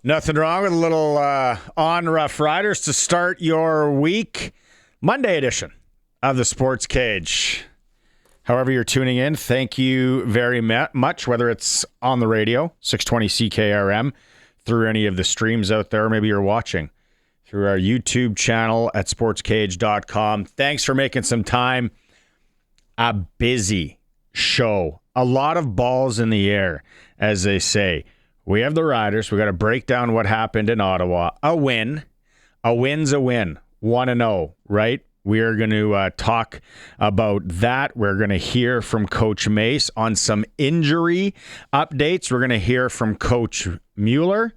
Nothing wrong with a little on Roughriders to start your week. Monday edition of the Sports Cage. However you're tuning in, thank you very much, whether it's on the radio, 620 CKRM, through any of the streams out there, or maybe you're watching through our YouTube channel at sportscage.com. Thanks for making some time. A busy show. A lot of balls in the air, as they say. We have the Riders. We got to break down what happened in Ottawa. A win. A win's a win. 1-0, right? We are going to talk about that. We're going to hear from Coach Mace on some injury updates. We're going to hear from Coach Mueller.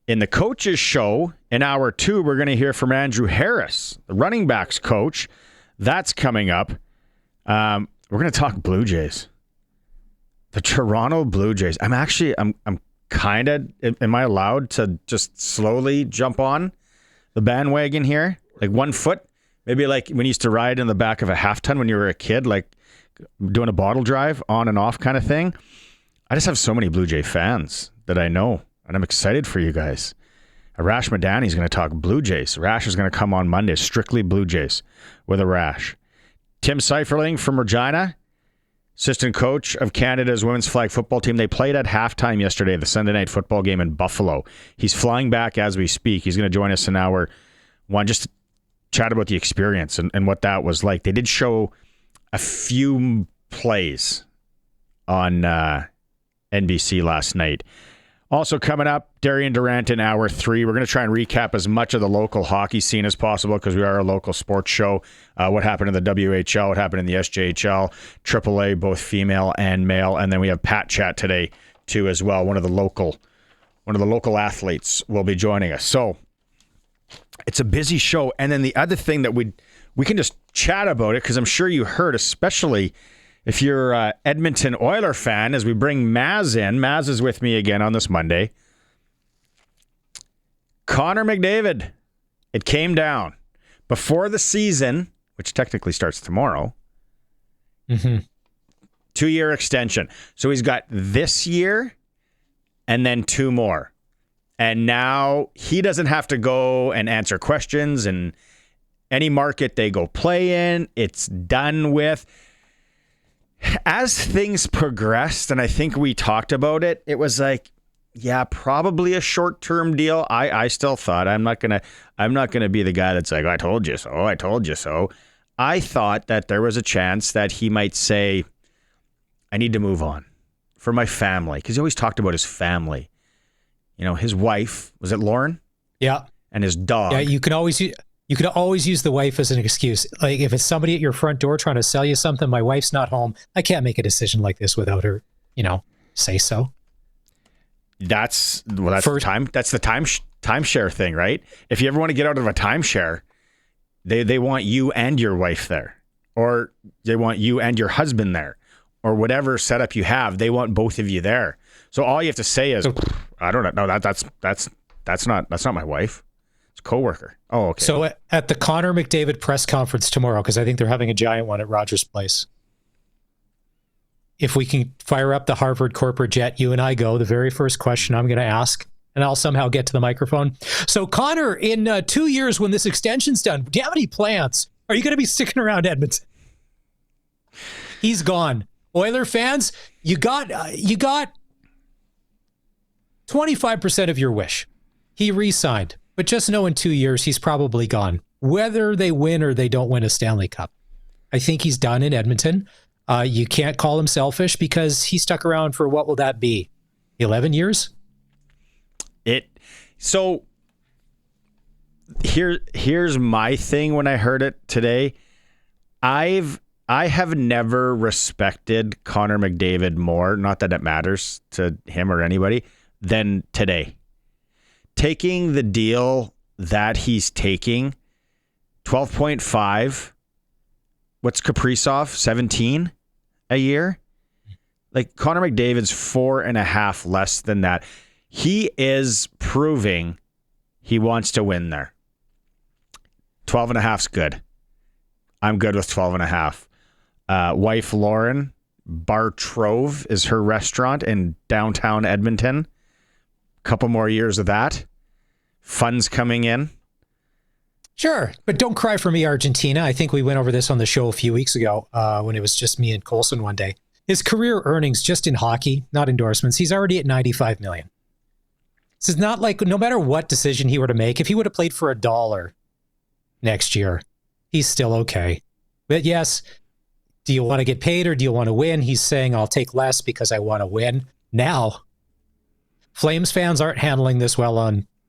In the coaches show, in hour 2, we're going to hear from Andrew Harris, the running backs coach. That's coming up. We're going to talk Blue Jays. The Toronto Blue Jays. I'm kind of, am I allowed to just slowly jump on the bandwagon here? Like 1 foot? Maybe like when you used to ride in the back of a half ton when you were a kid, like doing a bottle drive on and off kind of thing. I just have so many Blue Jay fans that I know, and I'm excited for you guys. Arash Madani is going to talk Blue Jays. Arash is going to come on Monday, strictly Blue Jays with Arash. Tim Seiferling from Regina, assistant coach of Canada's women's flag football team. They played at halftime yesterday, the Sunday night football game in Buffalo. He's flying back as we speak. He's going to join us in hour 1 just to chat about the experience and what that was like. They did show a few plays on NBC last night. Also coming up, Darian Durant in hour 3. We're going to try and recap as much of the local hockey scene as possible because we are a local sports show. What happened in the WHL, what happened in the SJHL, AAA, both female and male. And then we have Pat Chat today too as well. One of the local athletes will be joining us. So it's a busy show. And then the other thing that we can just chat about it because I'm sure you heard, especially if you're an Edmonton Oiler fan, as we bring Maz in. Maz is with me again on this Monday. Connor McDavid. It came down. Before the season, which technically starts tomorrow, 2-year extension. So he's got this year and then 2 more. And now he doesn't have to go and answer questions in any market they go play in. It's done with. As things progressed, and I think we talked about it, it was like, yeah, probably a short-term deal. I still thought I'm not gonna be the guy that's like, I told you so. I told you so. I thought that there was a chance that he might say, I need to move on for my family, because he always talked about his family. You know, his wife, was it Lauren? Yeah. And his dog. Yeah, you could always use the wife as an excuse. Like if it's somebody at your front door trying to sell you something, my wife's not home. I can't make a decision like this without her, say so. That's the timeshare thing, right? If you ever want to get out of a timeshare, they want you and your wife there, or they want you and your husband there, or whatever setup you have. They want both of you there. So all you have to say is, I don't know. No, that's not my wife. It's a coworker. Oh, okay. So at the Connor McDavid press conference tomorrow, because I think they're having a giant one at Rogers Place. If we can fire up the Harvard corporate jet, you and I go, the very first question I'm going to ask, and I'll somehow get to the microphone. So Connor, in 2 years when this extension's done, do you have any plans? Are you going to be sticking around Edmonton? He's gone. Oiler fans, you got 25% of your wish. He re-signed, but just know in 2 years he's probably gone. Whether they win or they don't win a Stanley Cup, I think he's done in Edmonton. You can't call him selfish because he stuck around for, what will that be? 11 years? So here's my thing when I heard it today. I have never respected Connor McDavid more, not that it matters to him or anybody, than today. Taking the deal that he's taking, 12.5, what's Kaprizov, 17 a year? Like Connor McDavid's 4.5 less than that. He is proving he wants to win there. 12.5's good. I'm good with 12.5. Wife Lauren, Bar Trove is her restaurant in downtown Edmonton. couple more years of that. Funds coming in. Sure, but don't cry for me, Argentina. I think we went over this on the show a few weeks ago when it was just me and Colson one day. His career earnings just in hockey, not endorsements, he's already at $95 million. This is not like, no matter what decision he were to make, if he would have played for $1 next year, he's still okay. But yes, do you want to get paid or do you want to win? He's saying, I'll take less because I want to win. Now, Flames fans aren't handling this well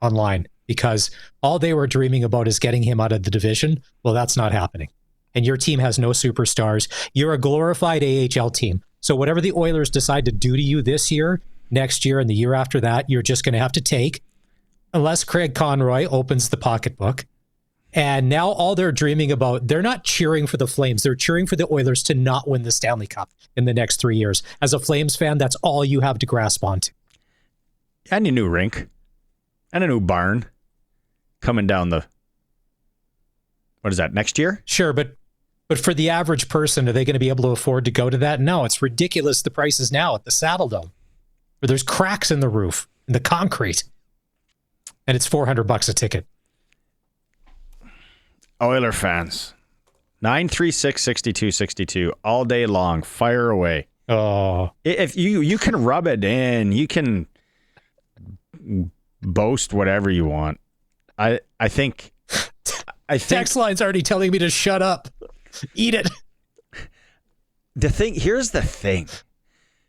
online because all they were dreaming about is getting him out of the division. Well, that's not happening. And your team has no superstars. You're a glorified AHL team. So whatever the Oilers decide to do to you this year, next year, and the year after that, you're just going to have to take, unless Craig Conroy opens the pocketbook. And now all they're dreaming about, they're not cheering for the Flames. They're cheering for the Oilers to not win the Stanley Cup in the next 3 years. As a Flames fan, that's all you have to grasp onto. And a new rink. And a new barn. Coming down the, what is that, next year? Sure, but for the average person, are they going to be able to afford to go to that? No, it's ridiculous the prices now at the Saddle Dome, where there's cracks in the roof, in the concrete, and it's $400 a ticket. Oiler fans, 936-6262 all day long. Fire away. Oh, If you can rub it in, you can boast whatever you want. I think text line's already telling me to shut up. Eat it. Here's the thing.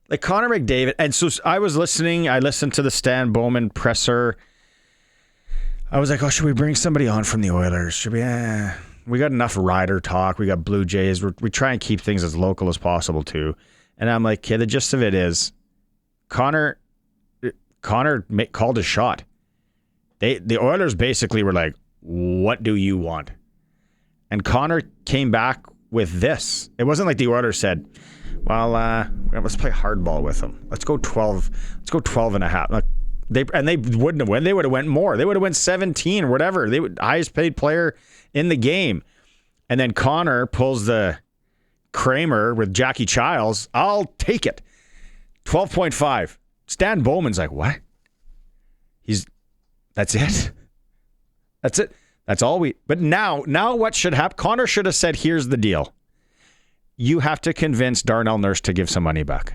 Like Connor McDavid, and so I listened to the Stan Bowman presser. I was like, oh, should we bring somebody on from the Oilers? Should we? We got enough Rider talk. We got Blue Jays. We try and keep things as local as possible too. And I'm like, okay, the gist of it is Connor called a shot. The Oilers basically were like, what do you want? And Connor came back with this. It wasn't like the Oilers said, well, let's play hardball with them. Let's go 12. Let's go 12 and a half. Like, they wouldn't have won. They would have went more. They would have went 17 or whatever. They would highest paid player in the game. And then Connor pulls the Kramer with Jackie Childs. I'll take it. 12.5. Stan Bowman's like, what? That's it. That's it. That's all but now what should happen? Connor should have said, here's the deal. You have to convince Darnell Nurse to give some money back.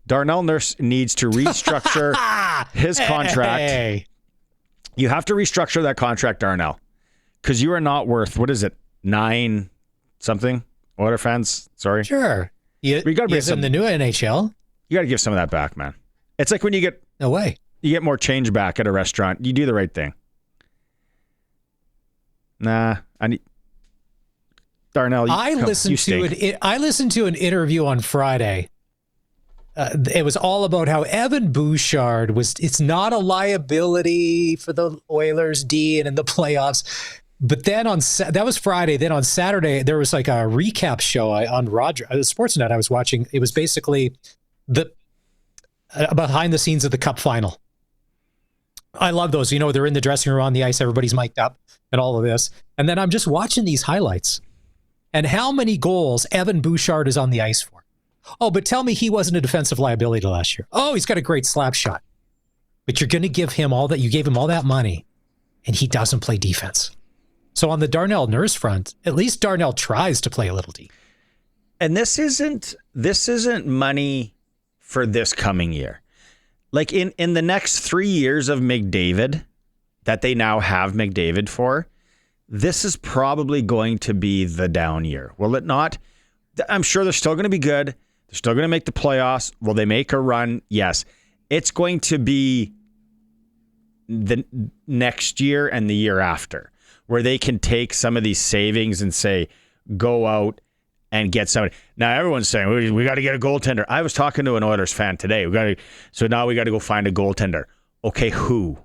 Darnell Nurse needs to restructure his contract. Hey. You have to restructure that contract, Darnell, because you are not worth, what is it, 9 something? Oiler fans, sorry. Sure. We got to in the new NHL. You got to give some of that back, man. It's like when you get no way. You get more change back at a restaurant. You do the right thing. Nah, Darnell. I listened to an interview on Friday. It was all about how Evan Bouchard it's not a liability for the Oilers, Dean, in the playoffs. But then that was Friday. Then on Saturday, there was like a recap show on Sportsnet I was watching. It was basically the behind the scenes of the Cup final. I love those. You know, they're in the dressing room on the ice. Everybody's mic'd up and all of this. And then I'm just watching these highlights. And how many goals Evan Bouchard is on the ice for? Oh, but tell me he wasn't a defensive liability last year. Oh, he's got a great slap shot. But you're going to give him you gave him all that money, and he doesn't play defense. So on the Darnell Nurse front, at least Darnell tries to play a little D. And this isn't money for this coming year. Like in the next 3 years of McDavid that they now have McDavid for, this is probably going to be the down year. Will it not? I'm sure they're still going to be good. They're still going to make the playoffs. Will they make a run? Yes. It's going to be the next year and the year after, where they can take some of these savings and say, go out and get somebody. Now, everyone's saying, we got to get a goaltender. I was talking to an Oilers fan today. So now we got to go find a goaltender. Okay, who?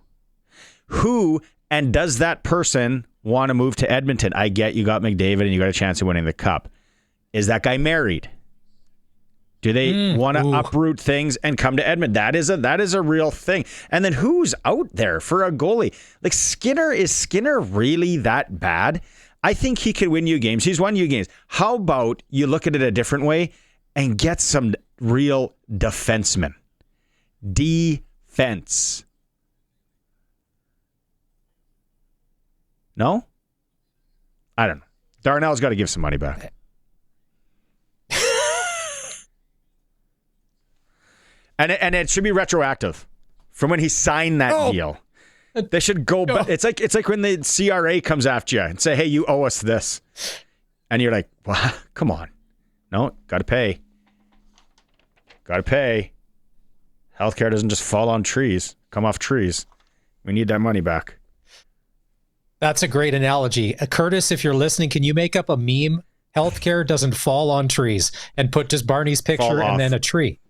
Who, and does that person want to move to Edmonton? I get you got McDavid and you got a chance of winning the Cup. Is that guy married? Do they want to uproot things and come to Edmonton? That is a real thing. And then who's out there for a goalie? Like Skinner, is Skinner really that bad? I think he could win you games. He's won you games. How about you look at it a different way and get some real defensemen? Defense. No? I don't know. Darnell's got to give some money back. and it should be retroactive from when he signed that deal. They should go back. It's like when the CRA comes after you and say, "Hey, you owe us this," and you're like, "Well, come on, no, got to pay. Got to pay. Healthcare doesn't just fall on trees, come off trees. We need that money back." That's a great analogy. Curtis, if you're listening, can you make up a meme? Healthcare doesn't fall on trees, and put just Barney's picture and then a tree.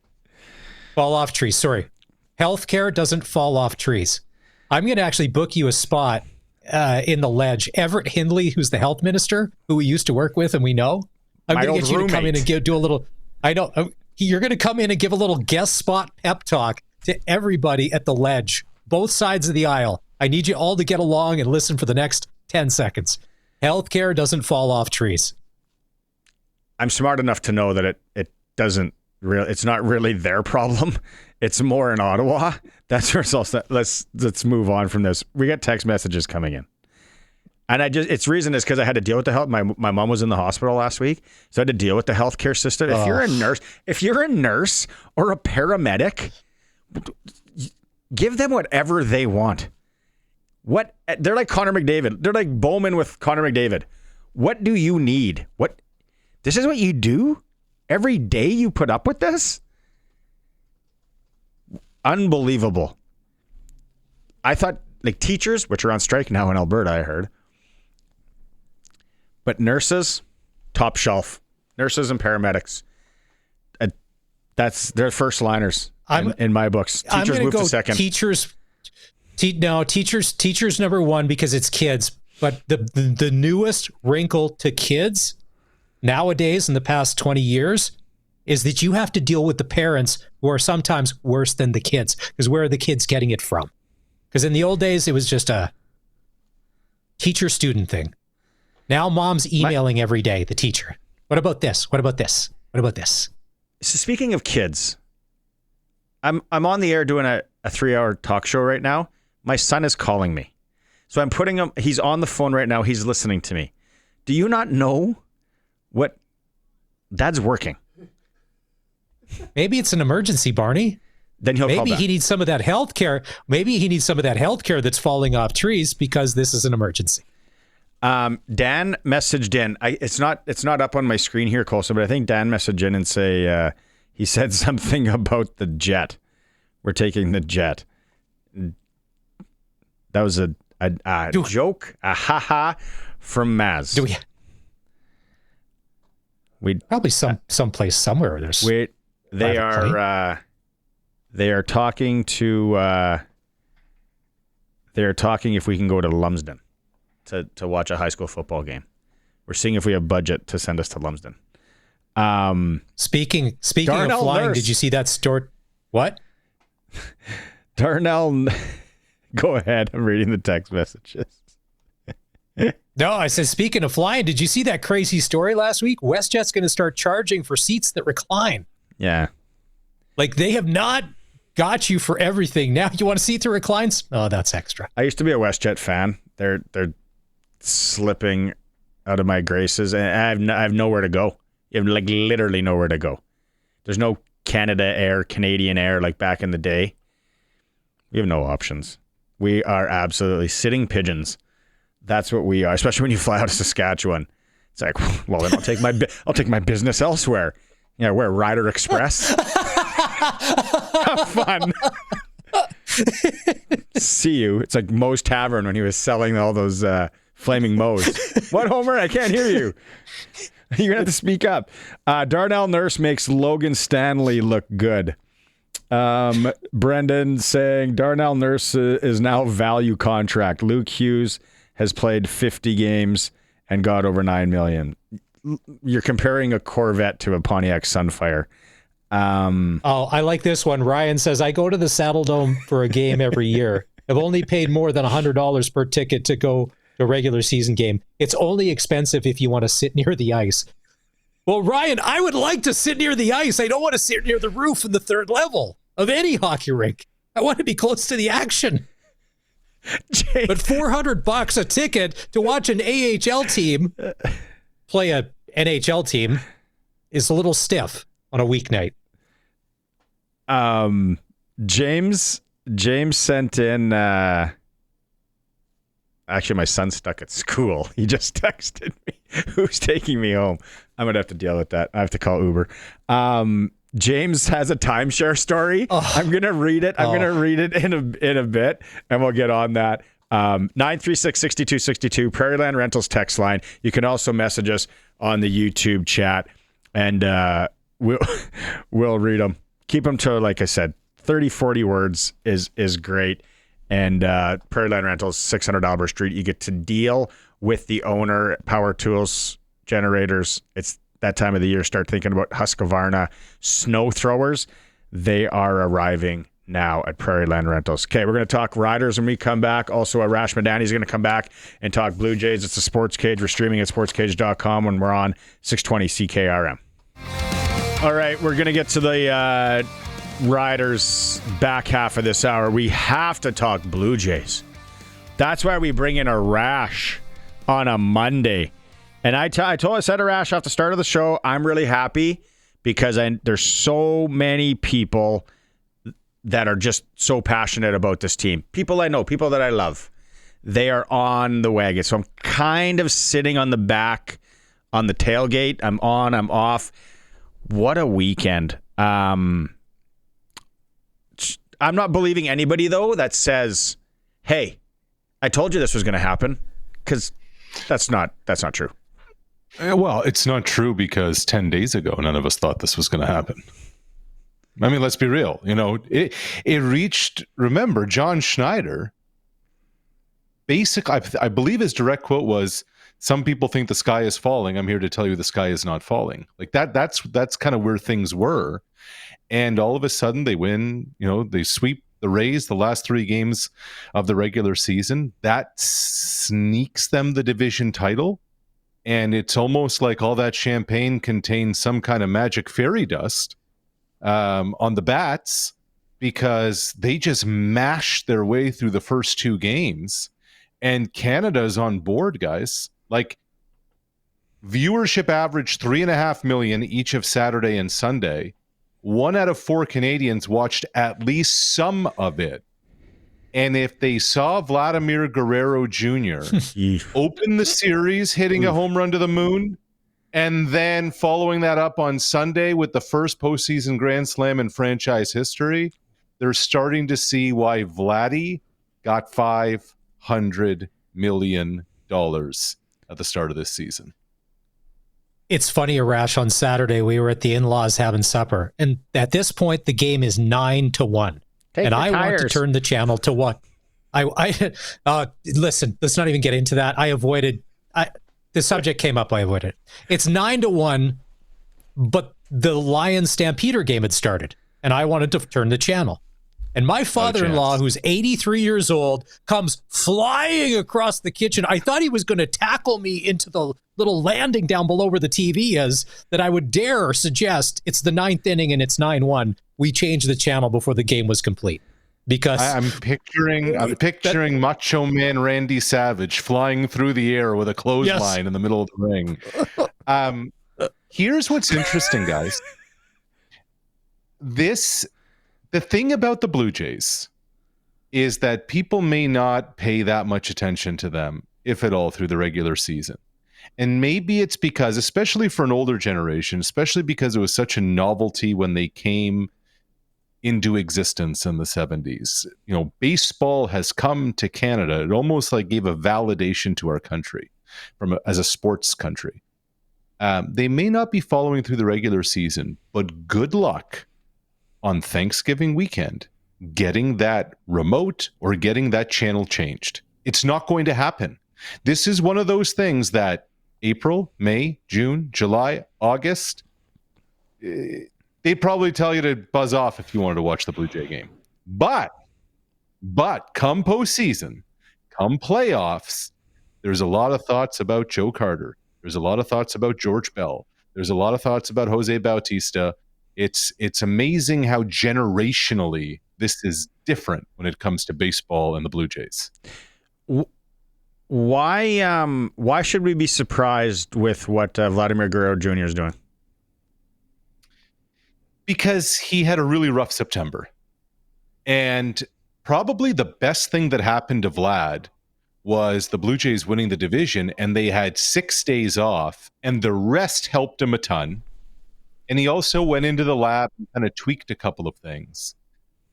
Fall off trees. Sorry. Healthcare doesn't fall off trees. I'm going to actually book you a spot in the Ledge. Everett Hindley, who's the health minister, who we used to work with and we know. I'm going to get you to come in and do a little... You're going to come in and give a little guest spot pep talk to everybody at the Ledge, both sides of the aisle. I need you all to get along and listen for the next 10 seconds. Healthcare doesn't fall off trees. I'm smart enough to know that it doesn't really, it's not really their problem. It's more in Ottawa. That's where it's all set. Let's move on from this. We got text messages coming in. And its reason is because I had to deal with the health. My mom was in the hospital last week, so I had to deal with the healthcare system. If you're a nurse or a paramedic, give them whatever they want. They're like Connor McDavid. They're like Bowman with Connor McDavid. What do you need? This is what you do? Every day you put up with this? Unbelievable. I thought like teachers, which are on strike now in Alberta, I heard. But nurses, top shelf. Nurses and paramedics. That's their first liners in my books. Teachers move to second. Teachers number one because it's kids. But the newest wrinkle to kids nowadays in the past 20 years is that you have to deal with the parents who are sometimes worse than the kids. Because where are the kids getting it from? Because in the old days, it was just a teacher-student thing. Now mom's emailing every day, the teacher. What about this? What about this? What about this? So speaking of kids, I'm on the air doing a 3-hour talk show right now. My son is calling me. So I'm putting him, he's on the phone right now. He's listening to me. Do you not know what Dad's working? Maybe it's an emergency, Barney. Then he'll call back. Maybe he needs some of that health care. Maybe he needs some of that health care that's falling off trees because this is an emergency. Dan messaged in. It's not up on my screen here, Colson, but I think Dan messaged in and say he said something about the jet. We're taking the jet. That was a joke, a ha-ha from Maz. Do we probably someplace somewhere there's they are talking if we can go to Lumsden to watch a high school football game. We're seeing if we have budget to send us to Lumsden. Speaking Darnell of flying, Nurse. did you see that story? What? Darnell, go ahead. I'm reading the text messages. No, I said, speaking of flying, did you see that crazy story last week? WestJet's going to start charging for seats that recline. Yeah. Like, they have not got you for everything. Now you want a seat that reclines? Oh, that's extra. I used to be a WestJet fan. They're slipping out of my graces, and I have nowhere to go. You have like literally nowhere to go. There's no Canada Air, Canadian Air like back in the day. We have no options. We are absolutely sitting pigeons. That's what we are, especially when you fly out of Saskatchewan. It's like, well, then I'll take my business elsewhere. Yeah, we're Rider Express. Have fun. See you. It's like Moe's Tavern when he was selling all those flaming Moe's. What, Homer? I can't hear you. You're going to have to speak up. Darnell Nurse makes Logan Stanley look good. Brendan saying Darnell Nurse is now value contract. Luke Hughes has played 50 games and got over $9 million. You're comparing a Corvette to a Pontiac Sunfire. I like this one. Ryan says, I go to the Saddle Dome for a game every year. I've only paid more than $100 per ticket to go to a regular season game. It's only expensive if you want to sit near the ice. Well, Ryan, I would like to sit near the ice. I don't want to sit near the roof in the third level of any hockey rink. I want to be close to the action. But $400 a ticket to watch an AHL team play a NHL team is a little stiff on a weeknight. James sent in. Actually, my son's stuck at school. He just texted me, "Who's taking me home?" I'm gonna have to deal with that. I have to call Uber. James has a timeshare story. Oh. I'm gonna read it. I'm gonna read it in a bit, and we'll get on that. 936-6262, Prairieland Rentals text line. You can also message us on the YouTube chat, and we'll read them. Keep them to, like I said, 30, 40 words is great. And Prairieland Rentals, 600 Albert Street. You get to deal with the owner, power tools, generators. It's that time of the year. Start thinking about Husqvarna snow throwers. They are arriving now at Prairieland Rentals. Okay, we're going to talk Riders when we come back. Also, Arash Madani is going to come back and talk Blue Jays. It's the Sports Cage. We're streaming at sportscage.com when we're on 620 CKRM. All right, we're going to get to the Riders back half of this hour. We have to talk Blue Jays. That's why we bring in Arash on a Monday. And I said Arash off the start of the show, I'm really happy because there's so many people that are just so passionate about this team. People I know, people that I love. They are on the wagon. So I'm kind of sitting on the back on the tailgate. I'm on, I'm off. What a weekend. I'm not believing anybody, though, that says, hey, I told you this was going to happen, because that's not true. Well, it's not true because 10 days ago, none of us thought this was going to happen. I mean, let's be real. You know, it reached, remember, John Schneider, I believe his direct quote was, some people think the sky is falling. I'm here to tell you the sky is not falling. Like that's kind of where things were. And all of a sudden they win, they sweep the Rays the last 3 games of the regular season. That sneaks them the division title. And it's almost like all that champagne contains some kind of magic fairy dust on the Bats, because they just mashed their way through the first 2 games. And Canada's on board, guys. Like, viewership averaged 3.5 million each of Saturday and Sunday. 1 out of 4 Canadians watched at least some of it. And if they saw Vladimir Guerrero Jr. open the series, hitting a home run to the moon, and then following that up on Sunday with the first postseason Grand Slam in franchise history, they're starting to see why Vladdy got $500 million at the start of this season. It's funny, Arash, on Saturday, we were at the in-laws having supper. And at this point, the game is 9-1. And I want to turn the channel to what? Listen, let's not even get into that. The subject came up, I avoided it. It's 9-1, but the Lions Stampeder game had started. And I wanted to turn the channel. And my father-in-law, who's 83 years old, comes flying across the kitchen. I thought he was going to tackle me into the little landing down below where the TV is, that I would dare suggest it's the 9th inning and it's 9-1. We changed the channel before the game was complete. Because I'm picturing Macho Man Randy Savage flying through the air with a clothesline in the middle of the ring. Here's what's interesting, guys. The thing about the Blue Jays is that people may not pay that much attention to them, if at all, through the regular season. And maybe it's because, especially for an older generation, especially because it was such a novelty when they came into existence in the 70s. Baseball has come to Canada. It almost like gave a validation to our country as a sports country. They may not be following through the regular season, but good luck on Thanksgiving weekend getting that remote or getting that channel changed. It's not going to happen. This is one of those things that April, May, June, July, August, they'd probably tell you to buzz off if you wanted to watch the Blue Jay game. But come postseason, come playoffs, there's a lot of thoughts about Joe Carter. There's a lot of thoughts about George Bell. There's a lot of thoughts about Jose Bautista. It's amazing how generationally this is different when it comes to baseball and the Blue Jays. Why should we be surprised with what Vladimir Guerrero Jr. is doing? Because he had a really rough September. And probably the best thing that happened to Vlad was the Blue Jays winning the division, and they had 6 days off, and the rest helped him a ton. And he also went into the lab and kind of tweaked a couple of things.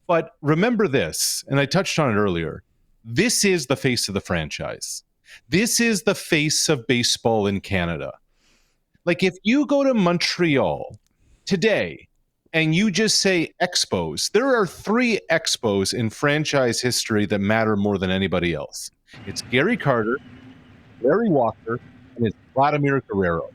But remember this, and I touched on it earlier, this is the face of the franchise. This is the face of baseball in Canada. Like, if you go to Montreal today and you just say Expos, there are 3 Expos in franchise history that matter more than anybody else. It's Gary Carter, Larry Walker, and it's Vladimir Guerrero.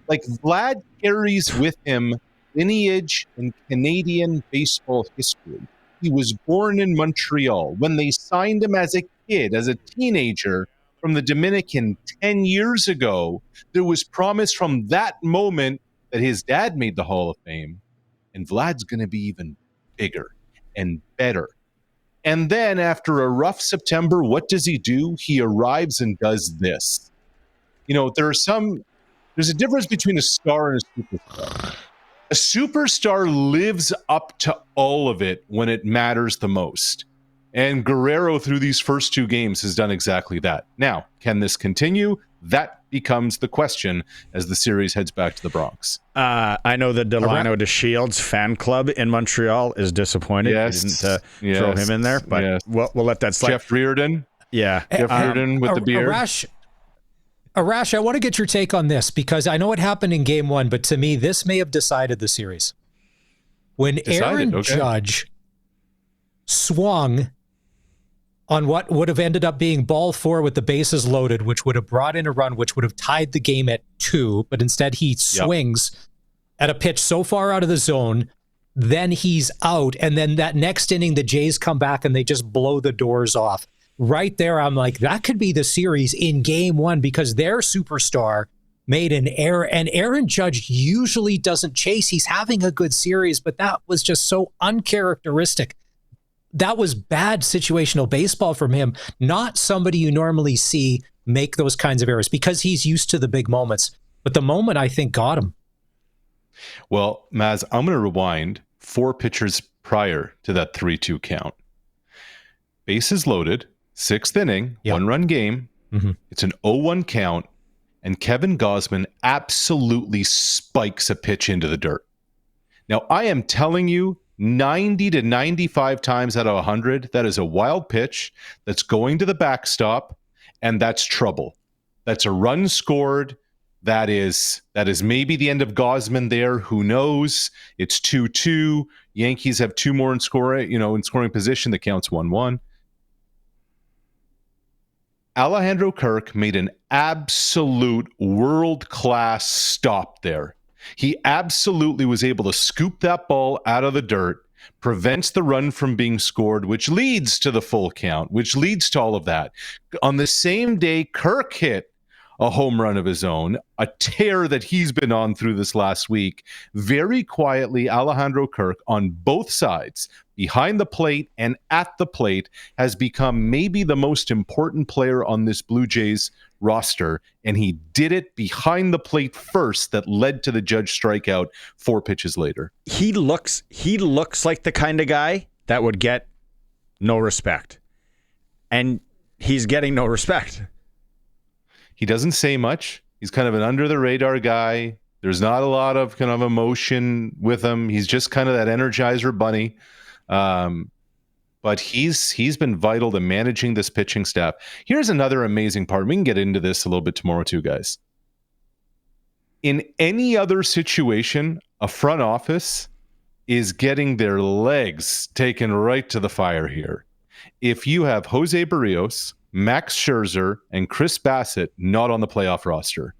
Like, Vlad carries with him lineage in Canadian baseball history. He was born in Montreal. When they signed him as a kid, as a teenager from the Dominican 10 years ago, there was promise from that moment that his dad made the Hall of Fame. And Vlad's going to be even bigger and better. And then after a rough September, what does he do? He arrives and does this. You know, there's a difference between a star and a superstar. A superstar lives up to all of it when it matters the most. And Guerrero, through these first 2 games, has done exactly that. Now, can this continue? That becomes the question as the series heads back to the Bronx. I know the Delano de Shields fan club in Montreal is disappointed. Yes, They didn't throw him in there, but we'll let that slide. Jeff Reardon. Yeah. Jeff Reardon with the beard. Arash, I want to get your take on this because I know it happened in game 1, but to me, this may have decided the series. When Aaron Judge swung on what would have ended up being ball 4 with the bases loaded, which would have brought in a run, which would have tied the game at 2, but instead he swings at a pitch so far out of the zone, then he's out, and then that next inning, the Jays come back and they just blow the doors off. Right there, I'm like, that could be the series in game 1 because their superstar made an error, and Aaron Judge usually doesn't chase. He's having a good series, but that was just so uncharacteristic. That was bad situational baseball from him, not somebody you normally see make those kinds of errors because he's used to the big moments. But the moment, I think, got him. Well, Maz, I'm going to rewind 4 pitchers prior to that 3-2 count. Bases loaded, 6th inning, 1-run game. Mm-hmm. It's an 0-1 count, and Kevin Gausman absolutely spikes a pitch into the dirt. Now, I am telling you, 90 to 95 times out of 100, that is a wild pitch that's going to the backstop, and that's trouble. That's a run scored. That is maybe the end of Gausman there. Who knows? It's 2-2. Yankees have 2 more in scoring position. That counts 1-1. Alejandro Kirk made an absolute world-class stop there. He absolutely was able to scoop that ball out of the dirt, prevents the run from being scored, which leads to the full count, which leads to all of that. On the same day, Kirk hit a home run of his own, a tear that he's been on through this last week. Very quietly, Alejandro Kirk on both sides, behind the plate and at the plate, has become maybe the most important player on this Blue Jays roster, and he did it behind the plate first that led to the Judge strikeout 4 pitches later. He looks like the kind of guy that would get no respect. And he's getting no respect. He doesn't say much. He's kind of an under-the-radar guy. There's not a lot of kind of emotion with him. He's just kind of that Energizer bunny. But he's been vital to managing this pitching staff. Here's another amazing part. We can get into this a little bit tomorrow too, guys. In any other situation, a front office is getting their legs taken right to the fire here. If you have Jose Barrios, Max Scherzer, and Chris Bassett not on the playoff roster,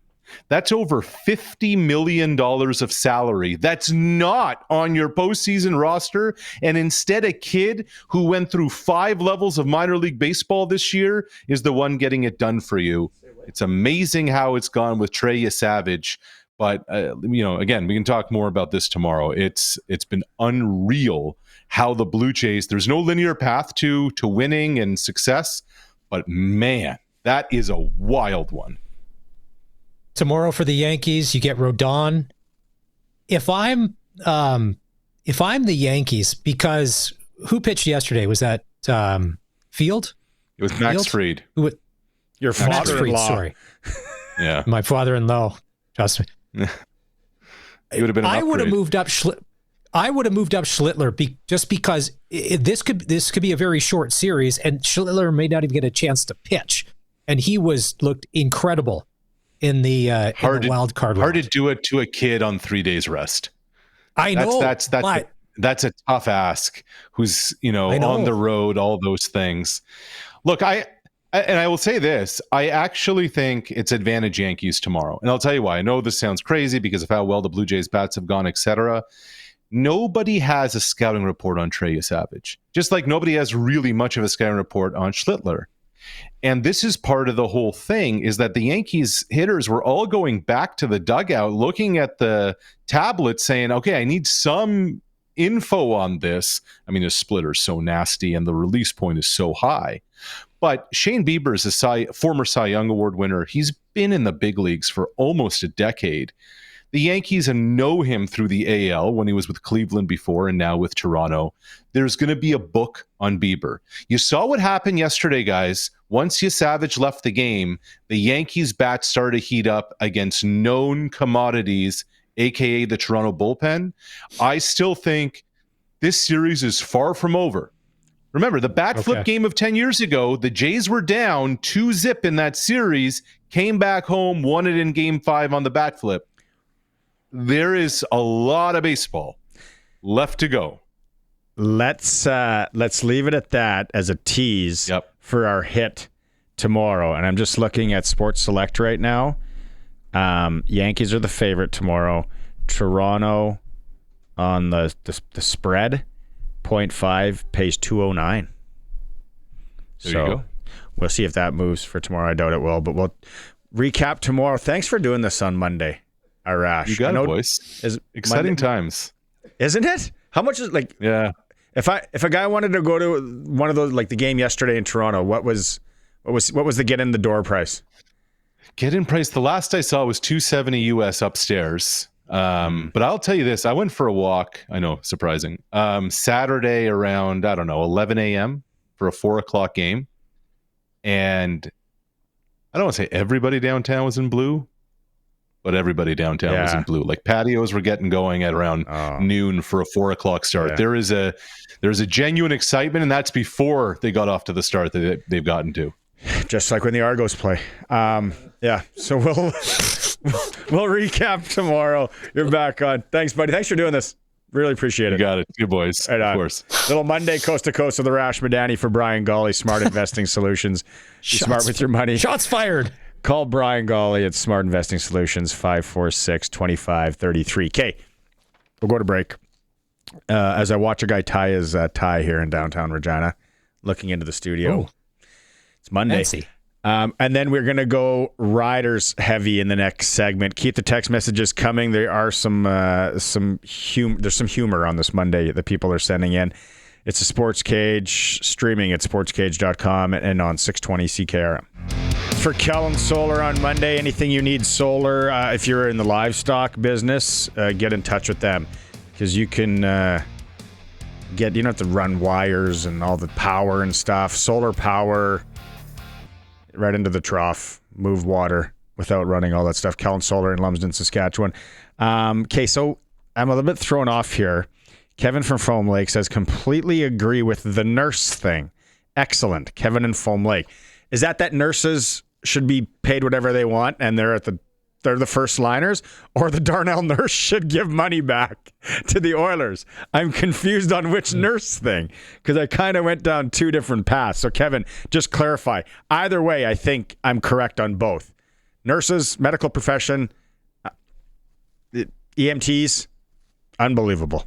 that's over $50 million of salary that's not on your postseason roster. And instead, a kid who went through 5 levels of minor league baseball this year is the one getting it done for you. It's amazing how it's gone with Trey Savage. But again, we can talk more about this tomorrow. It's been unreal how the Blue Jays. There's no linear path to winning and success, but man, that is a wild one. Tomorrow for the Yankees, you get Rodon. If I'm the Yankees, because who pitched yesterday? Was that Field? It was Max Fried. Your father-in-law. Sorry. Yeah. My father-in-law. Trust me. He would have been an I would have upgrade. moved up Schlittler just because this could be a very short series, and Schlittler may not even get a chance to pitch. And he looked incredible in the wild card round. Hard to do it to a kid on 3 days rest. I know. That's a tough ask. Who's on the road, all those things. Look, I will say this. I actually think it's advantage Yankees tomorrow. And I'll tell you why. I know this sounds crazy because of how well the Blue Jays bats have gone, etc. Nobody has a scouting report on Trey Savage. Just like nobody has really much of a scouting report on Schlittler. And this is part of the whole thing, is that the Yankees hitters were all going back to the dugout, looking at the tablet saying, okay, I need some info on this. I mean, the splitter's so nasty and the release point is so high. But Shane Bieber is a former Cy Young Award winner. He's been in the big leagues for almost a decade. The Yankees know him through the AL when he was with Cleveland before and now with Toronto. There's going to be a book on Bieber. You saw what happened yesterday, guys. Once Savage left the game, the Yankees bats started to heat up against known commodities, a.k.a. the Toronto bullpen. I still think this series is far from over. Remember, the bat flip game of 10 years ago, the Jays were down 2-0 in that series, came back home, won it in Game 5 on the bat flip. There is a lot of baseball left to go. Let's leave it at that as a tease for our hit tomorrow. And I'm just looking at Sports Select right now. Yankees are the favorite tomorrow. Toronto on the spread, 0.5, pays 209. There you go. We'll see if that moves for tomorrow. I doubt it will, but we'll recap tomorrow. Thanks for doing this on Monday, Arash. You got it, boys. Exciting times. Isn't it? How much is Yeah. If a guy wanted to go to one of those, like the game yesterday in Toronto, what was the get in the door price? Get in price. The last I saw was $270 US upstairs. But I'll tell you this, I went for a walk. I know, surprising. Saturday around, 11 a.m. for a 4:00 game. And I don't want to say everybody downtown was in blue, but everybody downtown was in blue. Like patios were getting going at around noon for a 4:00 start. Yeah. There's a genuine excitement, and that's before they got off to the start that they've gotten to. Just like when the Argos play. So we'll recap tomorrow. You're back on. Thanks, buddy. Thanks for doing this. Really appreciate it. You got it. Good boys. Right on. Of course. Little Monday coast to coast with Arash Madani for Brian Gawley, Smart Investing Solutions. Be smart with your money. Shots fired. Call Brian Gawley at Smart Investing Solutions, 546-2533. Okay, we'll go to break. As I watch a guy tie his tie here in downtown Regina, looking into the studio. Ooh. It's Monday. Fancy. And then we're going to go Riders heavy in the next segment. Keep the text messages coming. There are there's some humor on this Monday that people are sending in. It's a Sports Cage, streaming at sportscage.com and on 620 CKRM. For Kellen Solar on Monday, anything you need solar, if you're in the livestock business, get in touch with them because you can you don't have to run wires and all the power and stuff. Solar power right into the trough, move water without running all that stuff. Kellen Solar in Lumsden, Saskatchewan. Okay, so I'm a little bit thrown off here. Kevin from Foam Lake says, completely agree with the nurse thing. Excellent. Kevin in Foam Lake. Is that nurses should be paid whatever they want and they're the first liners, or the Darnell nurse should give money back to the Oilers? I'm confused on which nurse thing because I kind of went down two different paths. So Kevin, just clarify. Either way, I think I'm correct on both. Nurses, medical profession, EMTs, unbelievable.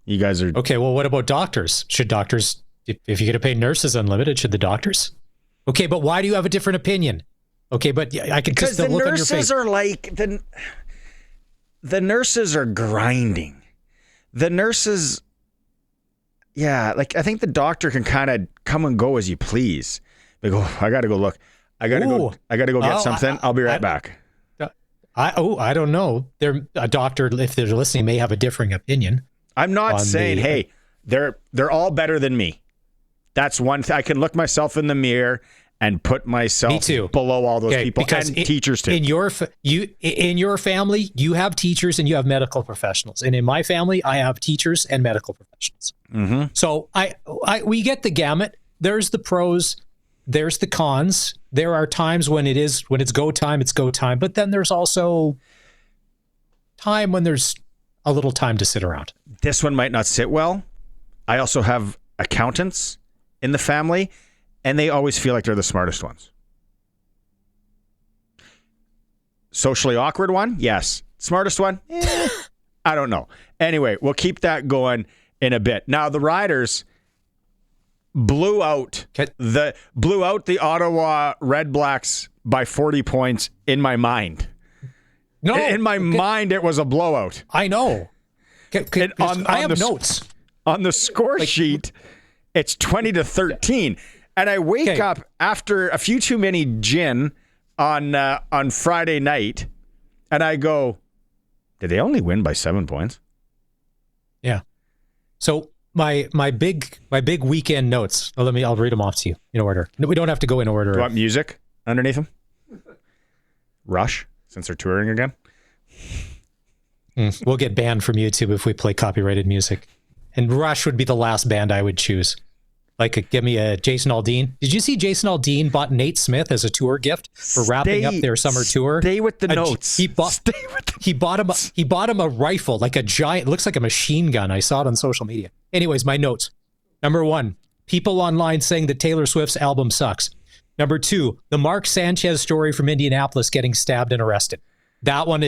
You guys are... Okay, well, what about doctors? Should doctors, if you're going to pay nurses unlimited, should the doctors? Okay, but why do you have a different opinion? Okay, but I can just look on your face. Because the nurses are like... the nurses are grinding. The nurses, yeah, like I think the doctor can kind of come and go as you please. They go, I got to go look. I got to go get something. I'll be right back. I don't know. A doctor, if they're listening, may have a differing opinion. I'm not saying, hey, they're all better than me. That's one thing. I can look myself in the mirror and put myself below all those people, and teachers too. In your family, you have teachers and you have medical professionals, and in my family, I have teachers and medical professionals. Mm-hmm. So we get the gamut. There's the pros, there's the cons. There are times when it's go time, it's go time. But then there's also time when there's a little time to sit around. This one might not sit well. I also have accountants in the family, and they always feel like they're the smartest ones. Socially awkward one? Yes. Smartest one? I don't know. Anyway, we'll keep that going in a bit. Now, the Riders blew out the Ottawa Red Blacks by 40 points in my mind. No, in my mind, it was a blowout. I know. I have notes. On the score sheet, it's 20-13. And I wake up after a few too many gin on Friday night, and I go, did they only win by 7 points? Yeah. So my big weekend notes. I'll read them off to you in order. We don't have to go in order. Do you want music underneath them? Rush, since they're touring again. We'll get banned from YouTube if we play copyrighted music. And Rush would be the last band I would choose. Like, give me a Jason Aldean. Did you see Jason Aldean bought Nate Smith as a tour gift for wrapping up their summer tour? Stay with the notes. He bought him a rifle, like a giant, looks like a machine gun. I saw it on social media. Anyways, my notes. Number 1, people online saying that Taylor Swift's album sucks. Number 2, the Mark Sanchez story from Indianapolis getting stabbed and arrested. That one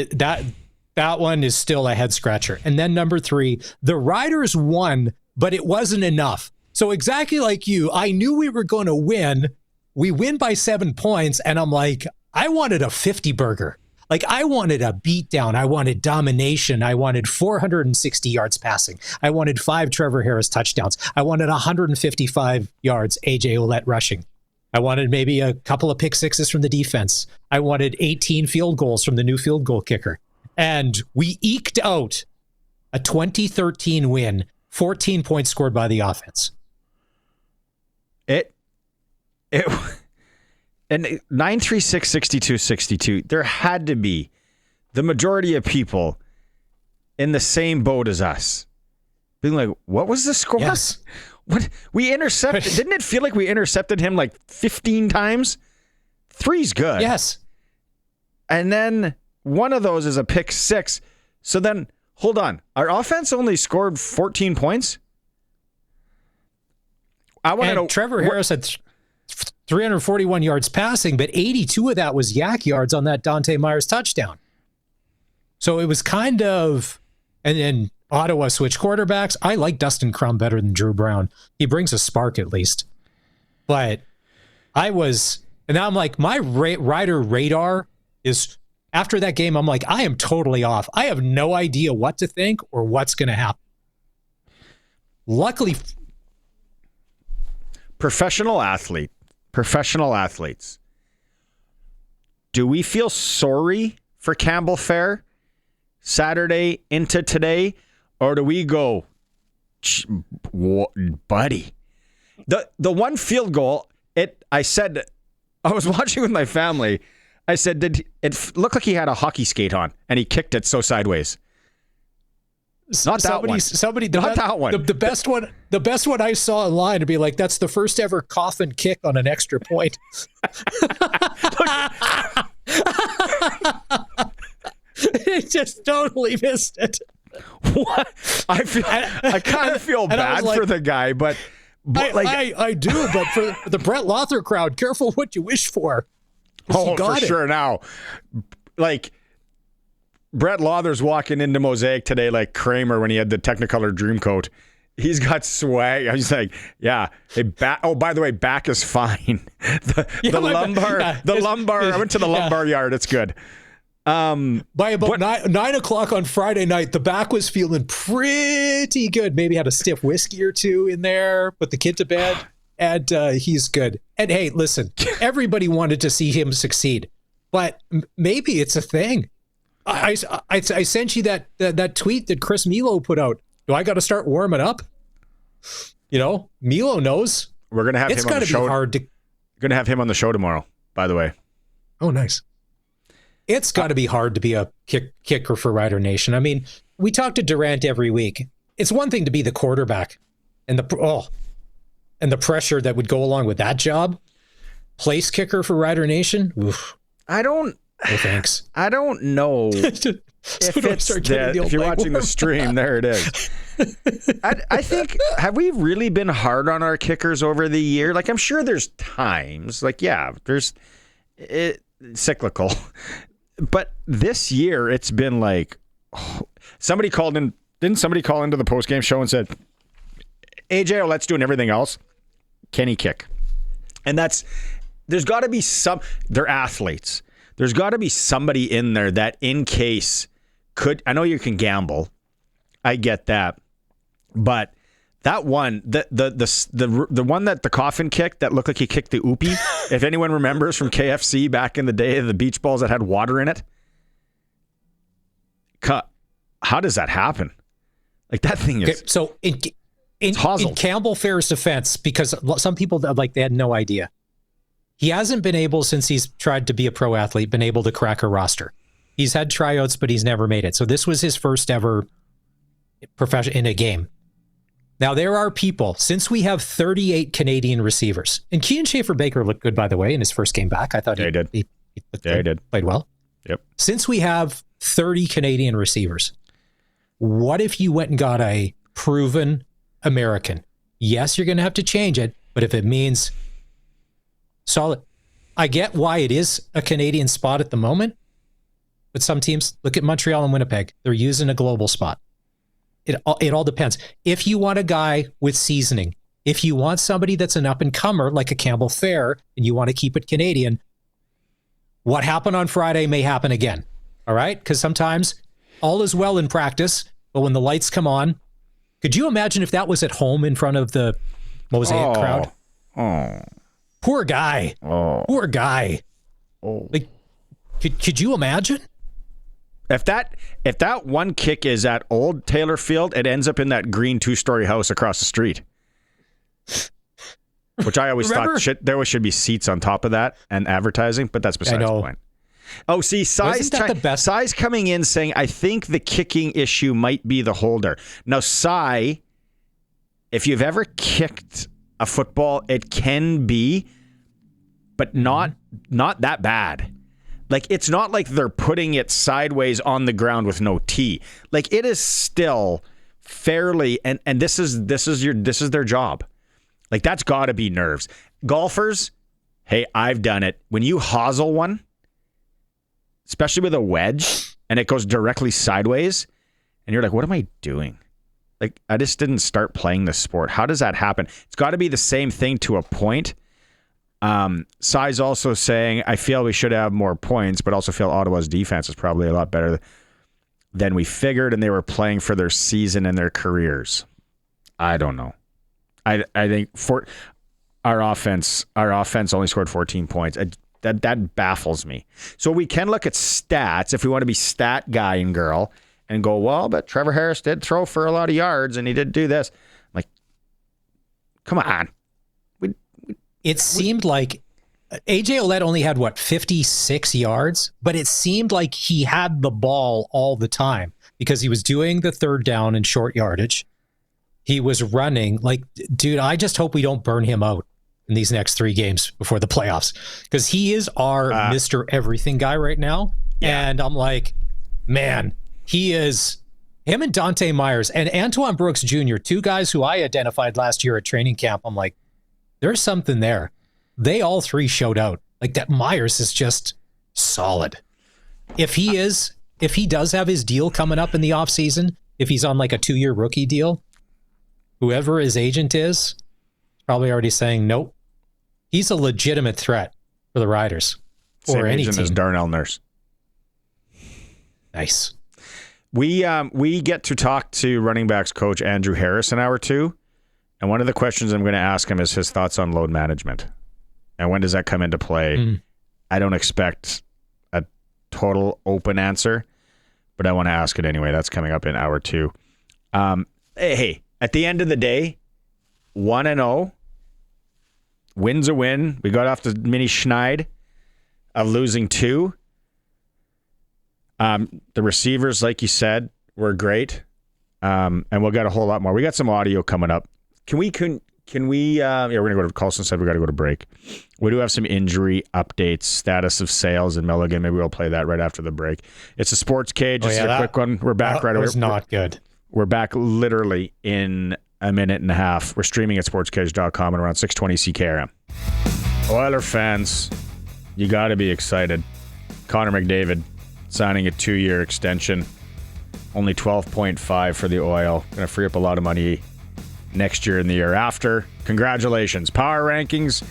is still a head scratcher. And then number 3, the Riders won, but it wasn't enough. So exactly like you, I knew we were going to win. We win by 7 points, and I'm like, I wanted a 50 burger. Like, I wanted a beatdown. I wanted domination. I wanted 460 yards passing. I wanted 5 Trevor Harris touchdowns. I wanted 155 yards AJ Ouellette rushing. I wanted maybe a couple of pick sixes from the defense. I wanted 18 field goals from the new field goal kicker. And we eked out a 2013 win, 14 points scored by the offense. And 936-62-62, there had to be the majority of people in the same boat as us, being like, what was the score? Yes. What we intercepted? Didn't it feel like we intercepted him like 15 times? 3's good. Yes. And then one of those is a pick 6. So then, hold on. Our offense only scored 14 points? I want to know. Trevor Harris had 341 yards passing, but 82 of that was yak yards on that Dante Myers touchdown. So it was kind of, and then Ottawa switched quarterbacks. I like Dustin Crum better than Drew Brown. He brings a spark at least. But and now I'm like, my Rider radar is, after that game, I'm like, I am totally off. I have no idea what to think or what's going to happen. Luckily, professional athletes. Do we feel sorry for Campbell Fair Saturday into today, or do we go, buddy? The one field goal, I said, I was watching with my family. I said, did it look like he had a hockey skate on and he kicked it so sideways? Not that one. The best one I saw online to be like, that's the first ever coffin kick on an extra point. It just totally missed it. What? I kind of feel bad for the guy, but I do. But for the Brett Lothar crowd, careful what you wish for. For sure. Now, like, Brett Lothar's walking into Mosaic today like Kramer when he had the Technicolor Dreamcoat. He's got swag. I was like, yeah. Hey, by the way, back is fine. The lumbar. I went to the lumbar yard. It's good. By about 9 o'clock on Friday night, the back was feeling pretty good. Maybe had a stiff whiskey or two in there, put the kid to bed, and he's good. And hey, listen, everybody wanted to see him succeed, but maybe it's a thing. I sent you that tweet that Chris Milo put out. Do I got to start warming up? Milo knows. We're gonna have him on the show. Gonna have him on the show tomorrow, by the way. Oh, nice. It's got to be hard to be a kicker for Rider Nation. I mean, we talk to Durant every week. It's one thing to be the quarterback and the pressure that would go along with that job. Place kicker for Rider Nation. Oof. No thanks. I don't know if you're watching the stream, there it is. I think, have we really been hard on our kickers over the year? Like, I'm sure there's times, cyclical. But this year, it's been like, somebody called in. Didn't somebody call into the postgame show and said, AJ, let's do everything else? Can he kick? And there's got to be they're athletes. There's got to be somebody in there that in case I know you can gamble. I get that. But that one, the one that the coffin kicked that looked like he kicked the oopie, if anyone remembers from KFC back in the day, the beach balls that had water in it. How does that happen? Like, that thing is... Okay, so in Campbell Fair's defense, because some people, they had no idea. He hasn't been able, since he's tried to be a pro athlete, been able to crack a roster. He's had tryouts, but he's never made it. So this was his first ever profession in a game. Now, there are people, since we have 38 Canadian receivers, and Kean Schaefer-Baker looked good, by the way, in his first game back. I thought he did. He played well. Yep. Since we have 30 Canadian receivers, what if you went and got a proven American? Yes, you're going to have to change it, but if it means solid, I get why it is a Canadian spot at the moment, but some teams, look at Montreal and Winnipeg, they're using a global spot. It all depends. If you want a guy with seasoning, if you want somebody that's an up-and-comer like a Campbell Fair, and you want to keep it Canadian, what happened on Friday may happen again. All right? Because sometimes all is well in practice, but when the lights come on, could you imagine if that was at home in front of the Mosaic crowd? Oh. Poor guy. Oh. Poor guy. Oh. Like, could you imagine? If that one kick is at Old Taylor Field, it ends up in that green 2-story house across the street. Which I always thought there should be seats on top of that and advertising, but that's besides the point. Oh, see, Sai's coming in saying, I think the kicking issue might be the holder. Now, Sai, if you've ever kicked a football, it can be, but not that bad. Like, it's not like they're putting it sideways on the ground with no tee. Like, it is still fairly, and this is their job. Like, that's got to be nerves. Golfers, hey, I've done it. When you hosel one, especially with a wedge, and it goes directly sideways, and you're like, what am I doing? Like, I just didn't start playing this sport. How does that happen? It's got to be the same thing to a point. Sai's also saying, I feel we should have more points, but also feel Ottawa's defense is probably a lot better than we figured, and they were playing for their season and their careers. I don't know. I think for our offense only scored 14 points. That baffles me. So we can look at stats if we want to be stat guy and girl and go, well, but Trevor Harris did throw for a lot of yards and he did do this. I'm like, come on. It seemed like AJ Ouellette only had, 56 yards? But it seemed like he had the ball all the time because he was doing the third down and short yardage. He was running. Like, dude, I just hope we don't burn him out in these next 3 games before the playoffs because he is our Mr. Everything guy right now. Yeah. And I'm like, man, he is... Him and Dante Myers and Antoine Brooks Jr., 2 guys who I identified last year at training camp. I'm like, there's something there. They all 3 showed out. Like, that Myers is just solid. If he does have his deal coming up in the offseason, if he's on like a 2-year rookie deal, whoever his agent is, probably already saying, nope. He's a legitimate threat for the Riders. Same or any agent team. as Darnell Nurse. Nice. We get to talk to running backs coach Andrew Harris in hour 2, and one of the questions I'm going to ask him is his thoughts on load management, and when does that come into play? I don't expect a total open answer, but I want to ask it anyway. That's coming up in hour 2. Hey, at the end of the day, 1-0, win's a win. We got off the mini schneid of losing 2. The receivers, like you said, were great, and we'll get a whole lot more. We got some audio coming up. Can we? Yeah, we're gonna go to Carlson said we got to go to break. We do have some injury updates, status of sales in Milligan. Maybe we'll play that right after the break. It's a sports cage. It's a quick one. We're back right away. That was not good. We're back literally in a minute and a half. We're streaming at sportscage.com and around 620 CKRM. Oiler fans, you got to be excited. Connor McDavid signing a 2-year extension. Only 12.5 for the Oil. Going to free up a lot of money next year and the year after. Congratulations. Power rankings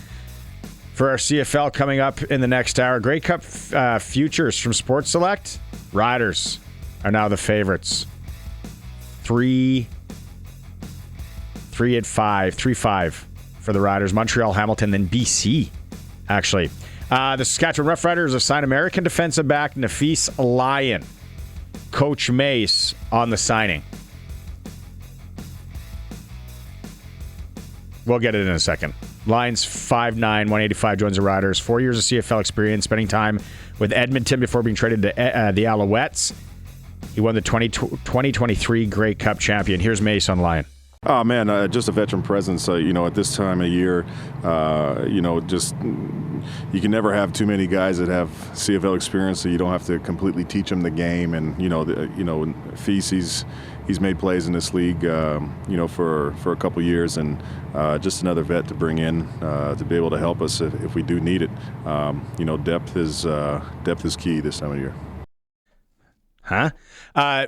for our CFL coming up in the next hour. Grey Cup futures from Sports Select. Riders are now the favorites. 3-5 for the Riders. Montreal, Hamilton, then BC, actually. The Saskatchewan Roughriders have signed American defensive back Nafis Lyon. Coach Mace on the signing. We'll get it in a second. Lyons 5'9", 185, joins the Riders. 4 years of CFL experience, spending time with Edmonton before being traded to the Alouettes. He won the 2023 Grey Cup champion. Here's Mace on Lyon. Oh, man, just a veteran presence, at this time of year, just you can never have too many guys that have CFL experience, so you don't have to completely teach them the game. And, Fees, he's made plays in this league, for a couple years, and just another vet to bring in to be able to help us if we do need it. Depth is key this time of year.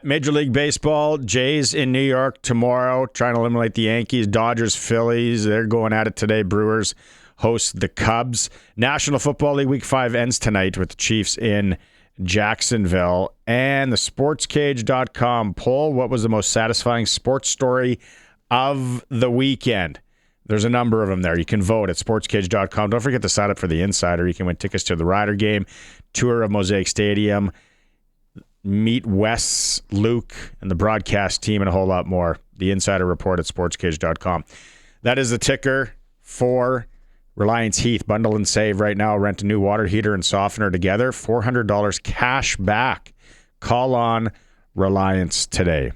Major League Baseball, Jays in New York tomorrow, trying to eliminate the Yankees. Dodgers, Phillies, they're going at it today. Brewers host the Cubs. National Football League Week 5 ends tonight with the Chiefs in Jacksonville. And the SportsCage.com poll, what was the most satisfying sports story of the weekend? There's a number of them there. You can vote at SportsCage.com. Don't forget to sign up for the Insider. You can win tickets to the Rider game, tour of Mosaic Stadium, meet Wes, Luke, and the broadcast team, and a whole lot more. The Insider Report at sportscage.com. That is the ticker for Reliance Heath. Bundle and save right now. Rent a new water heater and softener together. $400 cash back. Call on Reliance today.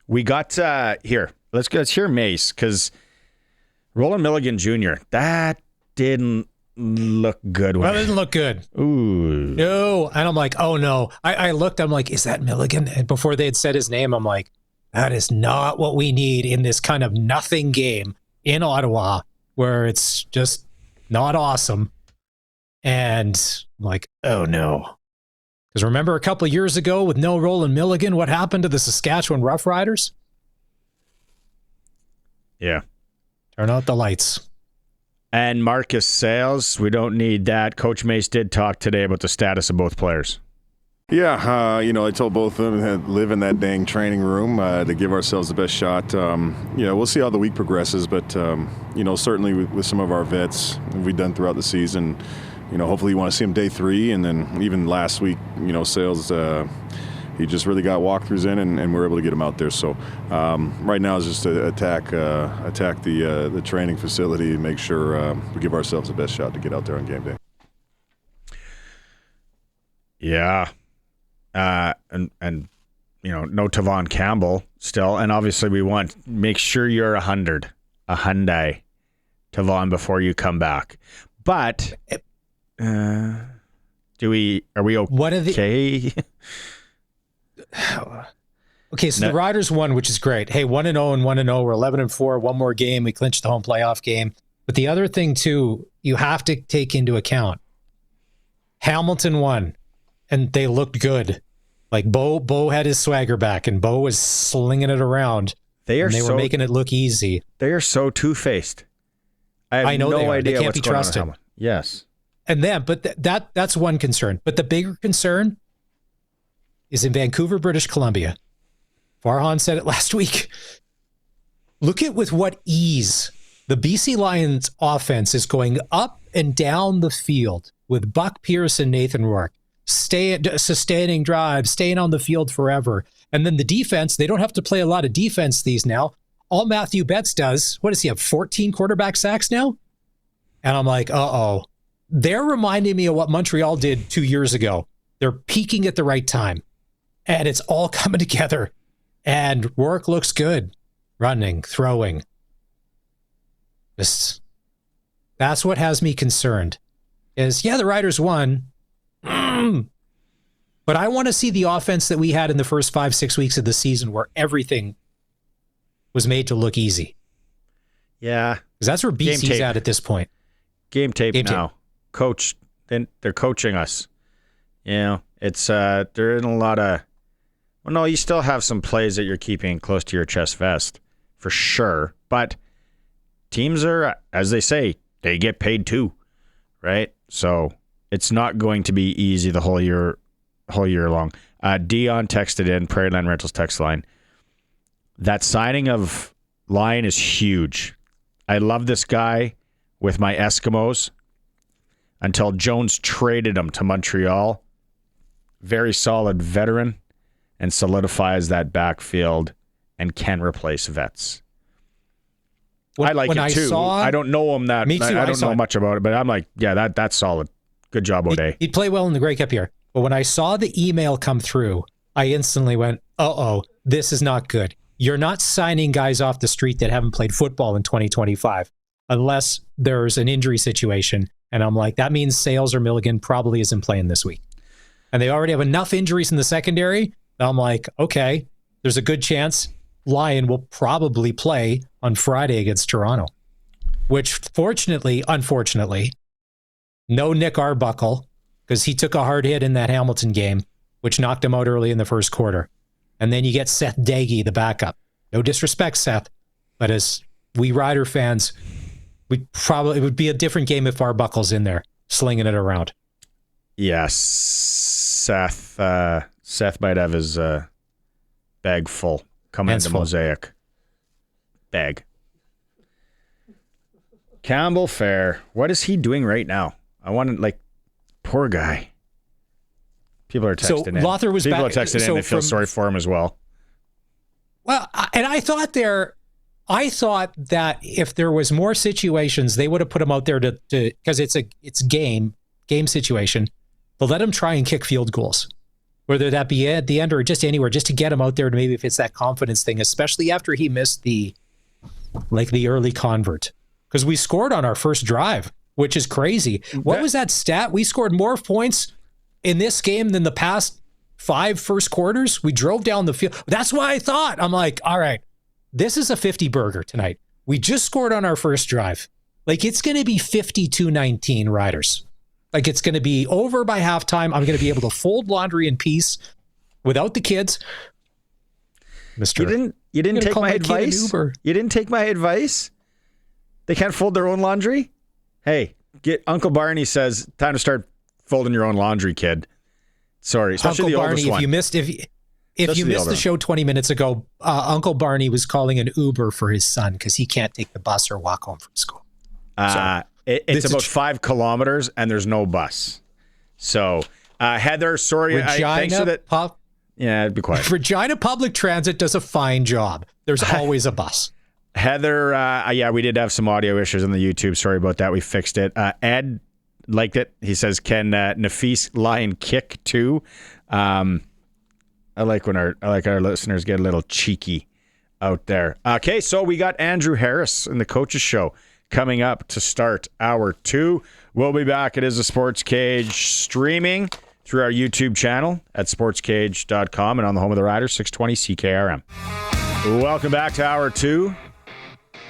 We got here. Let's hear Mace, because Roland Milligan Jr., that didn't look good. Well, it didn't look good. Ooh. No. And I'm like, oh no. I looked, I'm like, is that Milligan? And before they had said his name, I'm like, that is not what we need in this kind of nothing game in Ottawa, where it's just not awesome. And I'm like, oh no. Because remember a couple of years ago with no Roland Milligan, what happened to the Saskatchewan Roughriders? Yeah. Turn out the lights. And Marcus Sales, we don't need that. Coach Mace did talk today about the status of both players. Yeah, I told both of them to live in that dang training room to give ourselves the best shot. We'll see how the week progresses, but, certainly with some of our vets we've done throughout the season, hopefully you want to see him day 3, and then even last week, Sales, he just really got walkthroughs in, and we're able to get him out there. So right now is just to attack the training facility and make sure we give ourselves the best shot to get out there on game day. Yeah. And no Tavon Campbell still. And obviously we want make sure you're a Hyundai Tavon before you come back. But are we okay? What are the Okay, so the Riders won, which is great. Hey, 1-0 and 1-0. We're 11-4. One more game. We clinched the home playoff game. But the other thing, too, you have to take into account, Hamilton won, and they looked good. Like, Bo had his swagger back, and Bo was slinging it around. They were making it look easy. They are so two-faced. I have know no they idea they can't what's be going trusted. on. Yes. and then, but that's one concern. But the bigger concern is in Vancouver, British Columbia. Farhan said it last week. Look at with what ease the BC Lions offense is going up and down the field with Buck Pierce and Nathan Rourke, sustaining drives, staying on the field forever. And then the defense, they don't have to play a lot of defense these now. All Matthew Betts does, what does he have, 14 quarterback sacks now? And I'm like, uh-oh. They're reminding me of what Montreal did 2 years ago. They're peaking at the right time. And it's all coming together. And Rourke looks good. Running, throwing. That's what has me concerned. Is, yeah, the Riders won. But I want to see the offense that we had in the first 5-6 weeks of the season where everything was made to look easy. Yeah. Because that's where BC's at this point. Game tape now. Coach, then they're coaching us. You know, it's there isn't a lot of. Well, no, you still have some plays that you're keeping close to your chest vest for sure. But teams are, as they say, they get paid too, right? So it's not going to be easy the whole year long. Dion texted in Prairie Land Rentals text line. That signing of Lyon is huge. I love this guy with my Eskimos until Jones traded him to Montreal. Very solid veteran and solidifies that backfield and can replace vets. I like it too. I don't know him that. I don't know much about it, but I'm like, yeah, that's solid. Good job, O'Day. He'd play well in the Grey Cup here. But when I saw the email come through, I instantly went, uh-oh, this is not good. You're not signing guys off the street that haven't played football in 2025 unless there's an injury situation. And I'm like, that means Sales or Milligan probably isn't playing this week. And they already have enough injuries in the secondary. I'm like, okay, there's a good chance Lyon will probably play on Friday against Toronto, which unfortunately, no Nick Arbuckle, because he took a hard hit in that Hamilton game, which knocked him out early in the first quarter. And then you get Seth Daggy, the backup. No disrespect, Seth, but as we Rider fans, it would be a different game if Arbuckle's in there slinging it around. Yes, Seth might have his bag full coming into Mosaic. Bag. Campbell Fair, what is he doing right now? I want to, poor guy. People are texting in. Lothar was People back, are texting in. They feel sorry for him as well. Well, and I thought that if there was more situations, they would have put him out there to because it's game situation. But let him try and kick field goals, whether that be at the end or just anywhere, just to get him out there. Maybe if it's that confidence thing, especially after he missed the early convert, because we scored on our first drive, which is crazy. What was that stat? We scored more points in this game than the past 5 first quarters. We drove down the field. That's why I thought, I'm like, all right, this is a 50 burger tonight. We just scored on our first drive. It's going to be 52-19 Riders. It's going to be over by halftime. I'm going to be able to fold laundry in peace without the kids. Mister, you didn't take my advice? You didn't take my advice? They can't fold their own laundry? Hey, Uncle Barney says, time to start folding your own laundry, kid. Sorry, especially Uncle the oldest Barney, one. If you missed the show 20 minutes ago, Uncle Barney was calling an Uber for his son because he can't take the bus or walk home from school. It's about 5 kilometers and there's no bus. So, Heather, sorry. Thanks for that. Yeah, be quiet. Regina Public Transit does a fine job. There's always a bus. Heather, we did have some audio issues on the YouTube. Sorry about that. We fixed it. Ed liked it. He says, can Nafis Lyon kick too? I like our listeners get a little cheeky out there. Okay, so we got Andrew Harris in the Coaches Show coming up to start hour 2. We'll be back. It is a Sports Cage streaming through our YouTube channel at sportscage.com and on the home of the Riders, 620 CKRM. Welcome back to hour 2.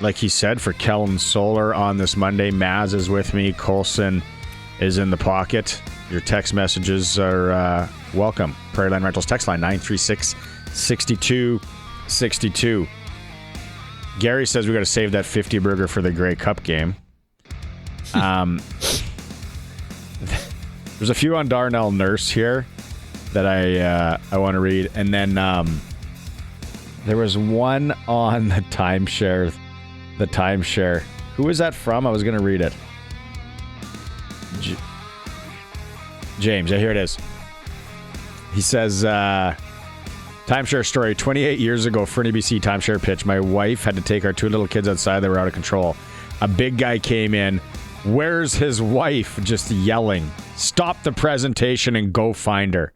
Like he said, for Kellen Solar on this Monday, Maz is with me. Colson is in the pocket. Your text messages are welcome. Prairie Land Rentals text line 936-6262. Gary says we got to save that 50 burger for the Grey Cup game. There's a few on Darnell Nurse here that I want to read, and then there was one on the timeshare. The timeshare. Who was that from? I was going to read it. James. Yeah, here it is. He says, timeshare story. 28 years ago, for an ABC timeshare pitch, my wife had to take our 2 little kids outside. They were out of control. A big guy came in. Where's his wife? Just yelling. Stop the presentation and go find her.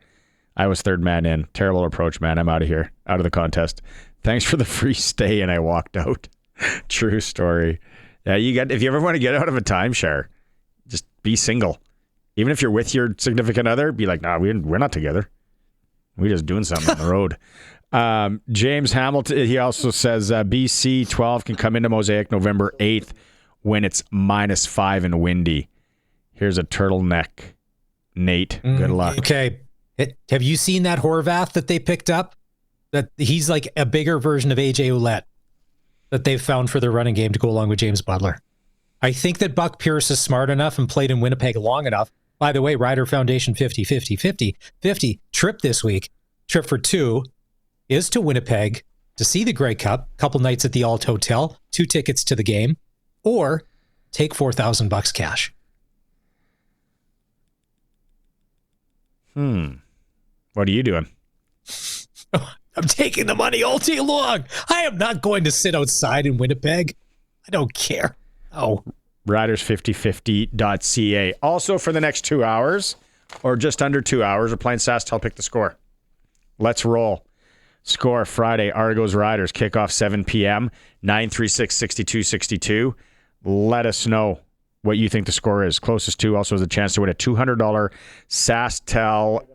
I was third man in. Terrible approach, man. I'm out of here. Out of the contest. Thanks for the free stay, and I walked out. True story. Yeah, if you ever want to get out of a timeshare, just be single. Even if you're with your significant other, be like, nah, we're not together. We're just doing something on the road. James Hamilton, he also says BC 12 can come into Mosaic November 8th when it's -5 and windy. Here's a turtleneck. Nate, good luck. Okay. Have you seen that Horvath that they picked up? That he's like a bigger version of AJ Ouellette that they've found for their running game to go along with James Butler. I think that Buck Pierce is smart enough and played in Winnipeg long enough. By the way, Rider Foundation 50 trip this week. Trip for 2 is to Winnipeg to see the Grey Cup, couple nights at the Alt Hotel, 2 tickets to the game, or take $4,000 cash. What are you doing? I'm taking the money all day long. I am not going to sit outside in Winnipeg. I don't care. Oh. Riders5050.ca. Also for the next 2 hours, or just under 2 hours, we're playing SaskTel Pick the Score. Let's roll. Score Friday, Argos Riders, kickoff 7 p.m., 936-6262. Let us know what you think the score is. Closest to also has a chance to win a $200 SaskTel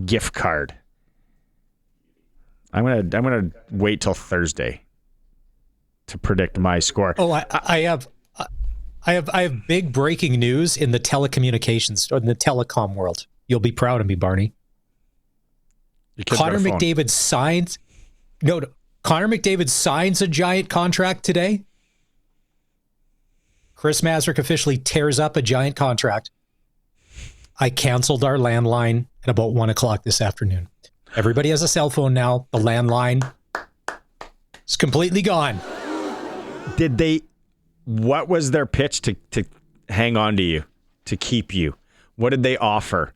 gift card. I'm gonna wait till Thursday to predict my score. Oh, I have big breaking news in the telecommunications or in the telecom world. You'll be proud of me, Barney. Connor McDavid signs. No, Connor McDavid signs a giant contract today. Chris Mazurek officially tears up a giant contract. I canceled our landline at about 1:00 this afternoon. Everybody has a cell phone now. The landline is completely gone. What was their pitch to hang on to you, to keep you? What did they offer?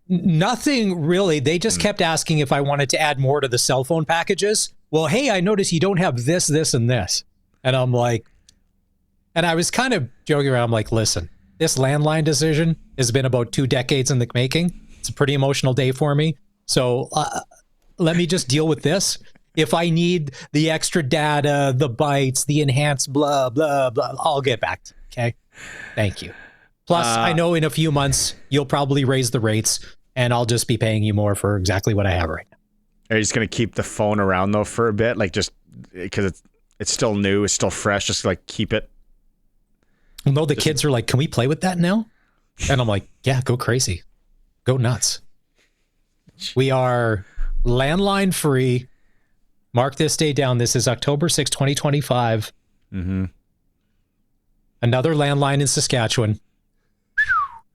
Nothing really. They just kept asking if I wanted to add more to the cell phone packages. Well, hey, I noticed you don't have this, this, and this. And I'm like, and I was kind of joking around. I'm like, listen, this landline decision has been about 2 decades in the making. It's a pretty emotional day for me. So let me just deal with this. If I need the extra data, the bytes, the enhanced blah, blah, blah, I'll get back to you, okay? Thank you. Plus, I know in a few months, you'll probably raise the rates, and I'll just be paying you more for exactly what I have right now. Are you just going to keep the phone around, though, for a bit? Like, just because it's still new, it's still fresh, just like keep it? Well, no, the kids are like, can we play with that now? And I'm like, yeah, go crazy. Go nuts. We are landline free. Mark this day down. This is October 6, 2025. Mm-hmm. Another landline in Saskatchewan.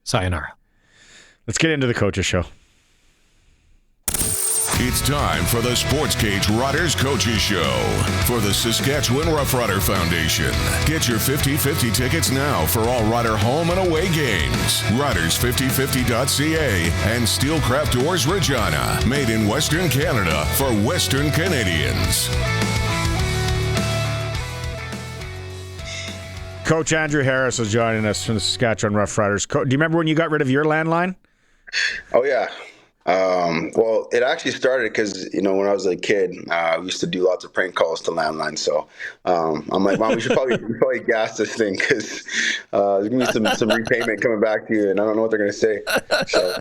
Sayonara. Let's get into the Coaches Show. It's time for the SportsCage Riders Coaches Show for the Saskatchewan Roughrider Foundation. Get your 50-50 tickets now for all Rider home and away games. Riders5050.ca and Steelcraft Doors Regina, made in Western Canada for Western Canadians. Coach Andrew Harris is joining us from the Saskatchewan Roughriders. Do you remember when you got rid of your landline? Oh, yeah. Well, it actually started because, when I was a kid, we used to do lots of prank calls to landlines. So I'm like, Mom, we should probably gas this thing because there's going to be some repayment coming back to you, and I don't know what they're going to say. So.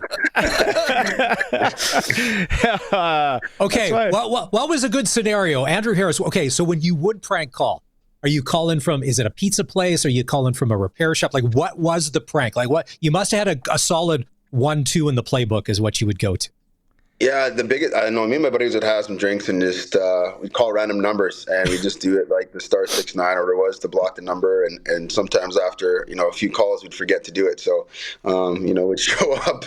Okay, what was a good scenario? Andrew Harris, okay, so when you would prank call, are you calling from, is it a pizza place? Are you calling from a repair shop? Like, what was the prank? Like, what? You must have had a solid 1-2 in the playbook is what you would go to. Yeah, the biggest, I know me and my buddies would have some drinks and just, we'd call random numbers and we just do it like the star 6-9 or whatever it was to block the number. And sometimes after, a few calls, we'd forget to do it. So, we'd show up,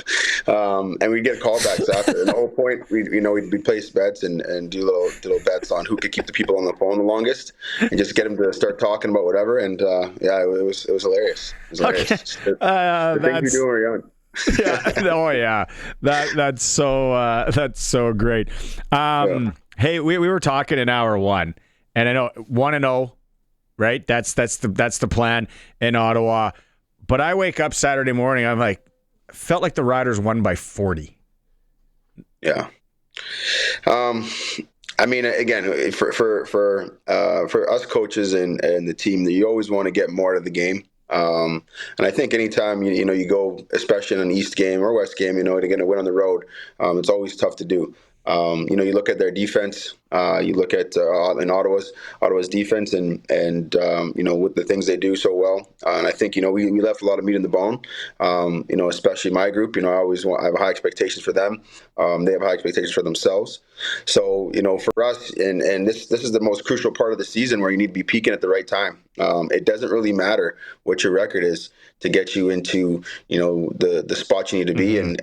and we'd get callbacks after. And the whole point, we'd place bets and do little bets on who could keep the people on the phone the longest and just get them to start talking about whatever. And, it was hilarious. It was hilarious. Okay. The things we do when we're young. Yeah. Oh yeah. That's so great. Hey, we were talking in hour one, and I know 1-0, right? That's the plan in Ottawa. But I wake up Saturday morning, I'm like, felt like the Riders won by 40. Yeah. I mean, again, for us coaches and the team, you always want to get more out of the game. And I think anytime you go, especially in an East game or West game, to get a win on the road, it's always tough to do. You look at their defense, you look at in Ottawa's defense, and with the things they do so well. And I think we left a lot of meat in the bone. Especially my group. I have high expectations for them. They have high expectations for themselves. So for us, and this is the most crucial part of the season where you need to be peaking at the right time. It doesn't really matter what your record is to get you into the spot you need to be, and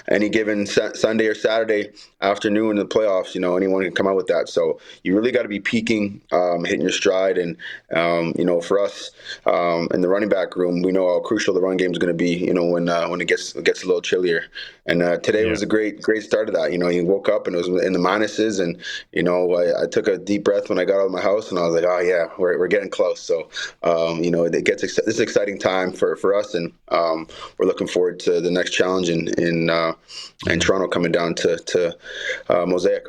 any given Sunday or Saturday afternoon in the playoffs, anyone can come out with that. So you really got to be peaking, hitting your stride, and for us in the running back room, we know how crucial the run game is going to be. When it gets a little chillier, and today was a great start of that. You woke up and it was in the minuses, and I took a deep breath when I got out of my house, and I was like, oh yeah, we're getting close. So it gets this is an exciting time for us, and we're looking forward to the next challenge in Toronto coming down to Mosaic.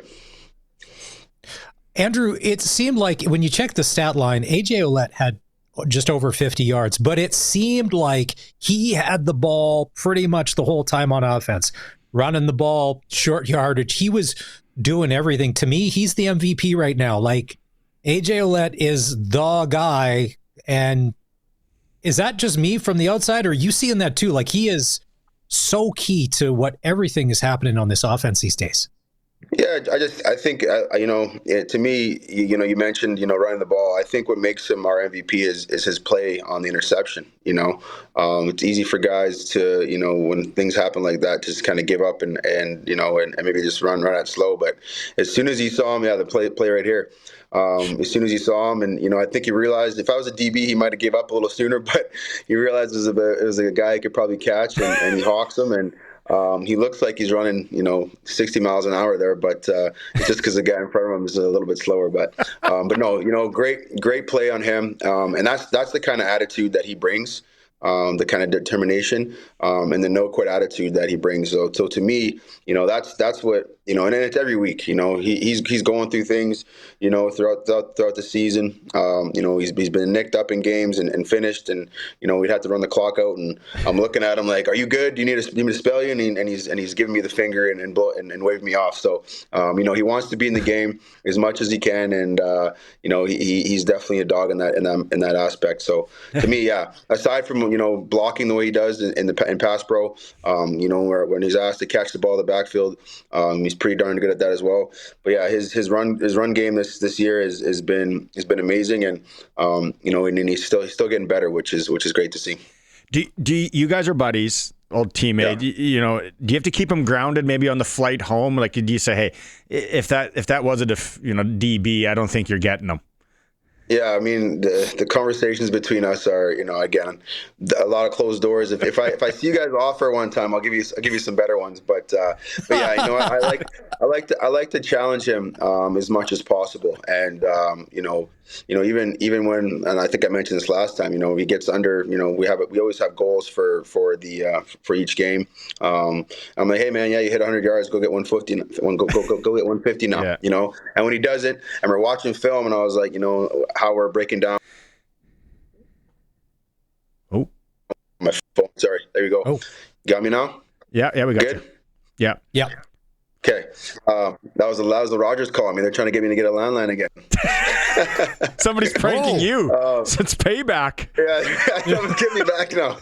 Andrew, it seemed like when you check the stat line, AJ Ouellette had just over 50 yards, but it seemed like he had the ball pretty much the whole time on offense, running the ball, short yardage. He was doing everything. To me, he's the MVP right now. Like, AJ Ouellette is the guy. And is that just me from the outside, or are you seeing that too? Like, he is so key to what everything is happening on this offense these days. Yeah, I think to me, you mentioned running the ball. I think what makes him our MVP is his play on the interception. It's easy for guys to when things happen like that to just kind of give up and maybe just run at slow. But as soon as he saw him, the play right here. As soon as he saw him, and I think he realized if I was a DB, he might have gave up a little sooner, but he realized it was a guy he could probably catch, and he hawks him, and he looks like he's running 60 miles an hour there, but it's just because the guy in front of him is a little bit slower. But no, great play on him, and that's the kind of attitude that he brings. The kind of determination and the no quit attitude that he brings. So to me, that's what and it's every week. He's going through things throughout the season. He's been nicked up in games and finished, and we'd have to run the clock out. And I'm looking at him like, "Are you good? Do you need me to spell you?" And he's giving me the finger and waving me off. So he wants to be in the game as much as he can, and he's definitely a dog in that aspect. So to me, aside from blocking the way he does in pass pro, when he's asked to catch the ball in the backfield, he's pretty darn good at that as well. But yeah, his run game this year has been amazing, and and he's still getting better, which is great to see. Do you guys are buddies, old teammate? Yeah. Do you have to keep him grounded maybe on the flight home? Like, do you say, hey, if that was a DB, I don't think you're getting him? Yeah, I mean the conversations between us are again a lot of closed doors. If I see you guys offer one time, I'll give you some better ones. But yeah, I like to challenge him as much as possible, and even when, and I think I mentioned this last time, he gets under, we always have goals for each game. I'm like, hey man, you hit 100 yards, go get 150, go get 150 now, yeah. And when he does it, and we're watching film, and I was like, how we're breaking down. Oh, my phone. Sorry. There you go. Oh, got me now? Yeah, we got Good? You. Yeah. Okay. That was the Rogers call. I mean, they're trying to get me to get a landline again. Somebody's pranking you. Since payback. Yeah, someone's getting me back now.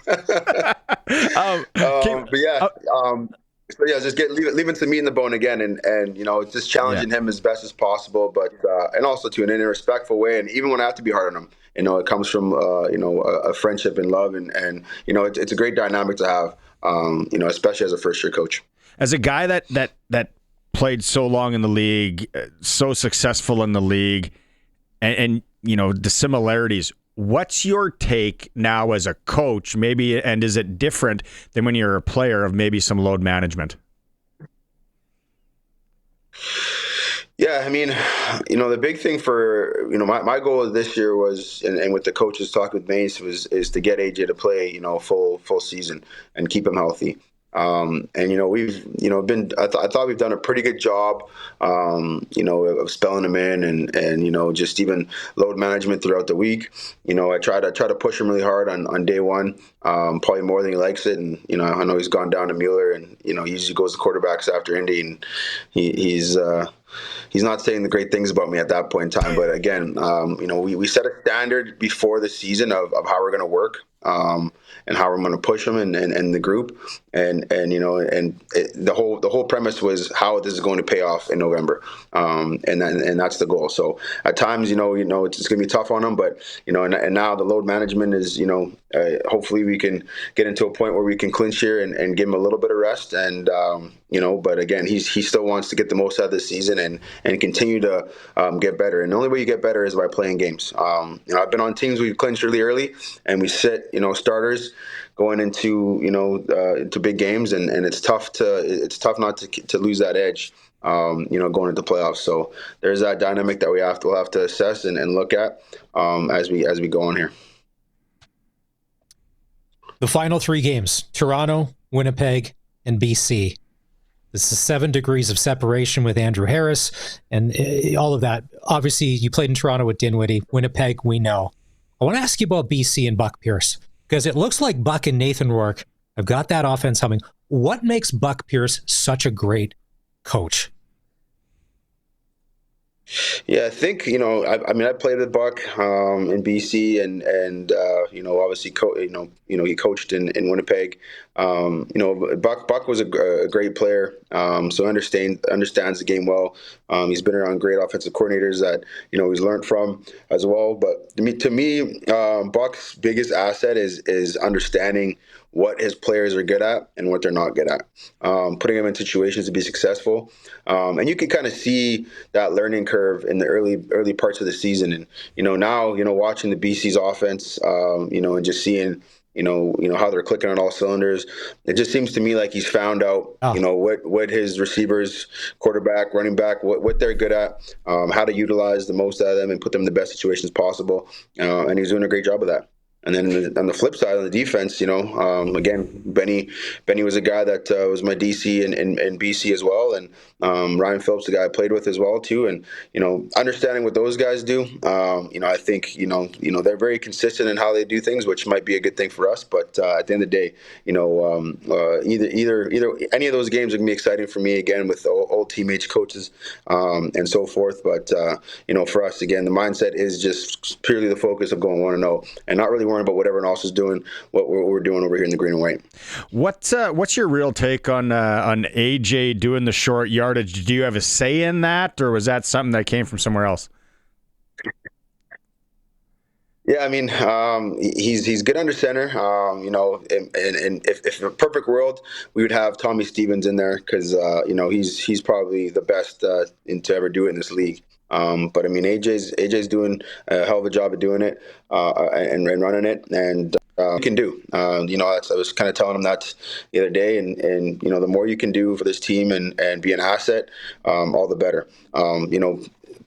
So yeah, just leaving some meat in the bone again, and just challenging him as best as possible, but and also to in a respectful way. And even when I have to be hard on him, it comes from a friendship and love, and it's a great dynamic to have, especially as a first year coach. As a guy that played so long in the league, so successful in the league, and the similarities. What's your take now as a coach, maybe, and is it different than when you're a player of maybe some load management? Yeah, I mean, the big thing for, my goal this year was, and with the coaches talk with Mace is to get AJ to play, full season and keep him healthy. We've, I thought we've done a pretty good job, of spelling him in and just even load management throughout the week. I try to push him really hard on day one, probably more than he likes it. And, I know he's gone down to Mueller and, he usually goes to quarterbacks after Indy, and he's not saying the great things about me at that point in time. But again, we set a standard before the season of how we're going to work. And how we're going to push them and the group, and the whole premise was how this is going to pay off in November, and that's the goal. So at times, it's going to be tough on them, but and now the load management is, hopefully we can get into a point where we can clinch here and give him a little bit of rest, and but again, he still wants to get the most out of this season and continue to get better. And the only way you get better is by playing games. I've been on teams we've clinched really early, and we sit starters going into into big games, and it's tough not to lose that edge, going into playoffs. So there's that dynamic that we'll have to assess and look at as we go on here. The final 3 games: Toronto, Winnipeg, and BC. This is 7 degrees of separation with Andrew Harris and all of that. Obviously, you played in Toronto with Dinwiddie. Winnipeg, we know. I want to ask you about BC and Buck Pierce, because it looks like Buck and Nathan Rourke have got that offense humming. What makes Buck Pierce such a great coach? Yeah, I think I played with Buck in BC, and obviously he coached in Winnipeg. Buck was a great player, so understands the game well. He's been around great offensive coordinators that he's learned from as well. But to me, Buck's biggest asset is understanding what his players are good at and what they're not good at, putting them in situations to be successful. And you can kind of see that learning curve in the early parts of the season. And, now, watching the BC's offense, and just seeing, how they're clicking on all cylinders. It just seems to me like he's found out, what his receivers, quarterback, running back, what they're good at, how to utilize the most out of them and put them in the best situations possible. And he's doing a great job of that. And then on the flip side, on the defense, again, Benny was a guy that was my DC in BC as well, and Ryan Phillips, the guy I played with as well too. And understanding what those guys do, I think they're very consistent in how they do things, which might be a good thing for us. But at the end of the day, either any of those games are gonna be exciting for me again with old teammates, coaches, and so forth. But for us, again, the mindset is just purely the focus of going 1-0 and not really worrying about what everyone else is doing, what we're doing over here in the green and white. What's your real take on AJ doing the short yardage? Do you have a say in that, or was that something that came from somewhere else? Yeah, I mean, he's good under center. And if in a perfect world, we would have Tommy Stevens in there because he's probably the best to ever do it in this league. But I mean, AJ's doing a hell of a job of doing it and running it, and you can do. I was kind of telling him that the other day, and the more you can do for this team and be an asset, all the better.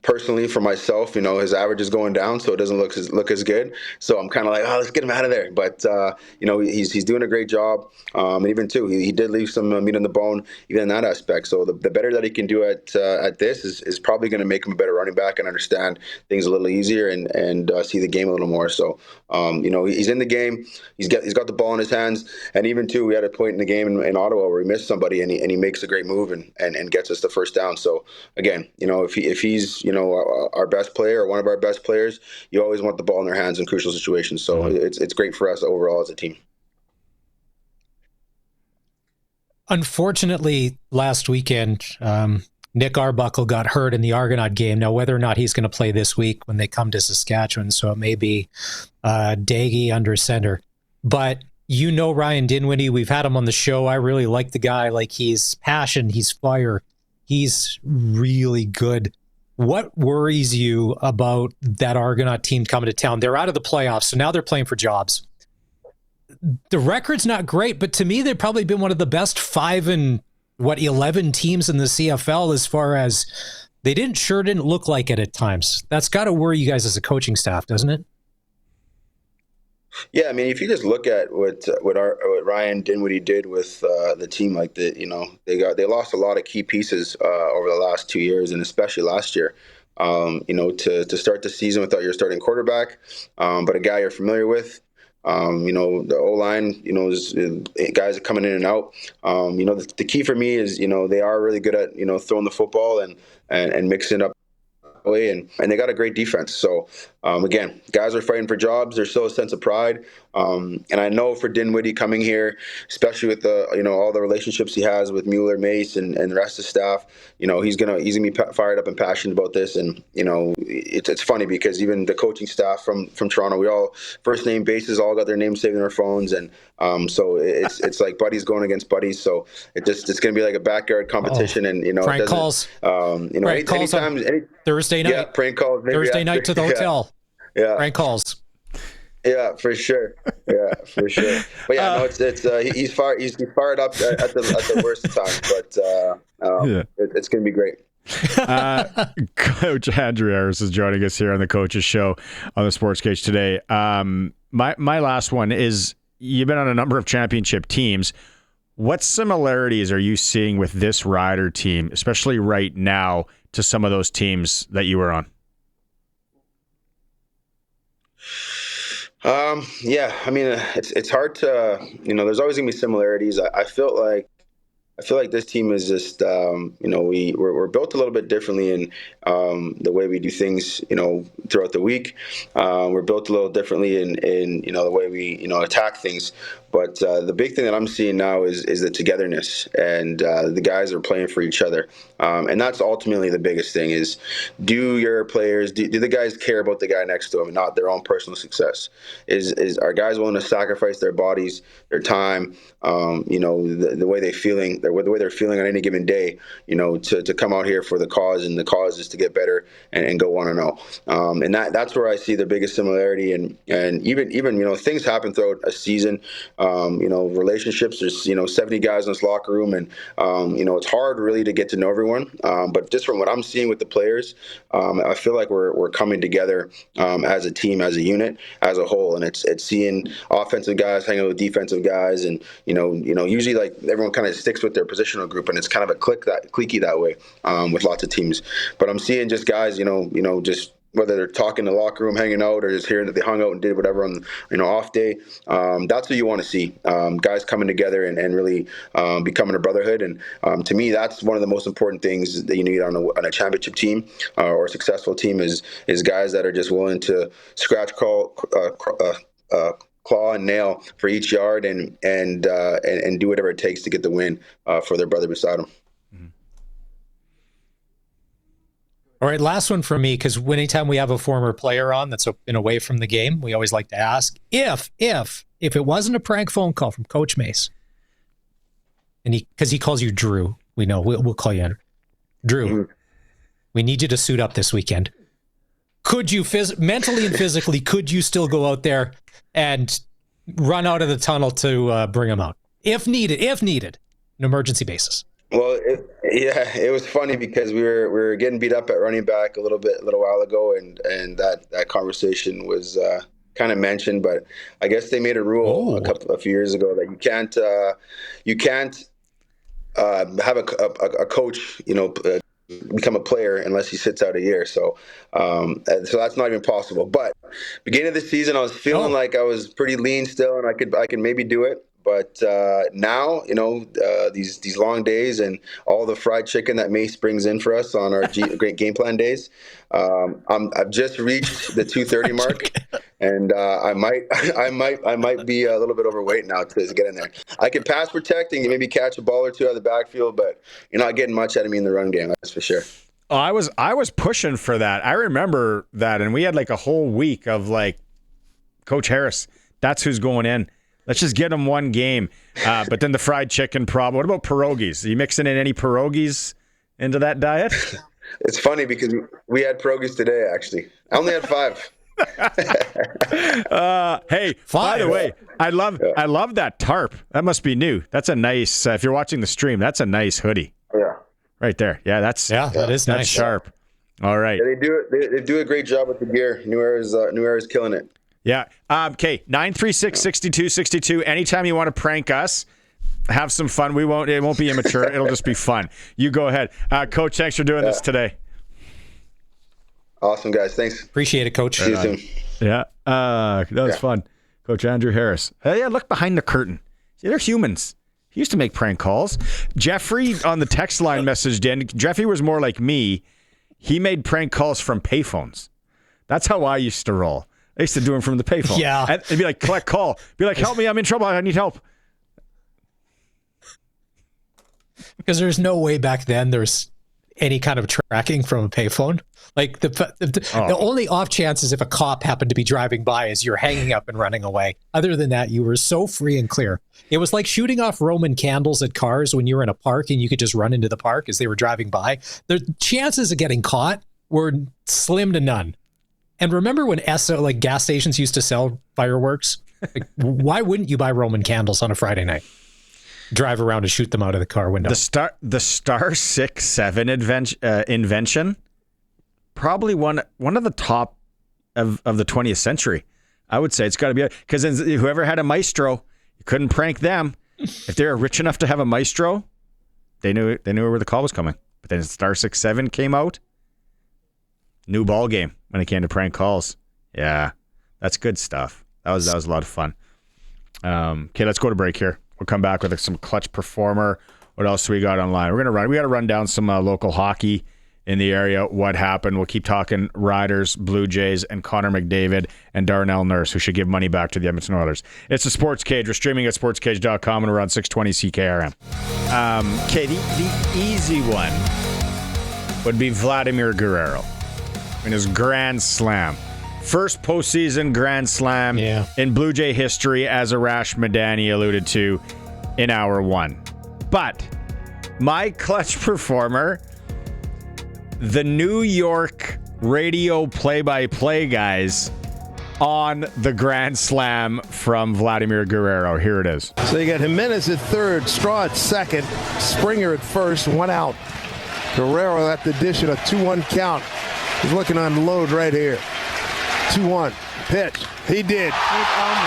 Personally, for myself, his average is going down, so it doesn't look as good. So I'm kind of like, let's get him out of there. But he's doing a great job, and even too, he did leave some meat on the bone, even in that aspect. So the better that he can do at this is probably going to make him a better running back and understand things a little easier and see the game a little more. So he's in the game. He's got the ball in his hands, and even too, we had a point in the game in Ottawa where he missed somebody and he makes a great move and gets us the first down. So again, if he's our best player or one of our best players, you always want the ball in their hands in crucial situations. So it's great for us overall as a team. Unfortunately, last weekend, Nick Arbuckle got hurt in the Argonaut game. Now, whether or not he's going to play this week when they come to Saskatchewan, so it may be Daggy under center. But you know Ryan Dinwiddie. We've had him on the show. I really like the guy. Like, he's passion, he's fire. He's really good. What worries you about that Argonaut team coming to town? They're out of the playoffs, so now they're playing for jobs. The record's not great, but to me, they've probably been one of the best 11 teams in the CFL as far as they didn't look like it at times. That's got to worry you guys as a coaching staff, doesn't it? Yeah, I mean, if you just look at what Ryan Dinwiddie did with the team, like they lost a lot of key pieces over the last 2 years, and especially last year. To start the season without your starting quarterback, but a guy you're familiar with. The O-line, is guys are coming in and out. The key for me is, they are really good at, throwing the football and mixing up way, and they got a great defense. So, again, guys are fighting for jobs. There's still a sense of pride. And I know for Dinwiddie coming here, especially with the, all the relationships he has with Mueller, Mace, and the rest of the staff, he's gonna be fired up and passionate about this. And, it's funny because even the coaching staff from Toronto, we all first name bases, all got their names saved in their phones. And, so it's like buddies going against buddies. So it's going to be like a backyard competition. And, prank calls, prank calls on Thursday night, yeah, prank calls, Thursday night to the hotel. Yeah. Prank calls. Yeah, for sure. Yeah, for sure. But yeah, no, he's fired up at the worst time. But it's going to be great. Coach Andrew Harris is joining us here on the Coaches Show on the SportsCage today. My last one is, you've been on a number of championship teams. What similarities are you seeing with this Rider team, especially right now, to some of those teams that you were on? Yeah, I mean, it's hard to, there's always gonna be similarities. I feel like this team is just, we're built a little bit differently in the way we do things, throughout the week. We're built a little differently in the way we, attack things. But the big thing that I'm seeing now is the togetherness, and the guys are playing for each other. And that's ultimately the biggest thing is, do your players, do the guys care about the guy next to them and not their own personal success? Are guys willing to sacrifice their bodies, their time, the way the way they're feeling on any given day, to come out here for the cause, and the cause is to get better and go 1-0. And that's where I see the biggest similarity. And even things happen throughout a season. Relationships, there's 70 guys in this locker room, and it's hard really to get to know everyone. But just from what I'm seeing with the players, I feel like we're coming together as a team, as a unit, as a whole. And it's seeing offensive guys hanging with defensive guys, and usually like everyone kind of sticks with their positional group, and it's kind of a cliquey that way with lots of teams. But I'm seeing just guys, just whether they're talking in the locker room, hanging out, or just hearing that they hung out and did whatever on off day. That's what you want to see, guys coming together and really becoming a brotherhood. And to me, that's one of the most important things that you need on a championship team or a successful team is guys that are just willing to scratch, claw and nail for each yard and do whatever it takes to get the win for their brother beside them. All right, last one from me, because anytime we have a former player on that's been away from the game, we always like to ask if it wasn't a prank phone call from Coach Mace, and because he calls you Drew, we know we'll call you Andrew. Drew, mm-hmm. We need you to suit up this weekend. Could you mentally and physically, could you still go out there and run out of the tunnel to bring him out if needed, an emergency basis? Well, it was funny because we were getting beat up at running back a little while ago, and that conversation was kind of mentioned. But I guess they made a rule a few years ago that you can't have a coach, become a player unless he sits out a year. So that's not even possible. But beginning of the season, I was feeling like I was pretty lean still, and I could maybe do it. But now, these long days and all the fried chicken that Mace brings in for us on our great game plan days, I've just reached the 230 mark, and I might be a little bit overweight now to get in there. I can pass protect and maybe catch a ball or two out of the backfield, but you're not getting much out of me in the run game. That's for sure. Oh, I was pushing for that. I remember that, and we had like a whole week of like, Coach Harris, that's who's going in. Let's just get him one game. But then the fried chicken problem. What about pierogies? Are you mixing in any pierogies into that diet? It's funny because we had pierogies today, actually. I only had 5. Hey, by the way, I love that tarp. That must be new. That's a nice, if you're watching the stream, that's a nice hoodie. Yeah. Right there. Yeah, that is nice. That's sharp. All right. Yeah, they do a great job with the gear. New Era's killing it. Yeah. Okay. 936-6262. Anytime you want to prank us, have some fun. It won't be immature. It'll just be fun. You go ahead. Coach, thanks for doing this today. Awesome, guys. Thanks. Appreciate it, Coach. See you soon. Yeah. That was fun. Coach Andrew Harris. Hey, yeah, look behind the curtain. See, they're humans. He used to make prank calls. Jeffrey on the text line messaged in. Jeffrey was more like me. He made prank calls from payphones. That's how I used to roll. I used to do them from the payphone. Yeah. It'd be like, collect call. Be like, help me, I'm in trouble. I need help. Because there's no way back then there's any kind of tracking from a payphone. Like the only off chance is if a cop happened to be driving by as you're hanging up and running away. Other than that, you were so free and clear. It was like shooting off Roman candles at cars when you were in a park and you could just run into the park as they were driving by. The chances of getting caught were slim to none. And remember when like gas stations used to sell fireworks? Like, why wouldn't you buy Roman candles on a Friday night? Drive around and shoot them out of the car window. The Star 6-7 invention, probably one of the top of the 20th century. I would say it's got to be, because whoever had a Maestro, you couldn't prank them. If they were rich enough to have a Maestro, they knew where the call was coming. But then Star 6-7 came out, new ball game when it came to prank calls. Yeah, that's good stuff. That was a lot of fun. Okay, let's go to break here. We'll come back with some clutch performer. What else we got online? We got to run down some local hockey in the area. What happened? We'll keep talking Riders, Blue Jays, and Connor McDavid and Darnell Nurse, who should give money back to the Edmonton Oilers. It's the Sports Cage. We're streaming at sportscage.com and we're on 620 CKRM. Okay, the easy one would be Vladimir Guerrero in his Grand Slam. First postseason Grand Slam in Blue Jay history, as Arash Madani alluded to in hour 1. But my clutch performer, the New York radio play-by-play guys on the Grand Slam from Vladimir Guerrero. Here it is. So you got Jimenez at third, Straw at second, Springer at first, 1 out. Guerrero at the dish at a 2-1 count. He's looking on the load right here. 2-1. Pitch. He did.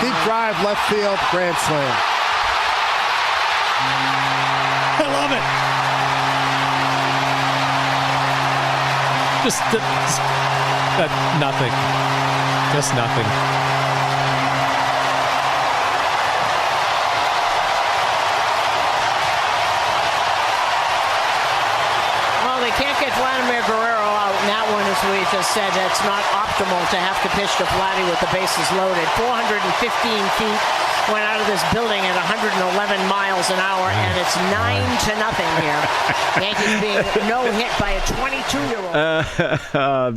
Deep drive, left field, Grand Slam. I love it. Just nothing. Just nothing. Well, they can't get Vladimir Guerrero out in that one, as we just said. It's not optimal to have to pitch to Vladdy with the bases loaded. 415 feet, went out of this building at 111 miles an hour, and it's 9-0 here. Yankees being no hit by a 22-year-old.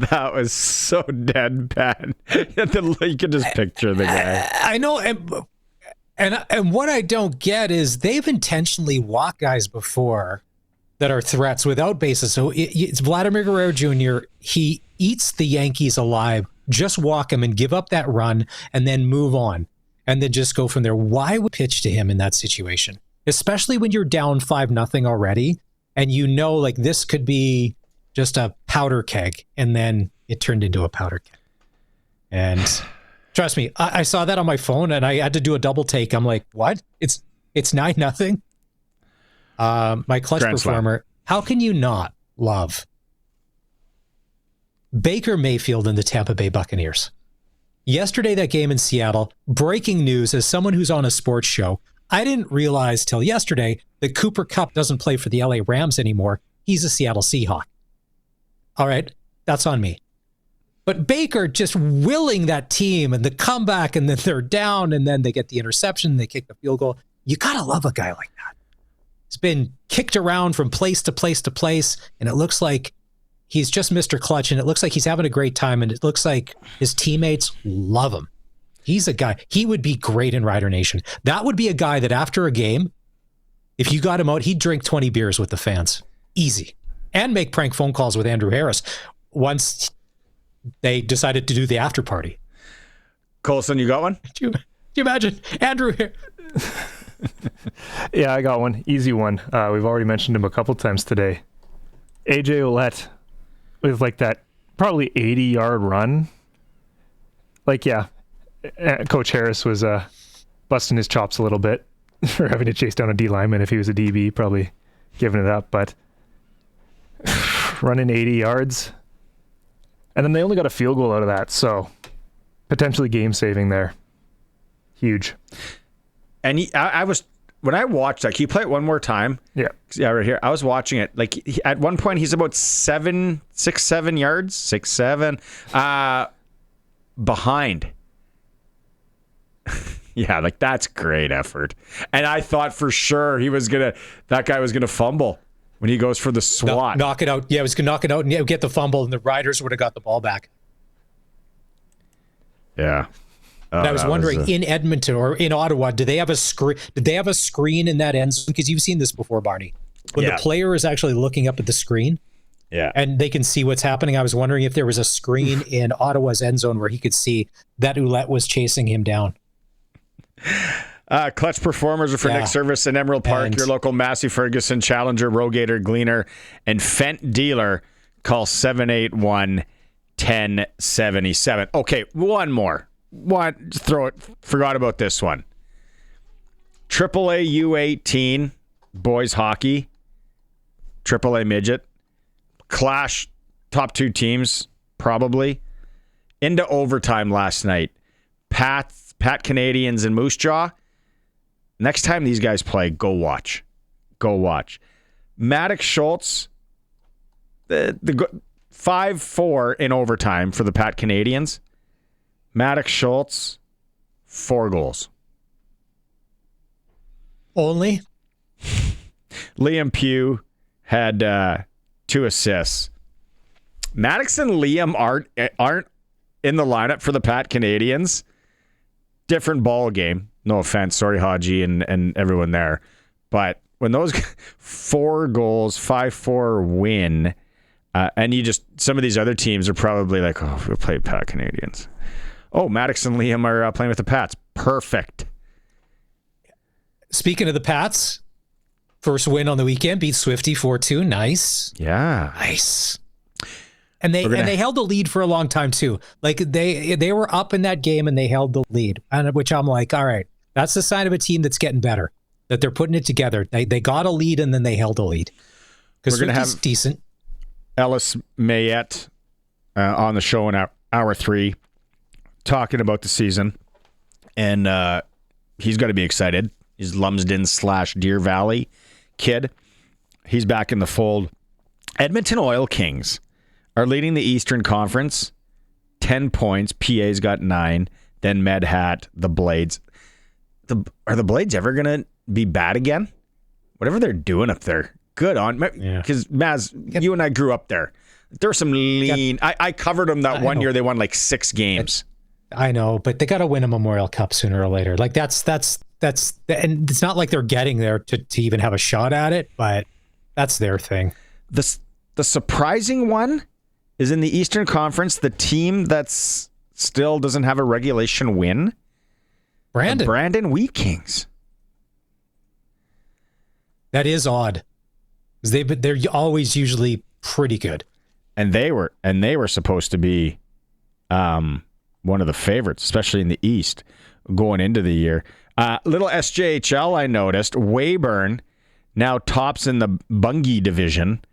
That was so deadpan. You could just picture the guy. I know, and what I don't get is they've intentionally walked guys before that are threats without bases. So it's Vladimir Guerrero Jr. He eats the Yankees alive. Just walk him and give up that run and then move on and then just go from there. Why would pitch to him in that situation? Especially when you're down 5-0 already and you know like this could be just a powder keg, and then it turned into a powder keg. And trust me, I saw that on my phone and I had to do a double take. I'm like, what? It's 9-0? My clutch Grand performer, Slam. How can you not love Baker Mayfield and the Tampa Bay Buccaneers? Yesterday, that game in Seattle, breaking news as someone who's on a sports show, I didn't realize till yesterday that Cooper Kupp doesn't play for the LA Rams anymore. He's a Seattle Seahawk. All right, that's on me. But Baker just willing that team and the comeback, and then they're down, and then they get the interception, they kick the field goal. You got to love a guy like that. He's been kicked around from place to place to place, and it looks like he's just Mr. Clutch, and it looks like he's having a great time, and it looks like his teammates love him. He's a guy, he would be great in Rider Nation. That would be a guy that after a game, if you got him out, he'd drink 20 beers with the fans. Easy. And make prank phone calls with Andrew Harris once they decided to do the after party. Colson, you got one? Do you imagine? Andrew Harris. Yeah, I got one. Easy one. We've already mentioned him a couple times today. AJ Ouellette with like that probably 80-yard run. Like, yeah, Coach Harris was busting his chops a little bit for having to chase down a D lineman. If he was a DB, probably giving it up. But running 80 yards. And then they only got a field goal out of that. So potentially game saving there. Huge. And I was, when I watched that, can you play it one more time? Yeah. Yeah, right here. I was watching it. Like at one point, he's about 7 yards, 7 behind. Yeah, like that's great effort. And I thought for sure that guy was gonna fumble when he goes for the swat. Knock it out. Yeah, he was gonna knock it out and get the fumble, and the Riders would have got the ball back. Yeah. And I was wondering, in Edmonton or in Ottawa, do they have a screen? Did they have a screen in that end zone? Because you've seen this before, Barney. When the player is actually looking up at the screen, and they can see what's happening. I was wondering if there was a screen in Ottawa's end zone where he could see that Ouellette was chasing him down. Clutch performers are for Nick Service in Emerald Park, And your local Massey Ferguson, Challenger, Rogator, Gleaner, and Fent dealer. Call 781-1077. Okay, one more. Throw it. Forgot about this one. AAA U18 boys hockey. AAA midget. Clash top two teams, probably. Into overtime last night. Pat Canadians and Moose Jaw. Next time these guys play, go watch. Go watch. Maddox Schultz, the 5-4 in overtime for the Pat Canadians. Maddox Schultz, 4 goals. Only? Liam Pugh had 2 assists. Maddox and Liam aren't in the lineup for the Pat Canadians. Different ball game. No offense. Sorry, Haji and everyone there. But when those 4 goals, 5-4 win, and some of these other teams are probably like, oh, we'll play Pat Canadians. Oh, Maddox and Liam are playing with the Pats. Perfect. Speaking of the Pats, first win on the weekend, beat Swifty 4-2. Nice. Yeah. Nice. And they held the lead for a long time too. Like they were up in that game and they held the lead. And which I'm like, all right, that's the sign of a team that's getting better. That they're putting it together. They got a lead and then they held a lead. Because we're going to have decent. Ellis Mayette on the show in hour 3. Talking about the season, and he's got to be excited. He's Lumsden/Deer Valley kid. He's back in the fold. Edmonton Oil Kings are leading the Eastern Conference, 10 points. PA's got 9. Then Medhat, the Blades. Are the Blades ever going to be bad again? Whatever they're doing up there, good on. Because Maz, you and I grew up there. There were some lean. I covered them that one year. They won like 6 games. I know, but they got to win a Memorial Cup sooner or later. Like that's, and it's not like they're getting there to even have a shot at it, but that's their thing. The surprising one is in the Eastern Conference, the team that's still doesn't have a regulation win. Brandon. The Brandon Wheat Kings. That is odd. They're always usually pretty good. And they were supposed to be one of the favorites, especially in the East, going into the year. Little SJHL, I noticed. Weyburn now tops in the Bungie division.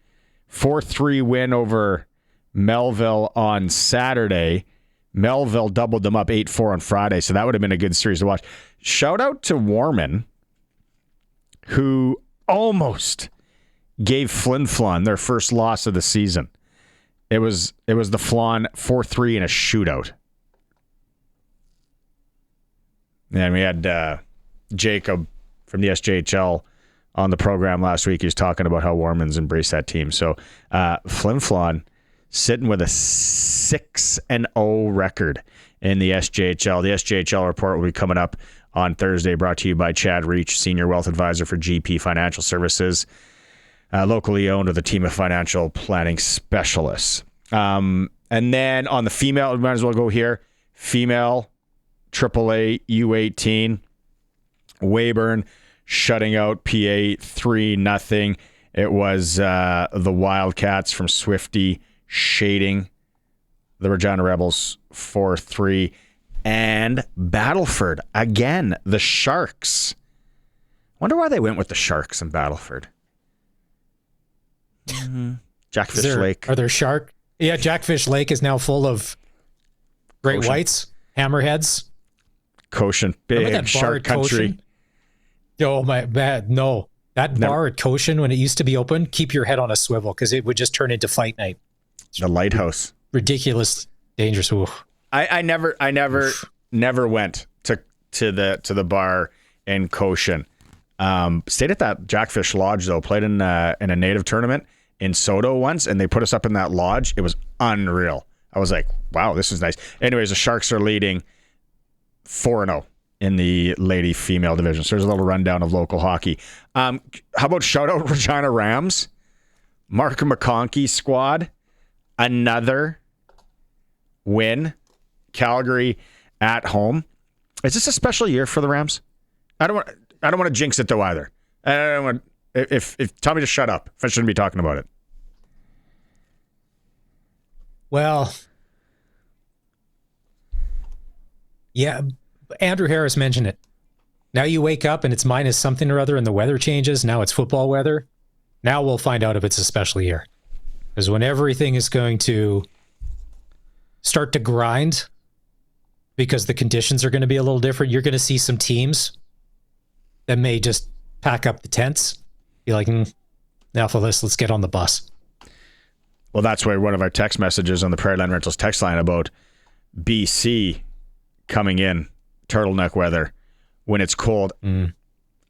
4-3 win over Melville on Saturday. Melville doubled them up 8-4 on Friday, so that would have been a good series to watch. Shout out to Warman who almost gave Flin Flon their first loss of the season. It was the Flon 4-3 in a shootout. And we had Jacob from the SJHL on the program last week. He was talking about how Warman's embraced that team. So Flin Flon sitting with a 6-0 record in the SJHL. The SJHL report will be coming up on Thursday, brought to you by Chad Reach, Senior Wealth Advisor for GP Financial Services, locally owned with a team of financial planning specialists. And then on the female, we might as well go here. Female AAA U18, Weyburn shutting out PA 3-0. It was the Wildcats from Swifty shading the Regina Rebels 4-3. And Battleford, again, the Sharks. Wonder why they went with the Sharks in Battleford. Jackfish Lake. Are there shark? Yeah, Jackfish Lake is now full of great whites, hammerheads. Cochin, big shark country. Cochin? Oh my bad, no. That bar at Cochin, when it used to be open, keep your head on a swivel because it would just turn into fight night. The Lighthouse. Ridiculous, dangerous. Oof. I never went to the bar in Cochin. Stayed at that Jackfish Lodge though. Played in a native tournament in Soto once, and they put us up in that lodge. It was unreal. I was like, wow, this is nice. Anyways, the Sharks are leading 4-0 in the lady female division. So there's a little rundown of local hockey. How about shout out Regina Rams? Mark McConkey squad, another win. Calgary at home. Is this a special year for the Rams? I don't want to jinx it though either. I don't want if tell me to shut up if I shouldn't be talking about it. Well, yeah, Andrew Harris mentioned it. Now you wake up and it's minus something or other and the weather changes. Now it's football weather. Now we'll find out if it's a special year. Because when everything is going to start to grind because the conditions are going to be a little different, you're going to see some teams that may just pack up the tents. Be like, enough of this, let's get on the bus. Well, that's where one of our text messages on the Prairie Land Rentals text line about BC coming in turtleneck weather when it's cold. I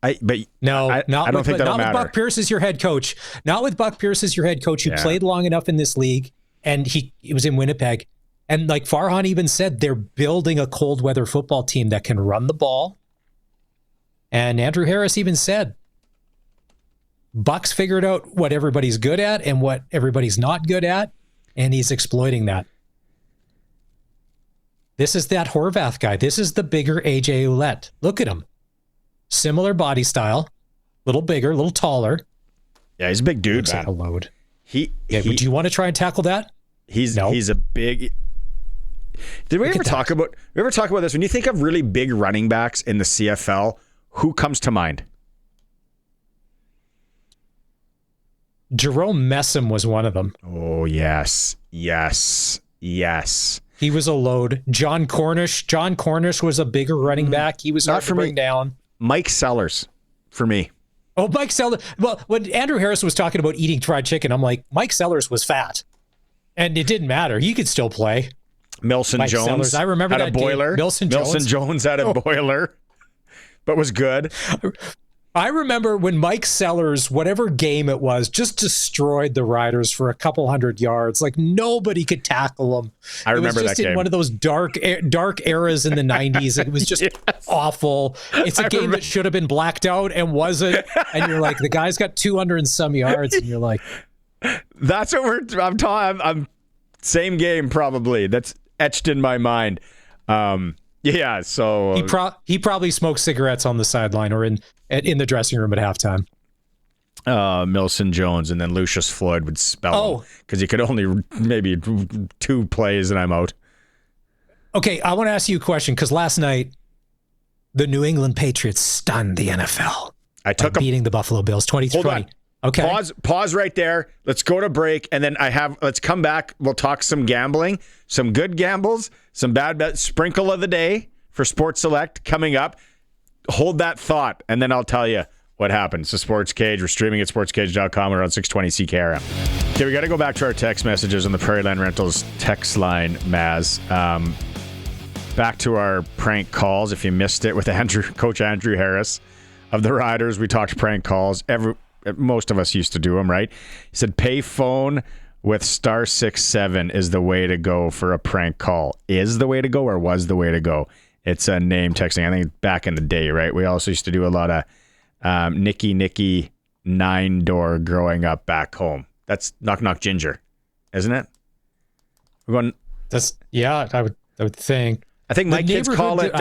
don't think that'll matter. With Buck Pierce as your head coach. Not with Buck Pierce as your head coach. You played long enough in this league, and he was in Winnipeg. And like Farhan even said, they're building a cold weather football team that can run the ball. And Andrew Harris even said, Buck's figured out what everybody's good at and what everybody's not good at, and he's exploiting that. This is that Horvath guy. This is the bigger AJ Ouellette. Look at him. Similar body style, little bigger, little taller. Yeah, he's a big dude. Looks like a load. Do you want to try and tackle that? He's a big. Did we ever talk about this? When you think of really big running backs in the CFL, who comes to mind? Jerome Messam was one of them. Oh, yes. He was a load. John Cornish was a bigger running back. He was hard to bring down. Mike Sellers, for me. Oh, Mike Sellers. Well, when Andrew Harris was talking about eating fried chicken, I'm like, Mike Sellers was fat. And it didn't matter. He could still play. Milson Mike Jones Sellers. I remember had that a boiler. Game. Milson Jones had a boiler, but was good. I remember when Mike Sellers, whatever game it was, just destroyed the Riders for a couple 100 yards. Like nobody could tackle him. I remember that game. In one of those dark eras in the 90s. It was just awful. It's a game that should have been blacked out and wasn't. And you're like, the guy's got 200 and some yards, and you're like, that's what I'm same game probably. That's etched in my mind. Yeah, so he probably smoked cigarettes on the sideline or in the dressing room at halftime. Milson Jones, and then Lucius Floyd would spell him because he could only maybe 2 plays and I'm out. Okay, I want to ask you a question because last night the New England Patriots stunned the NFL. Beating the Buffalo Bills 20-20. Hold on. Okay. Pause right there. Let's go to break, and then let's come back. We'll talk some gambling, some good gambles, some bad bets, sprinkle of the day for Sports Select coming up. Hold that thought, and then I'll tell you what happens. It's the Sports Cage. We're streaming at sportscage.com. We're on 620 CKRM. Okay, we got to go back to our text messages on the Prairie Land Rentals text line, Maz. Back to our prank calls. If you missed it with Coach Andrew Harris of the Riders, we talked prank calls. Most of us used to do them, right? He said pay phone with *67 is the way to go for a prank call. Is the way to go or was the way to go? It's a name texting. I think back in the day, right? We also used to do a lot of Nicky 9-door growing up back home. That's Knock Knock Ginger, isn't it? We're going. I would think. I think my kids call it.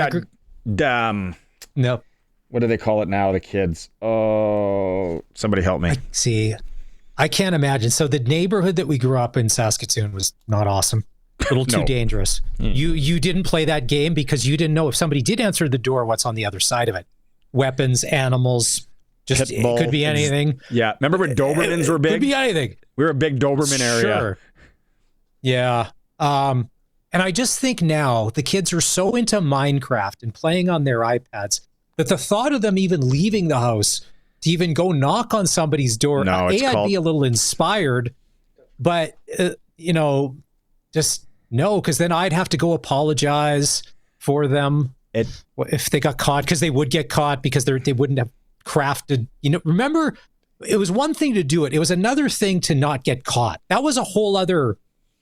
No. What do they call it now? The kids. Oh, somebody help me. I can't imagine. So the neighborhood that we grew up in, Saskatoon, was not awesome. A little too dangerous. You didn't play that game because you didn't know if somebody did answer the door, what's on the other side of it. Weapons, animals, just it could be anything. Yeah. Remember when Dobermans were big? Could be anything. We were a big Doberman area. Sure. Yeah. And I just think now the kids are so into Minecraft and playing on their iPads that the thought of them even leaving the house to even go knock on somebody's door, I'd be a little inspired, but, just no, because then I'd have to go apologize for them if they got caught, because they would get caught because they wouldn't have crafted. Remember, it was one thing to do it. It was another thing to not get caught. That was that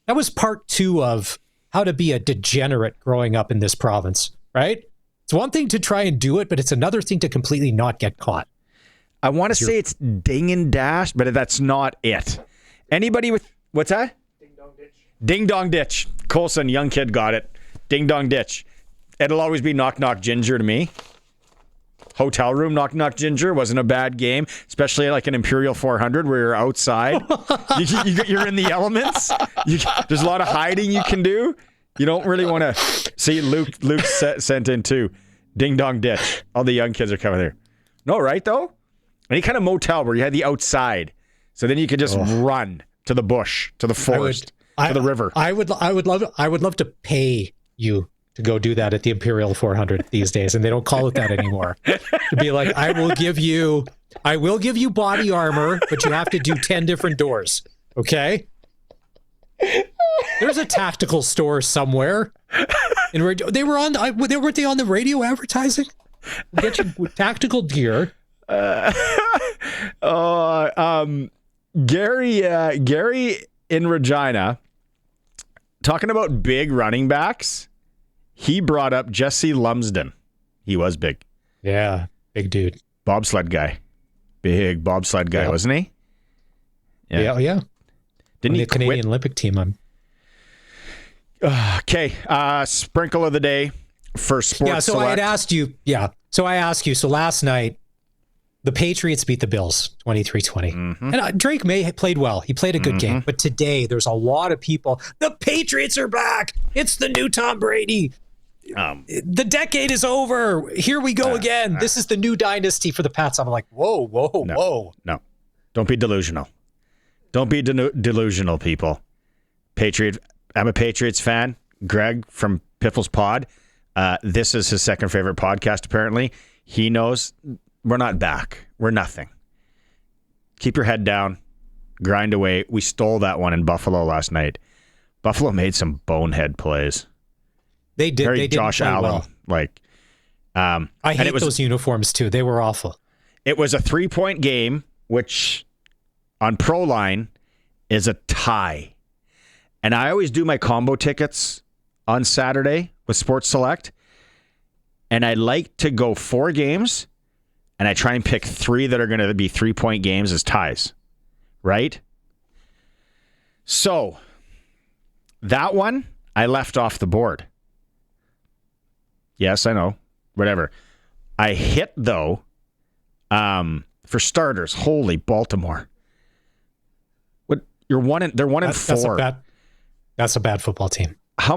was part 2 of how to be a degenerate growing up in this province, right? It's one thing to try and do it, but it's another thing to completely not get caught. I want to say it's ding and dash, but that's not it. Anybody with, what's that? Ding dong ditch. Ding dong ditch. Colson, young kid, got it. Ding dong ditch. It'll always be Knock Knock Ginger to me. Hotel room Knock Knock Ginger wasn't a bad game, especially like an Imperial 400 where you're outside. You're in the elements. There's a lot of hiding you can do. You don't really want to see. Luke sent in too. Ding dong ditch. All the young kids are coming here. No, right though? Any kind of motel where you had the outside, so then you could just run to the bush, to the forest, to the river. I would love to pay you to go do that at the Imperial 400 these days, and they don't call it that anymore. To be like, I will give you body armor, but you have to do 10 different doors. Okay. There's a tactical store somewhere. And weren't they on the radio advertising? Get your tactical gear. Gary in Regina, talking about big running backs, he brought up Jesse Lumsden. He was big. Yeah, big dude. Bobsled guy. Big bobsled guy, wasn't he? Yeah. Didn't he the Canadian Olympic team? Okay, sprinkle of the day for Sports Yeah, so Select. I had asked you. Yeah, so I asked you. So last night, the Patriots beat the Bills 23-20. Mm-hmm. And Drake May played well. He played a good game. But today, there's a lot of people. The Patriots are back. It's the new Tom Brady. The decade is over. Here we go again. This is the new dynasty for the Pats. I'm like, whoa. No. Don't be delusional. Don't be delusional, people. I'm a Patriots fan. Greg from Piffles Pod. This is his second favorite podcast, apparently. He knows we're not back. We're nothing. Keep your head down. Grind away. We stole that one in Buffalo last night. Buffalo made some bonehead plays. They did. Very they Josh Allen. Well. I hate those uniforms too. They were awful. It was a 3-point game, which on Proline is a tie. And I always do my combo tickets on Saturday with Sports Select. And I like to go 4 games, and I try and pick 3 that are going to be 3-point games as ties. Right? So, that one, I left off the board. Yes, I know. Whatever. I hit, though, for starters, holy Baltimore. They're 1-4. That's a bad football team. How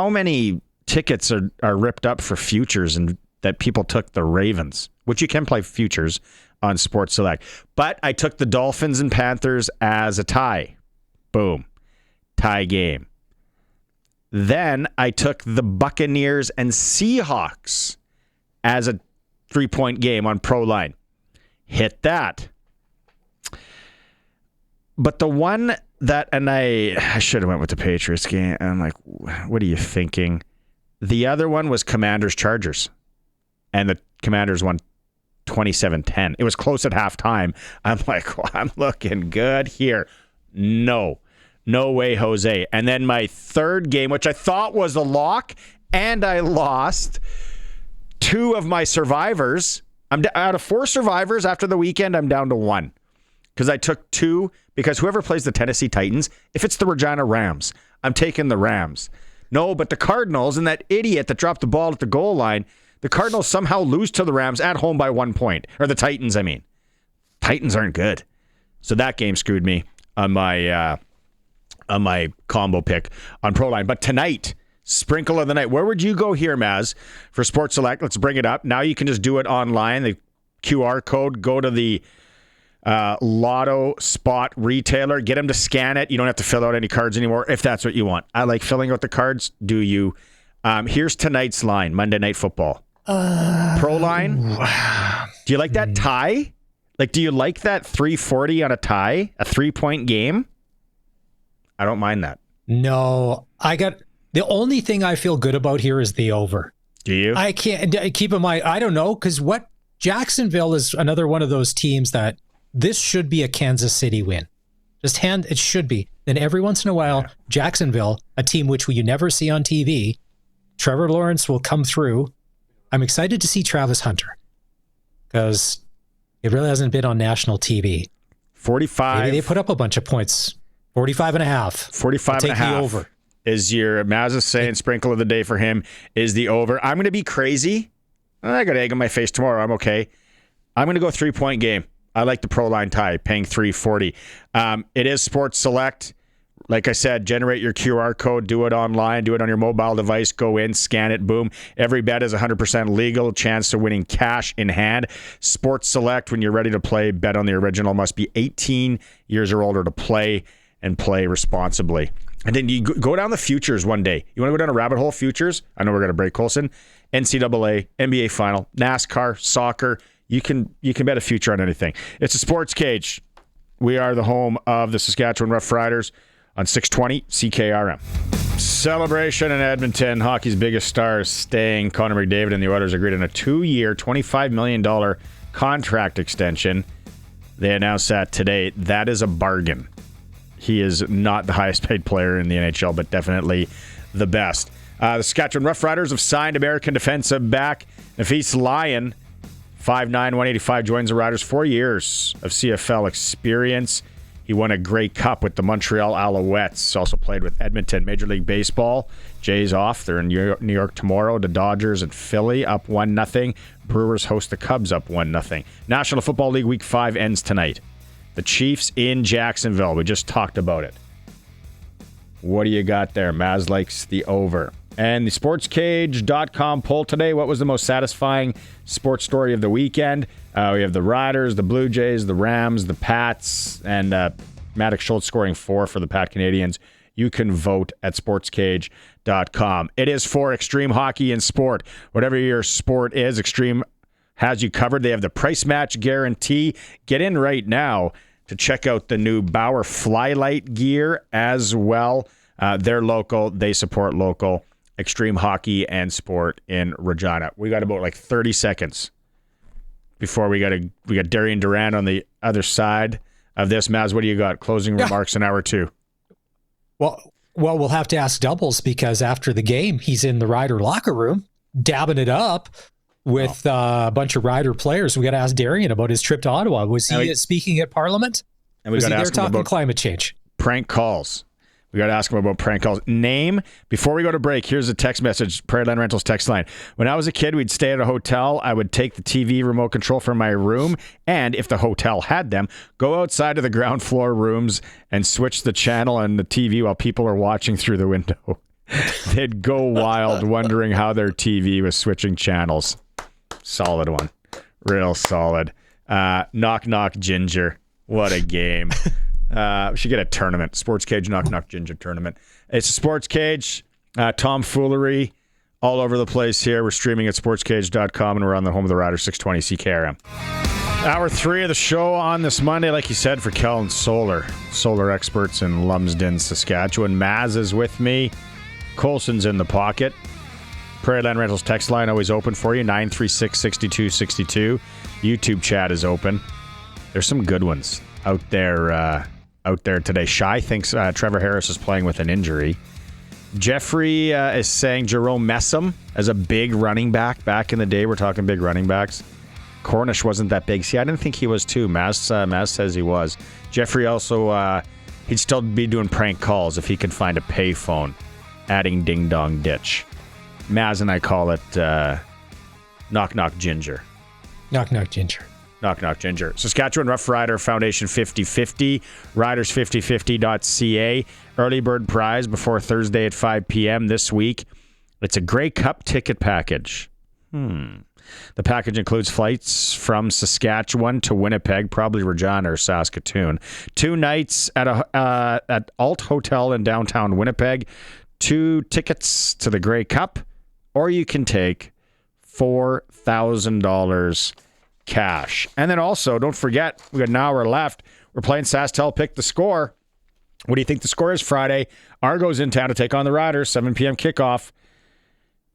many tickets are ripped up for futures and that people took the Ravens, which you can play futures on Sports Select. But I took the Dolphins and Panthers as a tie. Boom. Tie game. Then I took the Buccaneers and Seahawks as a 3-point game on Proline. hit that. But the one that, and I should have went with the Patriots game. I'm like, what are you thinking? The other one was Commanders-Chargers. And the Commanders won 27-10. It was close at halftime. I'm like, well, I'm looking good here. No way, Jose. And then my third game, which I thought was a lock, and I lost two of my survivors. I'm out of 4 survivors after the weekend. I'm down to 1 because I took 2. Because whoever plays the Tennessee Titans, if it's the Regina Rams, I'm taking the Rams. No, but the Cardinals and that idiot that dropped the ball at the goal line, the Cardinals somehow lose to the Rams at home by 1 point. Or the Titans, I mean. Titans aren't good. So that game screwed me on my combo pick on Proline. But tonight, sprinkle of the night. Where would you go here, Maz, for Sports Select? Let's bring it up. Now you can just do it online. The QR code, go to the Lotto spot retailer, get them to scan it. You don't have to fill out any cards anymore if that's what you want. I like filling out the cards. Do you? Here's tonight's line, Monday Night Football. Pro line. Do you like that tie? Like, do you like that 340 on a tie? A 3-point game? I don't mind that. No, the only thing I feel good about here is the over. Do you? I can't keep in mind. I don't know, because Jacksonville is another one of those teams that this should be a Kansas City win. It should be. Then every once in a while, Jacksonville, a team which you never see on TV, Trevor Lawrence will come through. I'm excited to see Travis Hunter because it really hasn't been on national TV. 45. Maybe they put up a bunch of points. 45 and a half. 45 and a half. The over. Is your Maz is saying sprinkle of the day for him is the over. I'm going to be crazy. I got egg on my face tomorrow. I'm okay. I'm going to go 3-point game. I like the Pro Line tie, paying $3.40. It is Sports Select. Like I said, generate your QR code, do it online, do it on your mobile device, go in, scan it, boom. Every bet is 100% legal, chance to winning cash in hand. Sports Select, when you're ready to play, bet on the original, must be 18 years or older to play and play responsibly. And then you go down the futures one day. You want to go down a rabbit hole, futures? I know we're going to break, Colson. NCAA, NBA final, NASCAR, soccer. You can bet a future on anything. It's a Sports Cage. We are the home of the Saskatchewan Roughriders on 620 CKRM. Celebration in Edmonton. Hockey's biggest stars staying. Connor McDavid and the Oilers agreed on a 2-year, $25 million contract extension. They announced that today. That is a bargain. He is not the highest paid player in the NHL, but definitely the best. The Saskatchewan Roughriders have signed American defensive back Nafis Lyon. 5'9", 185, joins the Riders. 4 years of CFL experience. He won a Grey Cup with the Montreal Alouettes. Also played with Edmonton. Major League Baseball. Jays off. They're in New York tomorrow. The Dodgers and Philly up 1-0. Brewers host the Cubs up 1-0. National Football League Week 5 ends tonight. The Chiefs in Jacksonville. We just talked about it. What do you got there? Maz likes the over. And the SportsCage.com poll today. What was the most satisfying sports story of the weekend? We have the Riders, the Blue Jays, the Rams, the Pats, and Maddox Schultz scoring 4 for the Pat Canadians. You can vote at SportsCage.com. It is for Extreme Hockey and Sport. Whatever your sport is, Extreme has you covered. They have the price match guarantee. Get in right now to check out the new Bauer Flylight gear as well. They're local. They support local. Extreme Hockey and Sport in Regina. We got about 30 seconds before we got Darian Durant on the other side of this. Maz, what do you got? Closing remarks in hour 2. Well, we'll have to ask Doubles because after the game, he's in the Rider locker room dabbing it up with a bunch of Rider players. We got to ask Darian about his trip to Ottawa. Was he speaking at Parliament? And we was got he to there ask him talking about climate change? Prank calls. We got to ask him about prank calls. Name, before we go to break, here's a text message, Prairie Land Rentals text line. When I was a kid, we'd stay at a hotel. I would take the TV remote control from my room, and if the hotel had them, go outside to the ground floor rooms and switch the channel on the TV while people are watching through the window. They'd go wild wondering how their TV was switching channels. Solid one. Real solid. Knock Knock Ginger. What a game. We should get a tournament. Sports Cage Knock Knock Ginger tournament. It's a Sports Cage. Tomfoolery all over the place here. We're streaming at sportscage.com and we're on the home of the Riders, 620 CKRM. Hour 3 of the show on this Monday, like you said, for Kellen Solar experts in Lumsden, Saskatchewan. Maz is with me. Colson's in the pocket. Prairie Land Rentals text line always open for you, 936-6262. YouTube chat is open. There's some good ones out there today. Shy thinks Trevor Harris is playing with an injury. Jeffrey is saying Jerome Messam as a big running back in the day. We're talking big running backs. Cornish wasn't that big. See, I didn't think he was too. Maz says he was. Jeffrey also, he'd still be doing prank calls if he could find a payphone, adding ding dong ditch. Maz and I call it knock knock ginger. Knock knock ginger. Knock knock ginger. Saskatchewan Roughrider Foundation 50/50, riders5050.ca. Early bird prize before Thursday at 5 p.m. this week. It's a Grey Cup ticket package. The package includes flights from Saskatchewan to Winnipeg, probably Regina or Saskatoon. 2 nights at Alt Hotel in downtown Winnipeg. 2 tickets to the Grey Cup, or you can take $4,000 cash. And then also, don't forget, we got an hour left. We're playing SaskTel Pick the Score. What do you think the score is Friday? Argo's in town to take on the Riders, 7 p.m. kickoff.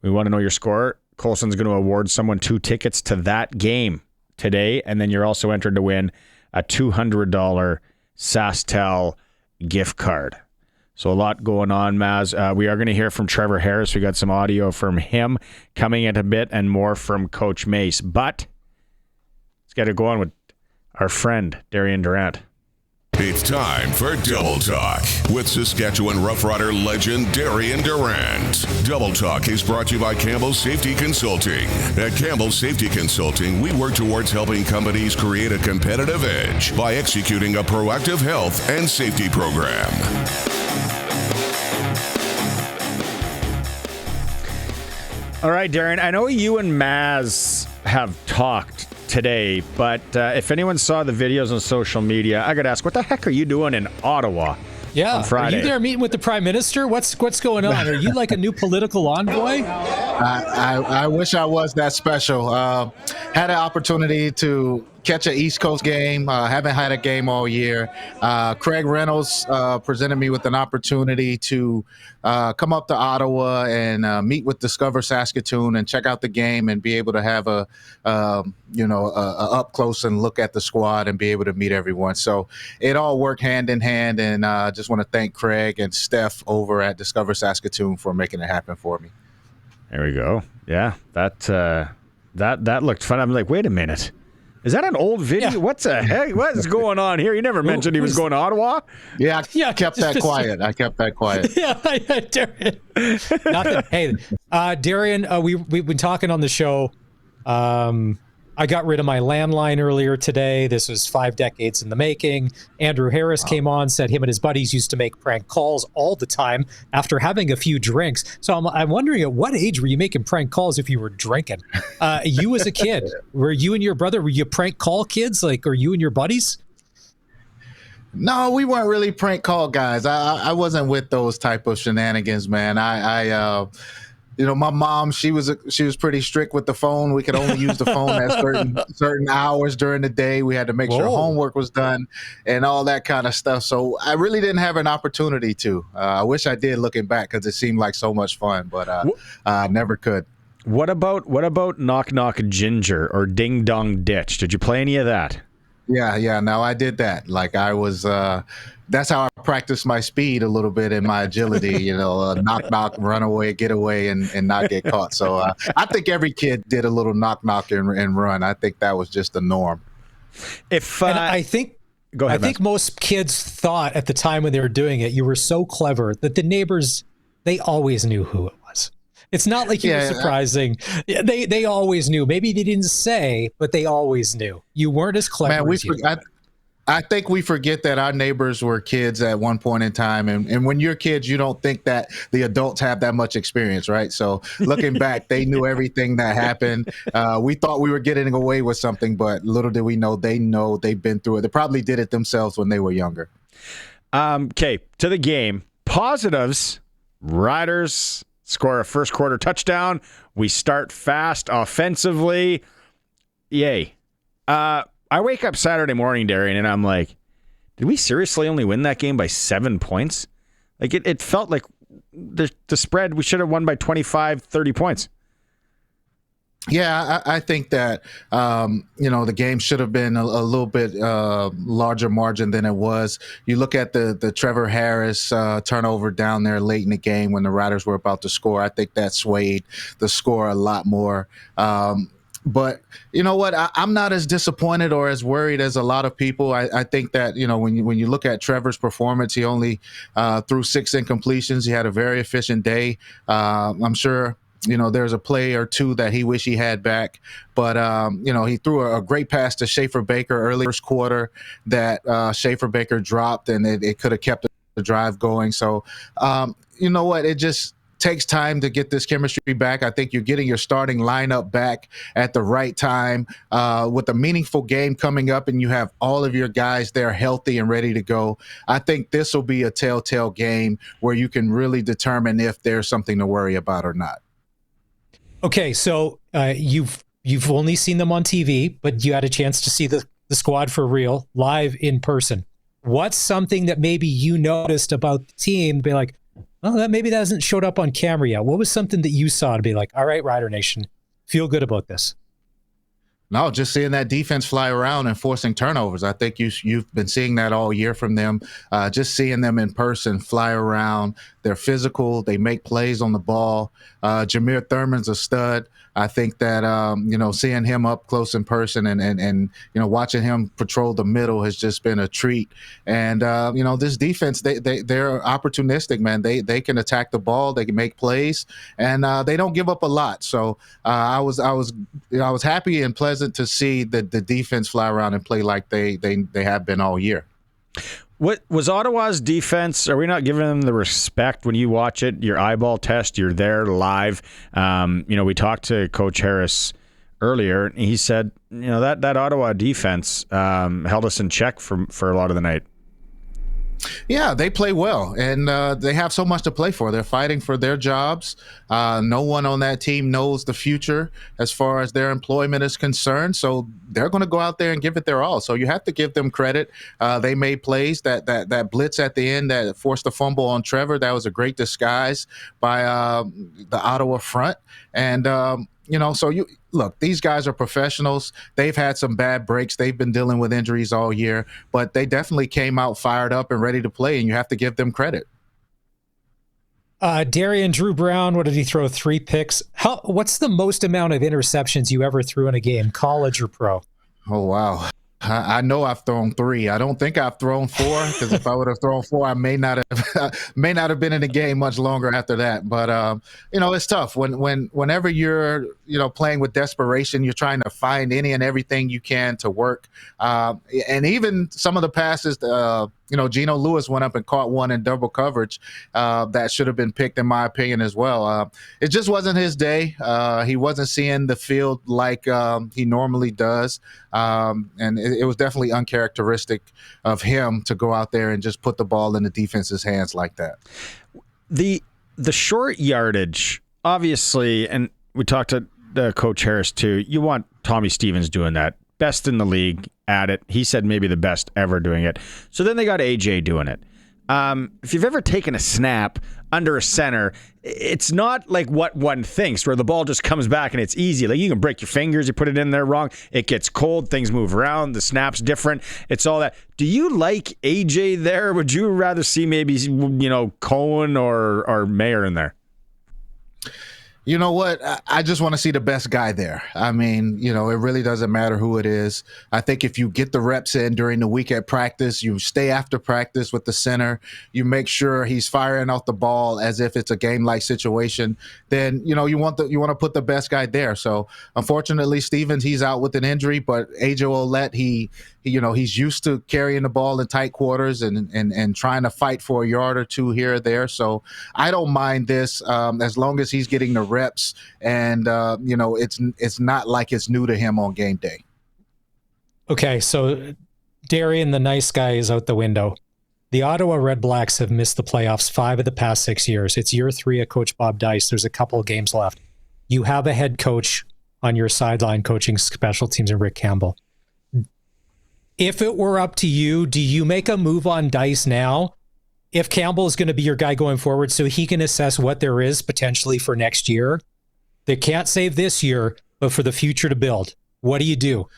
We want to know your score. Colson's going to award someone 2 tickets to that game today, and then you're also entered to win a $200 SaskTel gift card. So a lot going on, Maz. We are going to hear from Trevor Harris. We got some audio from him coming in a bit, and more from Coach Mace. But let's get it going with our friend, Darian Durant. It's time for Double Talk with Saskatchewan Roughrider legend Darian Durant. Double Talk is brought to you by Campbell Safety Consulting. At Campbell Safety Consulting, we work towards helping companies create a competitive edge by executing a proactive health and safety program. All right, Darren, I know you and Maz have talked today, but if anyone saw the videos on social media, I got to ask, what the heck are you doing in Ottawa on Friday? Are you there meeting with the Prime Minister? What's going on? Are you like a new political envoy? I wish I was that special. Had an opportunity to catch an East Coast game. Haven't had a game all year. Craig Reynolds presented me with an opportunity to come up to Ottawa and meet with Discover Saskatoon and check out the game and be able to have a up close and look at the squad and be able to meet everyone. So it all worked hand in hand, and just want to thank Craig and Steph over at Discover Saskatoon for making it happen for me. There we go. Yeah, that looked fun. I'm like, wait a minute. Is that an old video? Yeah. What the heck? What is going on here? You never mentioned he was going to Ottawa? Yeah, I kept that quiet. Yeah, Darian. Hey, Darian, we've been talking on the show. I got rid of my landline earlier today. This was 5 decades in the making. Andrew Harris came on, said him and his buddies used to make prank calls all the time after having a few drinks. So I'm wondering, at what age were you making prank calls if you were drinking? You as a kid, were you and your brother, were you prank call kids? Like, or you and your buddies? No, we weren't really prank call guys. I wasn't with those type of shenanigans, man. My mom, she was pretty strict with the phone. We could only use the phone at certain hours during the day. We had to make sure homework was done and all that kind of stuff. So I really didn't have an opportunity to. I wish I did, looking back, because it seemed like so much fun, but I never could. What about knock knock ginger or ding dong ditch? Did you play any of that? Yeah. No, I did that. Like I was. That's how I practiced my speed a little bit and my agility, knock, knock, run away, get away, and not get caught. So I think every kid did a little knock, knock, and run. I think that was just the norm. I think most kids thought at the time when they were doing it, you were so clever that the neighbors, they always knew who it was. It's not like you were surprising. They always knew. Maybe they didn't say, but they always knew. You weren't as clever as you. I think we forget that our neighbors were kids at one point in time. And when you're kids, you don't think that the adults have that much experience, right? So looking back, they knew everything that happened. We thought we were getting away with something, but little did we know they've been through it. They probably did it themselves when they were younger. Okay, to the game. Positives, Riders score a first quarter touchdown. We start fast offensively. Yay. I wake up Saturday morning, Darian, and I'm like, did we seriously only win that game by 7 points? Like it felt like the spread, we should have won by 25, 30 points. Yeah, I think that, the game should have been a little bit larger margin than it was. You look at the Trevor Harris turnover down there late in the game when the Riders were about to score. I think that swayed the score a lot more. But you know what? I'm not as disappointed or as worried as a lot of people. I think that, when you look at Trevor's performance, he only threw 6 incompletions. He had a very efficient day. I'm sure there's a play or two that he wish he had back. But, he threw a great pass to Schaefer Baker early first quarter that Schaefer Baker dropped, and it could have kept the drive going. So, you know what? It just takes time to get this chemistry back. I think you're getting your starting lineup back at the right time with a meaningful game coming up, and you have all of your guys there healthy and ready to go. I think this will be a telltale game where you can really determine if there's something to worry about or not. Okay, so you've only seen them on TV, but you had a chance to see the squad for real, live in person. What's something that maybe you noticed about the team, be like, oh, maybe that hasn't showed up on camera yet? What was something that you saw to be like, all right, Rider Nation, feel good about this? No, just seeing that defense fly around and forcing turnovers. I think you've been seeing that all year from them. Just seeing them in person fly around. They're physical. They make plays on the ball. Jameer Thurman's a stud. I think that, seeing him up close in person and watching him patrol the middle has just been a treat. And, this defense, they're opportunistic, man. They can attack the ball. They can make plays, and they don't give up a lot. So I was happy and pleasant to see the defense fly around and play like they have been all year. What was Ottawa's defense? Are we not giving them the respect when you watch it? Your eyeball test, you're there live. We talked to Coach Harris earlier, and he said, that Ottawa defense held us in check for a lot of the night. Yeah, they play well, and they have so much to play for. They're fighting for their jobs. No one on that team knows the future as far as their employment is concerned, so they're going to go out there and give it their all. So you have to give them credit. They made plays. That blitz at the end that forced the fumble on Trevor, that was a great disguise by the Ottawa front. And look, these guys are professionals. They've had some bad breaks. They've been dealing with injuries all year, but they definitely came out fired up and ready to play, and you have to give them credit. Darian Drew Brown, what did he throw? 3 picks. What's the most amount of interceptions you ever threw in a game, college or pro? Oh, wow. I know I've thrown 3. I don't think I've thrown 4, because if I would have thrown 4, I may not have been in the game much longer after that. But it's tough whenever you're playing with desperation. You're trying to find any and everything you can to work. And even some of the passes, Geno Lewis went up and caught one in double coverage that should have been picked, in my opinion, as well. It just wasn't his day. He wasn't seeing the field like he normally does. And it was definitely uncharacteristic of him to go out there and just put the ball in the defense's hands like that. The short yardage, obviously, and we talked to Coach Harris too, you want Tommy Stevens doing that. Best in the league at it. He said maybe the best ever doing it. So then they got AJ doing it. If you've ever taken a snap under a center, it's not like what one thinks, where the ball just comes back and it's easy. Like, you can break your fingers, you put it in there wrong, it gets cold, things move around, the snap's different. It's all that. Do you like AJ there? Would you rather see maybe, Cohen or Mayer in there? You know what? I just want to see the best guy there. I mean, it really doesn't matter who it is. I think if you get the reps in during the week at practice, you stay after practice with the center, you make sure he's firing off the ball as if it's a game-like situation, then, you want to put the best guy there. So, unfortunately, Stevens, he's out with an injury, but AJ Ouellette, he's used to carrying the ball in tight quarters and trying to fight for a yard or two here or there. So I don't mind this as long as he's getting the reps, and it's not like it's new to him on game day. Okay, so Darian, the nice guy, is out the window. The Ottawa Red Blacks have missed the playoffs 5 of the past 6 years. It's year 3 of Coach Bob Dice. There's a couple of games left. You have a head coach on your sideline coaching special teams in Rick Campbell. If it were up to you, do you make a move on Dice now? If Campbell is going to be your guy going forward so he can assess what there is potentially for next year, they can't save this year, but for the future to build, what do you do?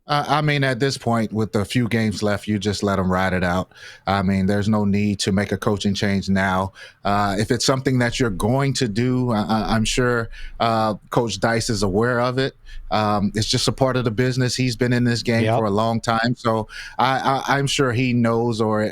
I mean, at this point, with a few games left, you just let them ride it out. I mean, there's no need to make a coaching change now. If it's something that you're going to do, I'm sure Coach Dice is aware of it. It's just a part of the business. He's been in this game for a long time, so I'm sure he knows or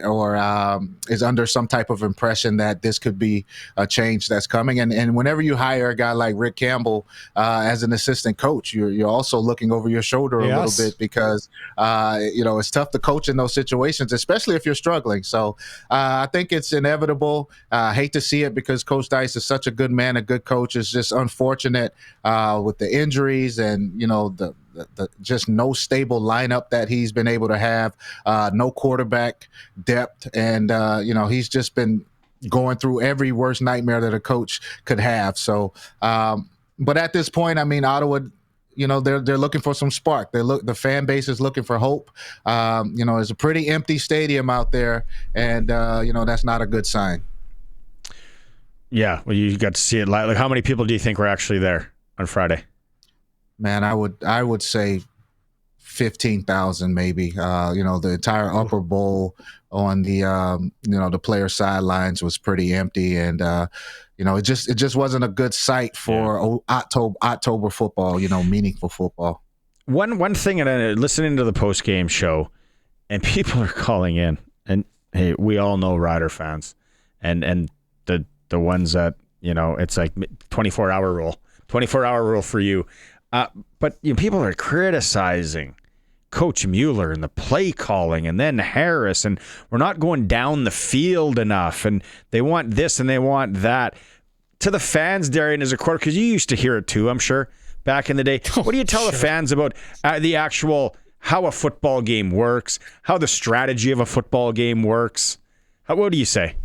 is under some type of impression that this could be a change that's coming. And whenever you hire a guy like Rick Campbell as an assistant coach, you're also looking over your shoulder a little bit, because it's tough to coach in those situations, especially if you're struggling. So I think it's inevitable. I hate to see it because Coach Dice is such a good man, a good coach. It's just unfortunate with the injuries and the just no stable lineup that he's been able to have, no quarterback depth, and he's just been going through every worst nightmare that a coach could have. So, but at this point, I mean, Ottawa, they're looking for some spark. The fan base is looking for hope. It's a pretty empty stadium out there, and that's not a good sign. Yeah, well, you got to see it live. Like, how many people do you think were actually there on Friday? Man, I would say 15,000 maybe. The entire upper bowl on the the player sidelines was pretty empty, and it just wasn't a good sight for October football. Meaningful football. One thing, and listening to the post game show, and people are calling in, and hey, we all know Rider fans, and the ones that it's like 24-hour rule for you. But people are criticizing Coach Mueller and the play calling, and then Harris, and we're not going down the field enough, and they want this and they want that. To the fans, Darian, as a quarter, because you used to hear it too, I'm sure, back in the day. What do you tell the fans about the actual how a football game works, how the strategy of a football game works? What do you say?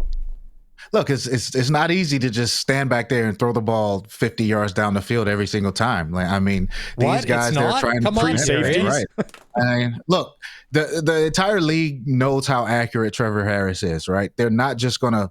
Look, it's not easy to just stand back there and throw the ball 50 yards down the field every single time. Like, I mean, these guys, they're trying to pre-safety. Right. I mean, look, the entire league knows how accurate Trevor Harris is, right? They're not just going to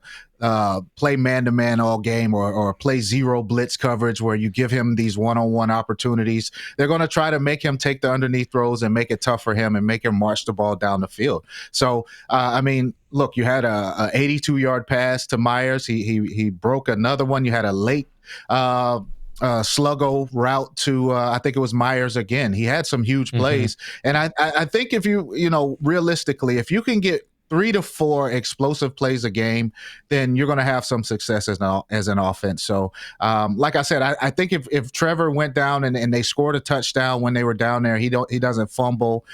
play man-to-man all game or play zero blitz coverage where you give him these one-on-one opportunities. They're going to try to make him take the underneath throws and make it tough for him and make him march the ball down the field. So, I mean, look, you had a 82-yard pass to Myers. He broke another one. You had a late sluggo route to I think it was Myers again. He had some huge plays. And I think if you realistically, if you can get 3 to 4 explosive plays a game, then you're going to have some success as an offense. So, like I said, I think if Trevor went down and they scored a touchdown when they were down there, he doesn't fumble.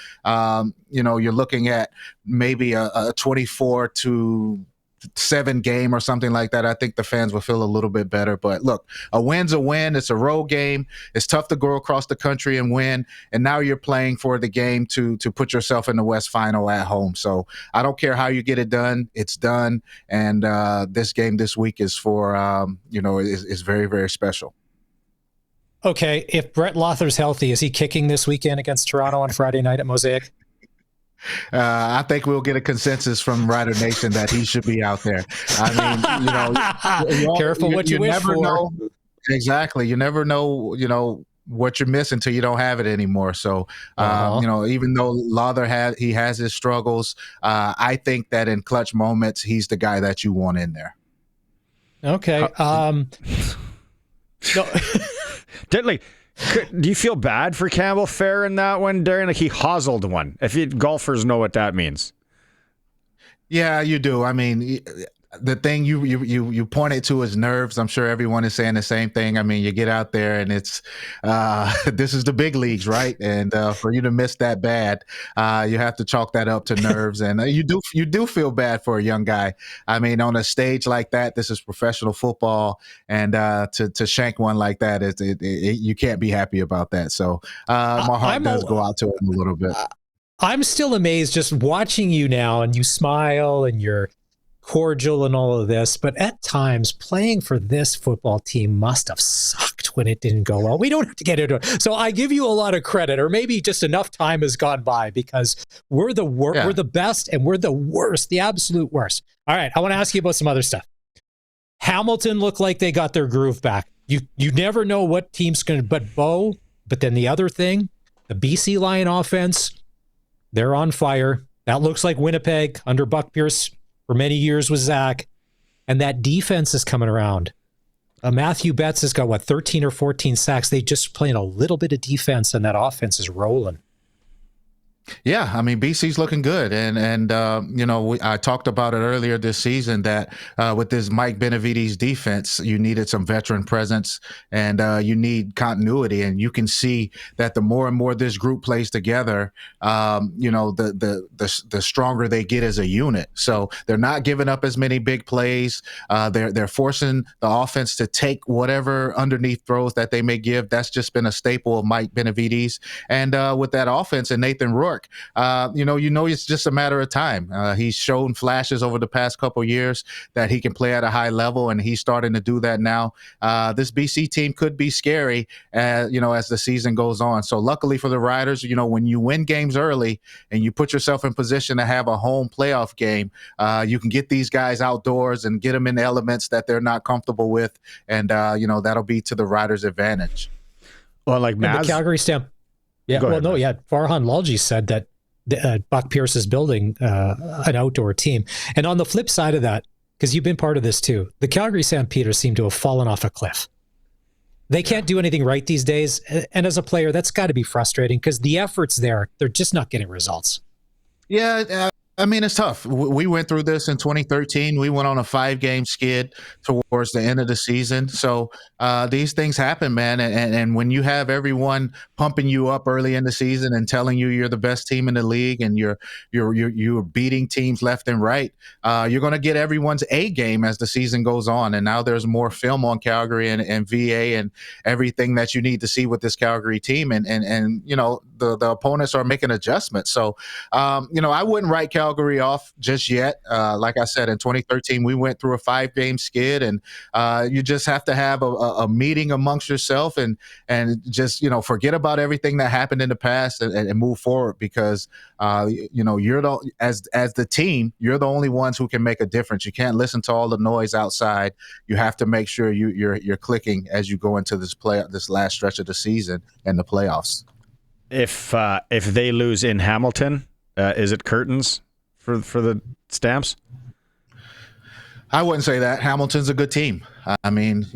You're looking at maybe a 24-7 game or something like that. I think the fans will feel a little bit better. But look, a win's a win. It's a road game. It's tough to go across the country and win. And now you're playing for the game to put yourself in the West Final at home. So I don't care how you get it done. It's done. And this game this week is for, is very, very special. Okay, if Brett Lother's healthy, is he kicking this weekend against Toronto on Friday night at Mosaic? I think we'll get a consensus from Rider Nation that he should be out there. I mean, careful what you wish for. Know. Exactly. You never know, what you're missing until you don't have it anymore. So, even though Lother has his struggles, I think that in clutch moments, he's the guy that you want in there. Okay. No. Deadly. Do you feel bad for Campbell Fair in that one, Darren? Like, he hoselled one. Golfers know what that means. Yeah, you do. I mean, the thing you pointed to is nerves. I'm sure everyone is saying the same thing. I mean, you get out there and it's this is the big leagues, right? And for you to miss that bad, you have to chalk that up to nerves. And you do feel bad for a young guy. I mean, on a stage like that, this is professional football, and to shank one like that, you can't be happy about that. So my heart does go out to him a little bit. I'm still amazed just watching you now, and you smile and you're cordial and all of this, but at times playing for this football team must have sucked when it didn't go well. We don't have to get into it. So I give you a lot of credit, or maybe just enough time has gone by, because we're the we're the best and we're the worst, the absolute worst. All right, I want to ask you about some other stuff. Hamilton looked like they got their groove back. You never know what team's going to, but then the other thing, the BC Lion offense, they're on fire. That looks like Winnipeg under Buck Pierce for many years with Zach. And that defense is coming around. Matthew Betts has got, 13 or 14 sacks. They just playing a little bit of defense, and that offense is rolling. Yeah, I mean, BC's looking good. And I talked about it earlier this season that with this Mike Benavides defense, you needed some veteran presence and you need continuity. And you can see that the more and more this group plays together, the stronger they get as a unit. So they're not giving up as many big plays. They're forcing the offense to take whatever underneath throws that they may give. That's just been a staple of Mike Benavides. And with that offense and Nathan Rourke, it's just a matter of time. He's shown flashes over the past couple years that he can play at a high level, and he's starting to do that now. This BC team could be scary, as the season goes on. So luckily for the Riders, when you win games early and you put yourself in position to have a home playoff game, you can get these guys outdoors and get them in elements that they're not comfortable with, and that'll be to the Riders' advantage. Well, like the Calgary stamp. Yeah, Farhan Lalji said that Buck Pierce is building an outdoor team. And on the flip side of that, because you've been part of this too, the Calgary Stampeders seem to have fallen off a cliff. They can't do anything right these days. And as a player, that's got to be frustrating because the effort's there. They're just not getting results. Yeah, I mean, it's tough. We went through this in 2013. We went on a 5-game skid towards the end of the season. So these things happen, man. And when you have everyone pumping you up early in the season and telling you you're the best team in the league and you're beating teams left and right, you're going to get everyone's A game as the season goes on. And now there's more film on Calgary and VA and everything that you need to see with this Calgary team. And the opponents are making adjustments. So, I wouldn't write Calgary off just yet. Like I said, in 2013, we went through a 5-game skid, and you just have to have a meeting amongst yourself and just, forget about everything that happened in the past and move forward because, you're as the team, you're the only ones who can make a difference. You can't listen to all the noise outside. You have to make sure you're clicking as you go into this last stretch of the season and the playoffs. If they lose in Hamilton, is it curtains for the Stamps? I wouldn't say that. Hamilton's a good team. I mean,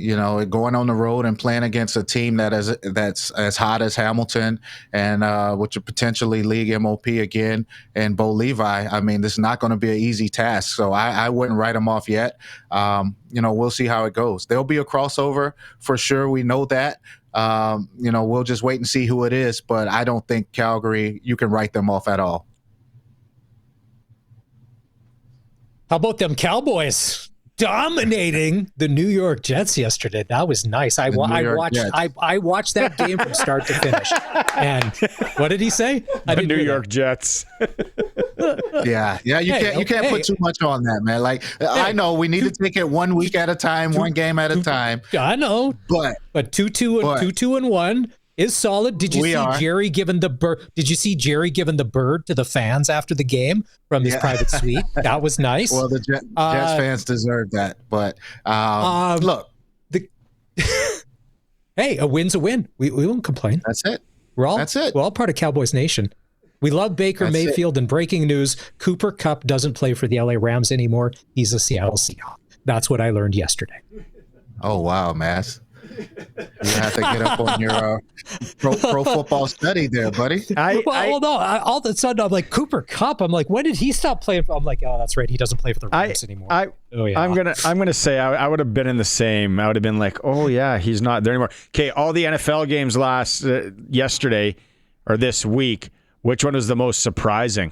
going on the road and playing against a team that's as hot as Hamilton and which are potentially league MOP again and Bo Levi. I mean, this is not going to be an easy task. So I wouldn't write them off yet. We'll see how it goes. There'll be a crossover for sure. We know that. We'll just wait and see who it is. But I don't think Calgary, you can write them off at all. How about them Cowboys dominating the New York Jets yesterday? That was nice. I watched that game from start to finish. And what did he say? The New York Jets. Yeah. You can't put too much on that, man. I know we need to take it 1 week at a time, one game at a time. I know, but 2-2-1 is solid. Did you see Jerry giving the bird? Did you see Jerry giving the bird to the fans after the game from his private suite? That was nice. Well, the Jets fans deserve that. But look, hey, a win's a win. We won't complain. That's it. That's it. We're all part of Cowboys Nation. We love Baker Mayfield. And breaking news: Cooper Kupp doesn't play for the LA Rams anymore. He's a Seattle Seahawk. That's what I learned yesterday. Oh wow, Mass. You have to get up on your pro football study there, buddy. All of a sudden, I'm like, Cooper Kupp. I'm like, when did he stop playing? I'm like, oh, that's right. He doesn't play for the Rams anymore. I'm gonna say I would have been in the same. I would have been like, oh yeah, he's not there anymore. Okay, all the NFL games yesterday or this week. Which one was the most surprising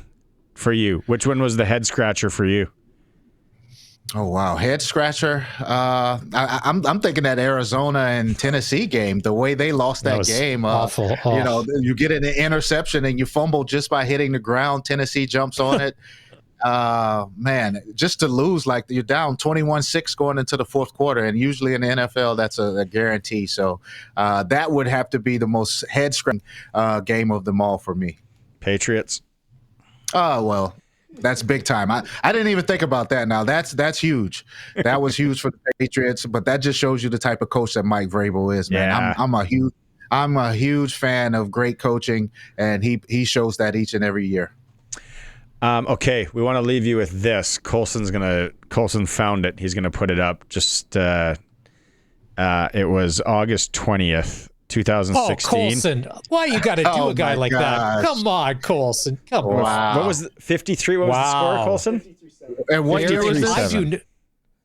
for you? Which one was the head scratcher for you? Oh wow, head scratcher. I'm thinking that Arizona and Tennessee game, the way they lost that game. Awful. You get an interception and you fumble just by hitting the ground. Tennessee jumps on it. man, just to lose, like you're down 21-6 going into the fourth quarter, and usually in the NFL that's a guarantee. So that would have to be the most head-scratching game of them all for me. Patriots. Oh, well, that's big time. I didn't even think about that. Now that's huge. That was huge for the Patriots, but that just shows you the type of coach that Mike Vrabel is, man. Yeah. I'm a huge fan of great coaching, and he shows that each and every year. Okay, we want to leave you with this. Colson found it. He's gonna put it up. Just it was August 20th, 2016. Oh, Colson, why you got to do a guy like that? Come on, Colson. Come on. Wow. What was 53? What was the score, Colson? And what year was this?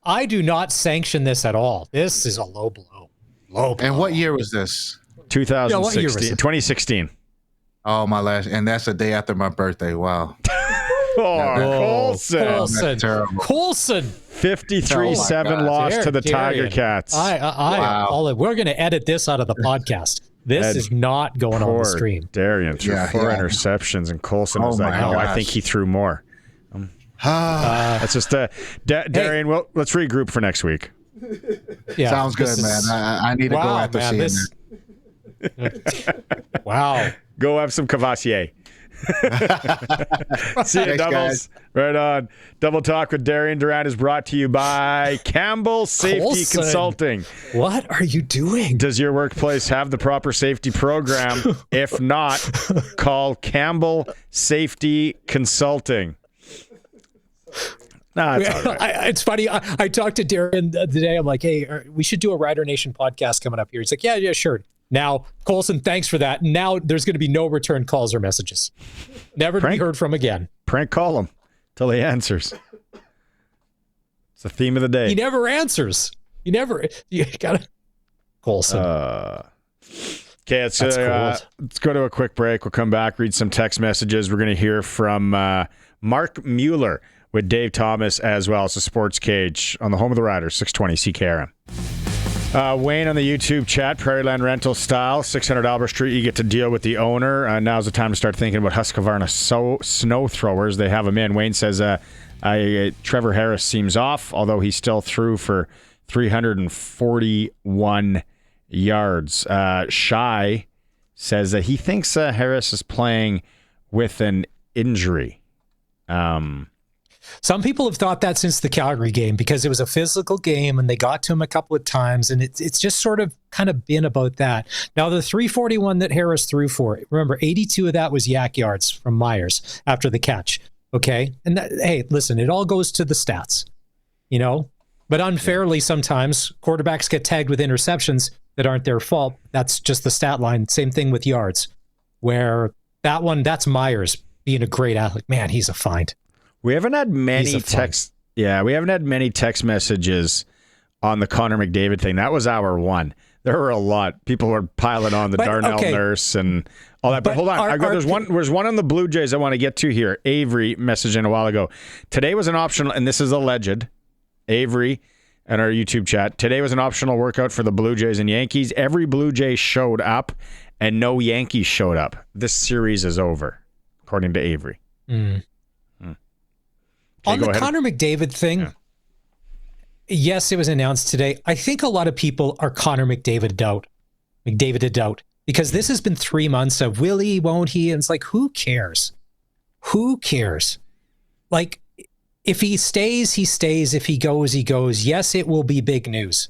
I do not sanction this at all. This is a low blow. Low blow. And what year was this? 2016. 2016. Oh, and that's the day after my birthday. Wow. Colson. Colson. 53-7 loss to the Tiger Cats. We're going to edit this out of the podcast. This is not going on the stream. Darian threw 4 interceptions, and Colson was like, "No, I think he threw more." That's just Darian. Well, let's regroup for next week. Yeah, sounds good, man. I need to go after seeing this. Wow. Go have some Cavassier. See you, Doubles. Guys. Right on. Double Talk with Darian Durant is brought to you by Campbell Safety Colson. Consulting. What are you doing? Does your workplace have the proper safety program? If not, call Campbell Safety Consulting. No, it's all right. It's funny. I talked to Darian today. I'm like, hey, we should do a Rider Nation podcast coming up here. He's like, yeah, sure. Now, Colson, thanks for that. Now there's going to be no return calls or messages. Never to be heard from again. Prank call him till he answers. It's the theme of the day. He never answers. You got to. Colson. Okay, let's go to a quick break. We'll come back, read some text messages. We're going to hear from Mark Mueller with Dave Thomas as well. It's a Sports Cage on the home of the Riders, 620 CKRM. Wayne on the YouTube chat, Prairieland Rental style, 600 Albert Street. You get to deal with the owner. Now's the time to start thinking about Husqvarna snow throwers. They have them in. Wayne says Trevor Harris seems off, although he still threw for 341 yards. Shy says that he thinks Harris is playing with an injury. Some people have thought that since the Calgary game because it was a physical game and they got to him a couple of times, and it's just sort of kind of been about that. Now, the 341 that Harris threw for, remember, 82 of that was yak yards from Myers after the catch, okay? And hey, listen, it all goes to the stats, But unfairly, sometimes quarterbacks get tagged with interceptions that aren't their fault. That's just the stat line. Same thing with yards, where that's Myers being a great athlete. Man, he's a find. We haven't had many text. Yeah, we haven't had many text messages on the Connor McDavid thing. That was hour one. There were a lot. People were piling on the Darnell nurse and all that. But hold on. There's one on the Blue Jays I want to get to here. Avery messaged in a while ago. Today was an optional, and this is alleged. Avery and our YouTube chat. Today was an optional workout for the Blue Jays and Yankees. Every Blue Jay showed up, and no Yankees showed up. This series is over, according to Avery. Okay, on the Connor McDavid thing, yes, it was announced today. I think a lot of people are Connor McDavid doubt because this has been 3 months of will he, won't he? And it's like, who cares? Who cares? Like, if he stays, he stays. If he goes, he goes. Yes, it will be big news.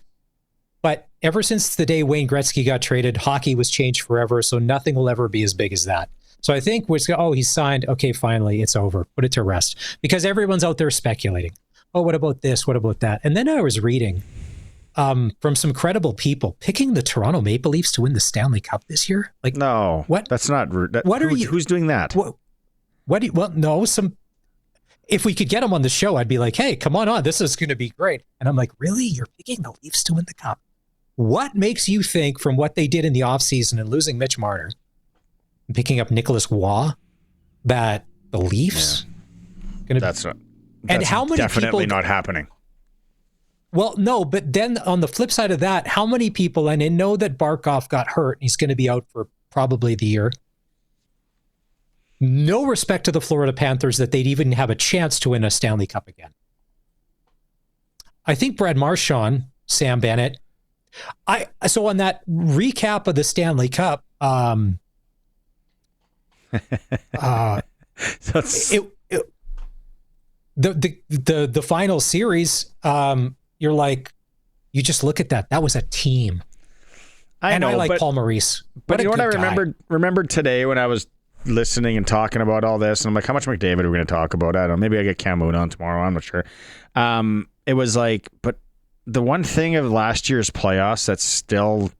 But ever since the day Wayne Gretzky got traded, hockey was changed forever, so nothing will ever be as big as that. So I think he's signed. Okay, finally, it's over. Put it to rest. Because everyone's out there speculating. Oh, what about this? What about that? And then I was reading from some credible people picking the Toronto Maple Leafs to win the Stanley Cup this year. Like, no, what? That's not. Who's doing that? If we could get them on the show, I'd be like, hey, come on. This is going to be great. And I'm like, really? You're picking the Leafs to win the Cup? What makes you think from what they did in the offseason and losing Mitch Marner, picking up Nicholas Waugh, that the Leafs that's definitely not happening. Well, no, but then on the flip side of that, how many people, and I know that Barkov got hurt and he's going to be out for probably the year. no respect to the Florida Panthers that they'd even have a chance to win a Stanley Cup again. I think Brad Marchand, Sam Bennett, so on that recap of the Stanley Cup, the final series, you're like, you just look at that. That was a team. I like Paul Maurice. But you know what I remembered today when I was listening and talking about all this, and I'm like, how much McDavid are we going to talk about? I don't know. Maybe I get Cam Moon on tomorrow. I'm not sure. It was like, but the one thing of last year's playoffs that still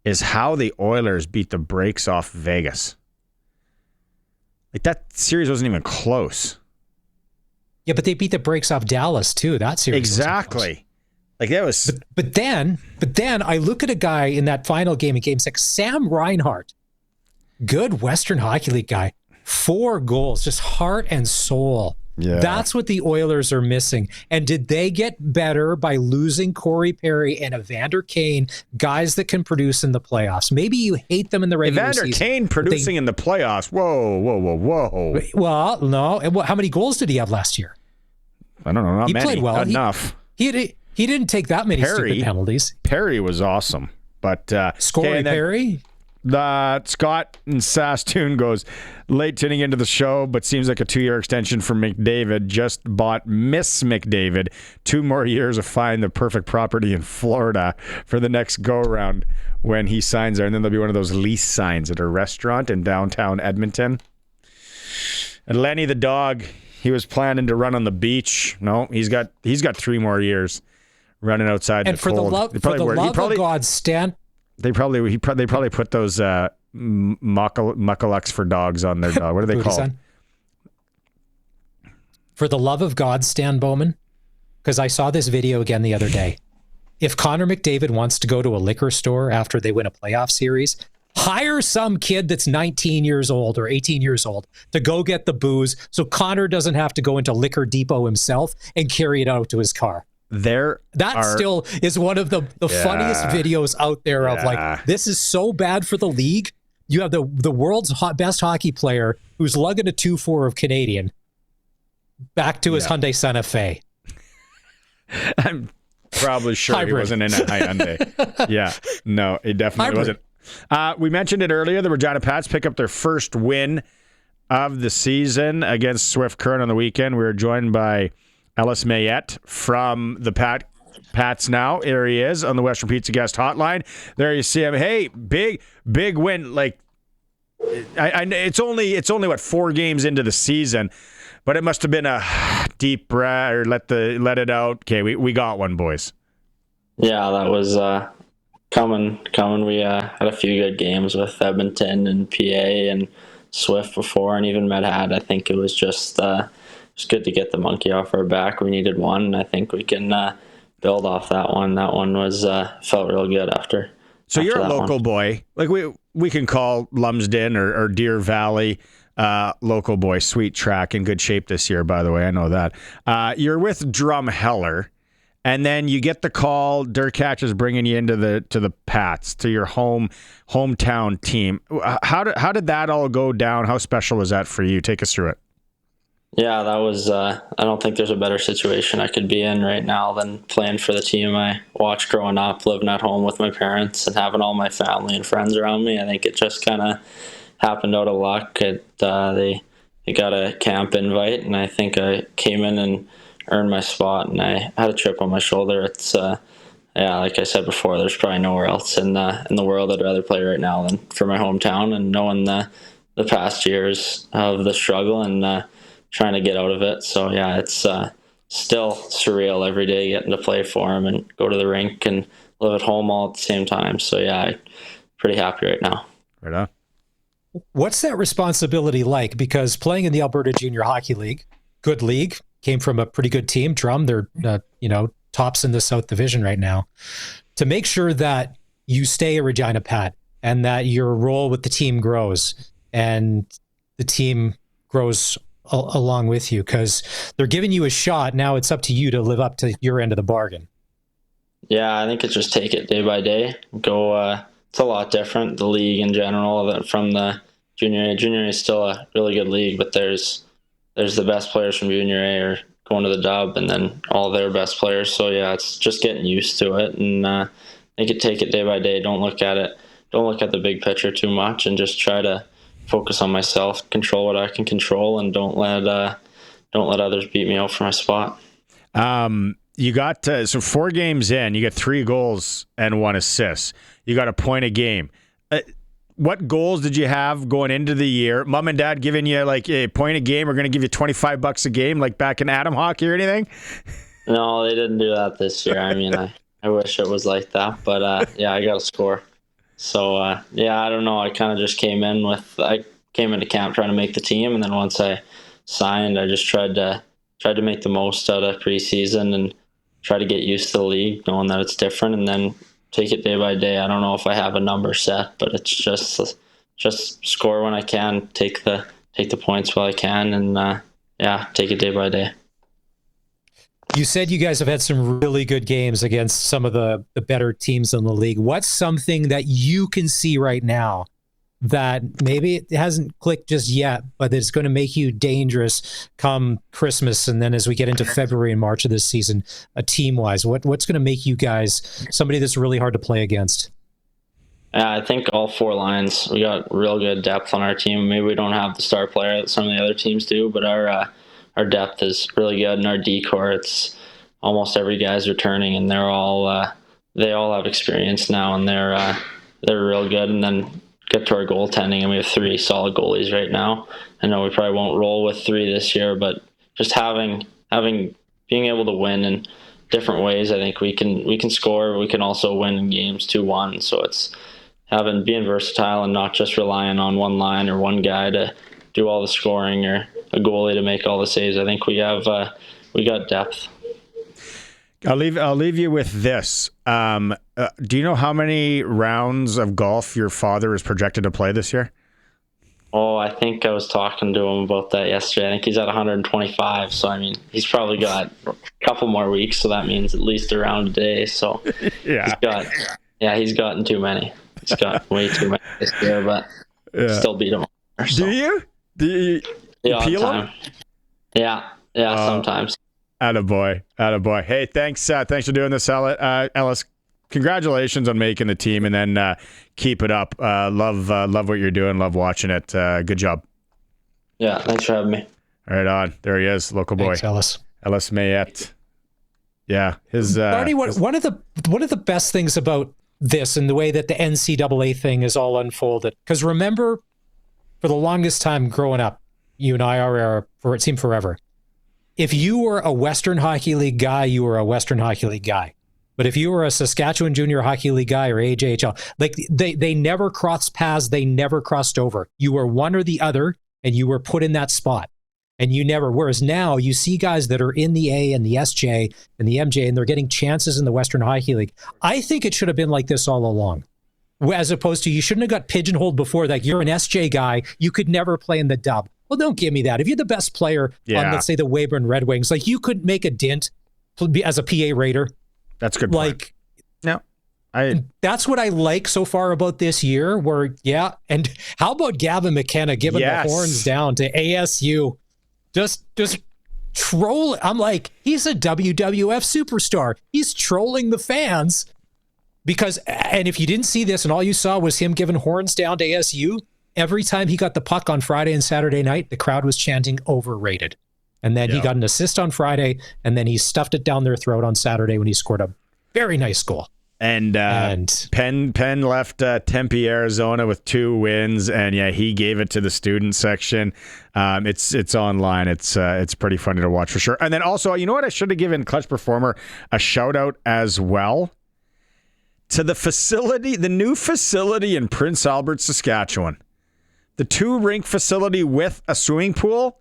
is how the Oilers beat the brakes off Vegas. Like, that series wasn't even close. Yeah, but they beat the brakes off Dallas too. That series exactly. Like, that was. But then I look at a guy in that final game in Game 6, Sam Reinhart, good Western Hockey League guy, 4 goals, just heart and soul. Yeah, that's what the Oilers are missing. And did they get better by losing Corey Perry and Evander Kane, guys that can produce in the playoffs? Maybe you hate them in the regular season. Evander Kane producing in the playoffs. Whoa. Well, no. How many goals did he have last year? I don't know. Not he many. Played well. Not enough. He didn't take that many stupid penalties. Perry was awesome. But Perry? Scott in Saskatoon goes, late tuning into the show, but seems like a 2-year extension for McDavid. Just bought Miss McDavid 2 more years of find the perfect property in Florida for the next go-around when he signs there. And then there'll be one of those lease signs at a restaurant in downtown Edmonton. And Lenny the dog, he was planning to run on the beach. No, he's got 3 more years running outside and the cold. And for the love of God, Stan... They probably put those muckalucks for dogs on their dog. What are they called? For the love of God, Stan Bowman, because I saw this video again the other day. If Connor McDavid wants to go to a liquor store after they win a playoff series, hire some kid that's 19 years old or 18 years old to go get the booze so Connor doesn't have to go into Liquor Depot himself and carry it out to his car. Still is one of the funniest videos out there of like, this is so bad for the league. You have the world's best hockey player who's lugging a 2.4 of Canadian back to his Hyundai Santa Fe. I'm probably sure Hybrid. He wasn't in a Hyundai. Yeah, no, it definitely wasn't. We mentioned it earlier. The Regina Pats pick up their first win of the season against Swift Current on the weekend. We were joined by Ellis Mayette from the Pats now. Here he is on the Western Pizza Guest Hotline. There you see him. Hey, big win. Like, it's only what, 4 games into the season, but it must have been a deep breath or let it out. Okay, we got one, boys. Yeah, that was coming. We had a few good games with Edmonton and PA and Swift before, and even Medhat. I think it was just. It's good to get the monkey off our back. We needed one, and I think we can build off that one. That one was felt real good after. So you're a local boy. Like we can call Lumsden or Deer Valley local boy. Sweet track, in good shape this year, by the way. I know that. You're with Drumheller, and then you get the call. Derkach is bringing you into the Pats, to your hometown team. How did that all go down? How special was that for you? Take us through it. Yeah, that was, I don't think there's a better situation I could be in right now than playing for the team I watched growing up, living at home with my parents and having all my family and friends around me. I think it just kind of happened out of luck. They got a camp invite, and I think I came in and earned my spot, and I had a chip on my shoulder. It's, like I said before, there's probably nowhere else in the world I'd rather play right now than for my hometown, and knowing the past years of the struggle and trying to get out of it. So yeah, it's still surreal every day getting to play for him and go to the rink and live at home all at the same time. So yeah, I'm pretty happy right now. Right on. What's that responsibility like? Because playing in the Alberta Junior Hockey League, good league, came from a pretty good team. Drum, they're tops in the South Division right now. To make sure that you stay a Regina Pat and that your role with the team grows and the team grows along with you, because they're giving you a shot. Now it's up to you to live up to your end of the bargain. Yeah, I think it's just take it day by day. Go. It's a lot different, the league in general, from the Junior A. Junior A is still a really good league, but there's the best players from Junior A are going to the Dub, and then all their best players. So yeah, it's just getting used to it, and I think take it day by day. Don't look at the big picture too much, and just try to focus on myself, control what I can control, and don't let others beat me out for my spot. You got so 4 games in, you got 3 goals and 1 assist. You got a point a game. What goals did you have going into the year? Mom and dad giving you like a point a game, or going to give you $25 a game like back in Atom hockey or anything? No, they didn't do that this year. I mean, I wish it was like that, but yeah, I got to score. So yeah, I don't know. I kind of just came into camp trying to make the team, and then once I signed, I just tried to make the most out of preseason and try to get used to the league, knowing that it's different, and then take it day by day. I don't know if I have a number set, but it's just score when I can, take the points while I can, and yeah, take it day by day. You said you guys have had some really good games against some of the better teams in the league. What's something that you can see right now that maybe it hasn't clicked just yet, but it's going to make you dangerous come Christmas, and then as we get into February and March of this season, team-wise, what's going to make you guys somebody that's really hard to play against? I think all 4 lines, we got real good depth on our team. Maybe we don't have the star player that some of the other teams do, but our depth is really good, and our D-core, it's almost every guy's returning, and they all have experience now, and they're real good. And then get to our goaltending, and we have 3 solid goalies right now. I know we probably won't roll with 3 this year, but just being able to win in different ways, I think we can score. We can also win in games 2-1. So it's being versatile and not just relying on one line or one guy to do all the scoring or a goalie to make all the saves. I think we got depth. I'll leave you with this. Do you know how many rounds of golf your father is projected to play this year? Oh, I think I was talking to him about that yesterday. I think he's at 125. So, I mean, he's probably got a couple more weeks. So that means at least a round a day. So yeah, he's gotten too many. He's got way too many this year, but still beat him. So. Do you peel him? Yeah, sometimes. Attaboy. Hey, thanks for doing this, Ellis. Congratulations on making the team, and then keep it up. Love what you're doing. Love watching it. Good job. Yeah, thanks for having me. Right on. There he is, local boy. Thanks, Ellis Mayette. Yeah, his Barney. One of the best things about this and the way that the NCAA thing is all unfolded, because remember, for the longest time growing up, you and I are for it seemed forever. If you were a Western Hockey League guy, you were a Western Hockey League guy. But if you were a Saskatchewan Junior Hockey League guy or AJHL, like they never crossed paths, they never crossed over. You were one or the other, and you were put in that spot. And you never, whereas now you see guys that are in the A and the SJ and the MJ, and they're getting chances in the Western Hockey League. I think it should have been like this all along. As opposed to, you shouldn't have got pigeonholed before that. You're an SJ guy, you could never play in the Dub. Well, don't give me that. If you're the best player on, let's say, the Weyburn Red Wings, like you could make a dent as a PA Raider. That's a good point. That's what I like so far about this year. And how about Gavin McKenna giving the horns down to ASU? Just troll. I'm like, he's a WWF superstar. He's trolling the fans because, and if you didn't see this and all you saw was him giving horns down to ASU, every time he got the puck on Friday and Saturday night, the crowd was chanting overrated. And then he got an assist on Friday, and then he stuffed it down their throat on Saturday when he scored a very nice goal. And Penn left Tempe, Arizona with 2 wins, and he gave it to the student section. It's online. It's pretty funny to watch for sure. And then also, you know what? I should have given Clutch Performer a shout out as well to the facility, the new facility in Prince Albert, Saskatchewan. The 2-rink facility with a swimming pool,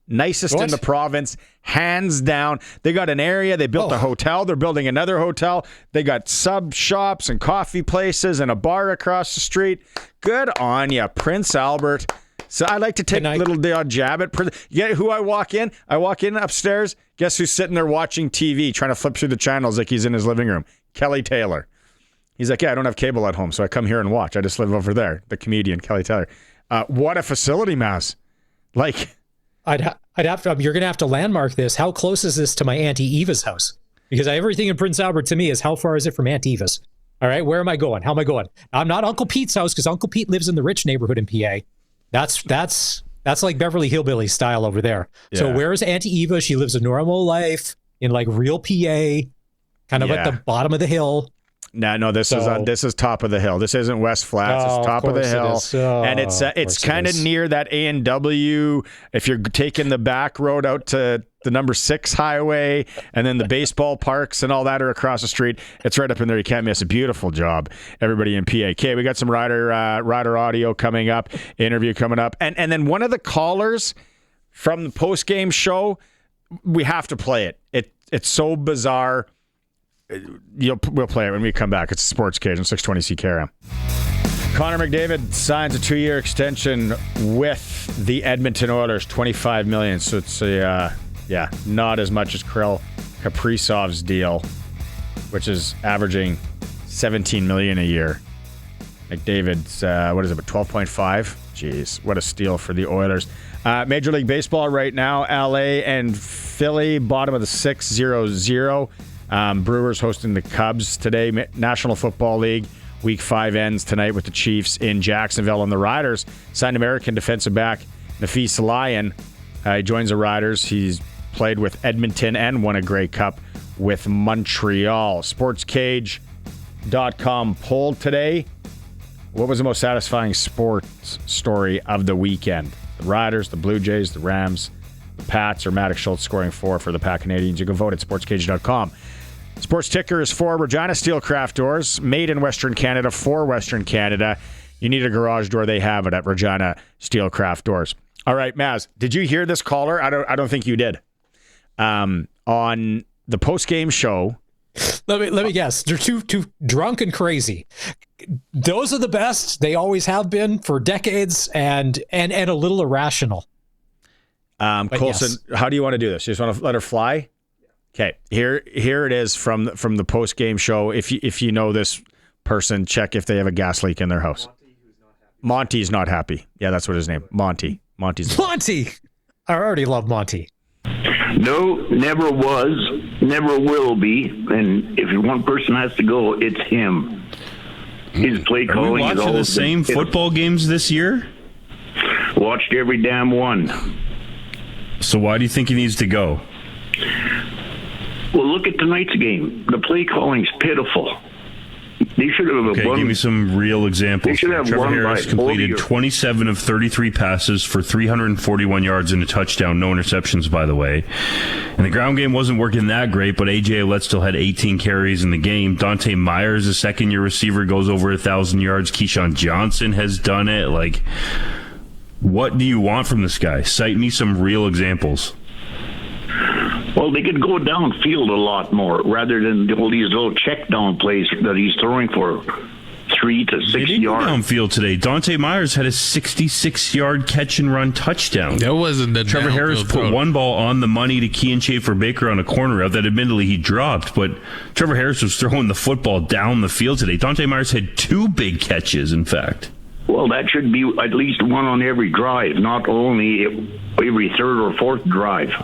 nicest in the province, hands down. They got an area. They built a hotel. They're building another hotel. They got sub shops and coffee places and a bar across the street. Good on ya, Prince Albert. So I like to take a little jab at Prince. Yeah, who I walk in? I walk in upstairs. Guess who's sitting there watching TV, trying to flip through the channels like he's in his living room? Kelly Taylor. He's like, I don't have cable at home, so I come here and watch. I just live over there. The comedian, Kelly Taylor. What a facility, Maz. Like, I'd have to. You're going to have to landmark this. How close is this to my Auntie Eva's house? Because everything in Prince Albert to me is how far is it from Aunt Eva's? All right, where am I going? How am I going? I'm not Uncle Pete's house because Uncle Pete lives in the rich neighborhood in PA. That's like Beverly Hillbilly style over there. Yeah. So where's Auntie Eva? She lives a normal life in like real PA, kind of at the bottom of the hill. No, this is top of the hill. This isn't West Flats. It's top of the hill, and it's kind of near that A&W. If you're taking the back road out to the number 6 highway, and then the baseball parks and all that are across the street, it's right up in there. You can't miss. A beautiful job, everybody in PA. Okay, we got some rider audio coming up, interview coming up, and then one of the callers from the post game show. We have to play it. It's so bizarre. We'll play it when we come back. It's Sports Cage on 620 CKRM. Connor McDavid signs a 2-year extension with the Edmonton Oilers, $25 million. So it's not as much as Kirill Kaprizov's deal, which is averaging $17 million a year. McDavid's what is it, 12.5? Jeez, what a steal for the Oilers. Major League Baseball right now, LA and Philly, bottom of the 6th, 0-0. Brewers hosting the Cubs today. National Football League Week 5 ends tonight with the Chiefs in Jacksonville, and the Riders signed American defensive back Nafis Lyon. He joins the Riders. He's played with Edmonton and won a Grey Cup with Montreal. SportsCage.com poll today. What was the most satisfying sports story of the weekend? The Riders, the Blue Jays, the Rams, the Pats, or Maddox Schultz scoring 4 for the Pack Canadians? You can vote at SportsCage.com. Sports Ticker is for Regina Steelcraft Doors, made in Western Canada for Western Canada. You need a garage door, they have it at Regina Steelcraft Doors. All right, Maz, did you hear this caller? I don't think you did. On the post-game show. Let me guess. They're too drunk and crazy. Those are the best. They always have been for decades, and a little irrational. Colson, yes. How do you want to do this? You just want to let her fly? Okay, here it is from the post game show. If you know this person, check if they have a gas leak in their house. Monty's not happy. Yeah, that's what his name. Monty. Monty's Monty. I already love Monty. No, never was, never will be. And if one person has to go, it's him. His play calling is all watching the same football games this year. Watched every damn one. So why do you think he needs to go? Well, look at tonight's game. The play calling's pitiful. They should have won. Give me some real examples. They should have Trevor won Harris completed 27 of 33 passes for 341 yards and a touchdown. No interceptions, by the way. And the ground game wasn't working that great, but A.J. Ouellette still had 18 carries in the game. Dante Myers, a second-year receiver, goes over 1,000 yards. Keyshawn Johnson has done it. Like, what do you want from this guy? Cite me some real examples. Well, they could go downfield a lot more rather than all these little check down plays that he's throwing for 3 to 6 yards. Downfield today. Dante Myers had a 66-yard catch and run touchdown. That wasn't the Trevor Harris put one ball on the money to Kean Schaefer-Baker on a corner route that admittedly he dropped, but Trevor Harris was throwing the football down the field today. Dante Myers had 2 big catches, in fact. Well, that should be at least one on every drive, not only every third or fourth drive.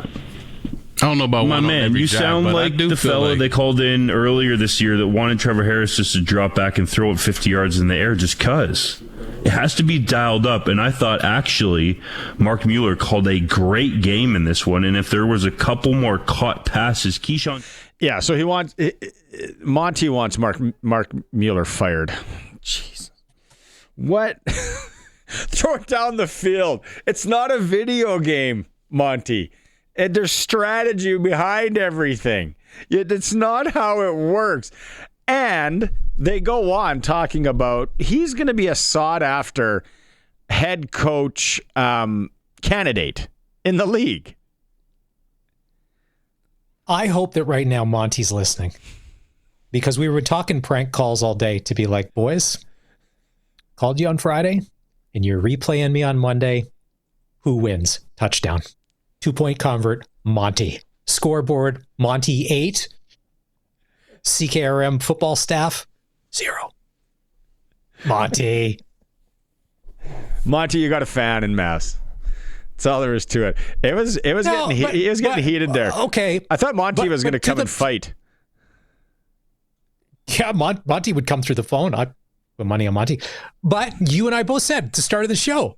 I don't know about my man. You sound like the fellow they called in earlier this year that wanted Trevor Harris just to drop back and throw it 50 yards in the air just cuz. It has to be dialed up, and I thought actually Mark Mueller called a great game in this one, and if there was a couple more caught passes, Keyshawn... Yeah, so Monty wants Mark Mueller fired. Jeez. What? Throw it down the field. It's not a video game, Monty. And there's strategy behind everything. It's not how it works. And they go on talking about he's going to be a sought-after head coach candidate in the league. I hope that right now Monty's listening. Because we were talking prank calls all day to be like, boys, called you on Friday, and you're replaying me on Monday. Who wins? Touchdown. 2-point convert, Monty. Scoreboard, Monty 8. CKRM football staff, 0. Monty. Monty, you got a fan in Mass. That's all there is to it. It was getting heated there. Okay. I thought Monty was going to come and fight. Yeah, Monty would come through the phone. I'd put money on Monty. But you and I both said at the start of the show,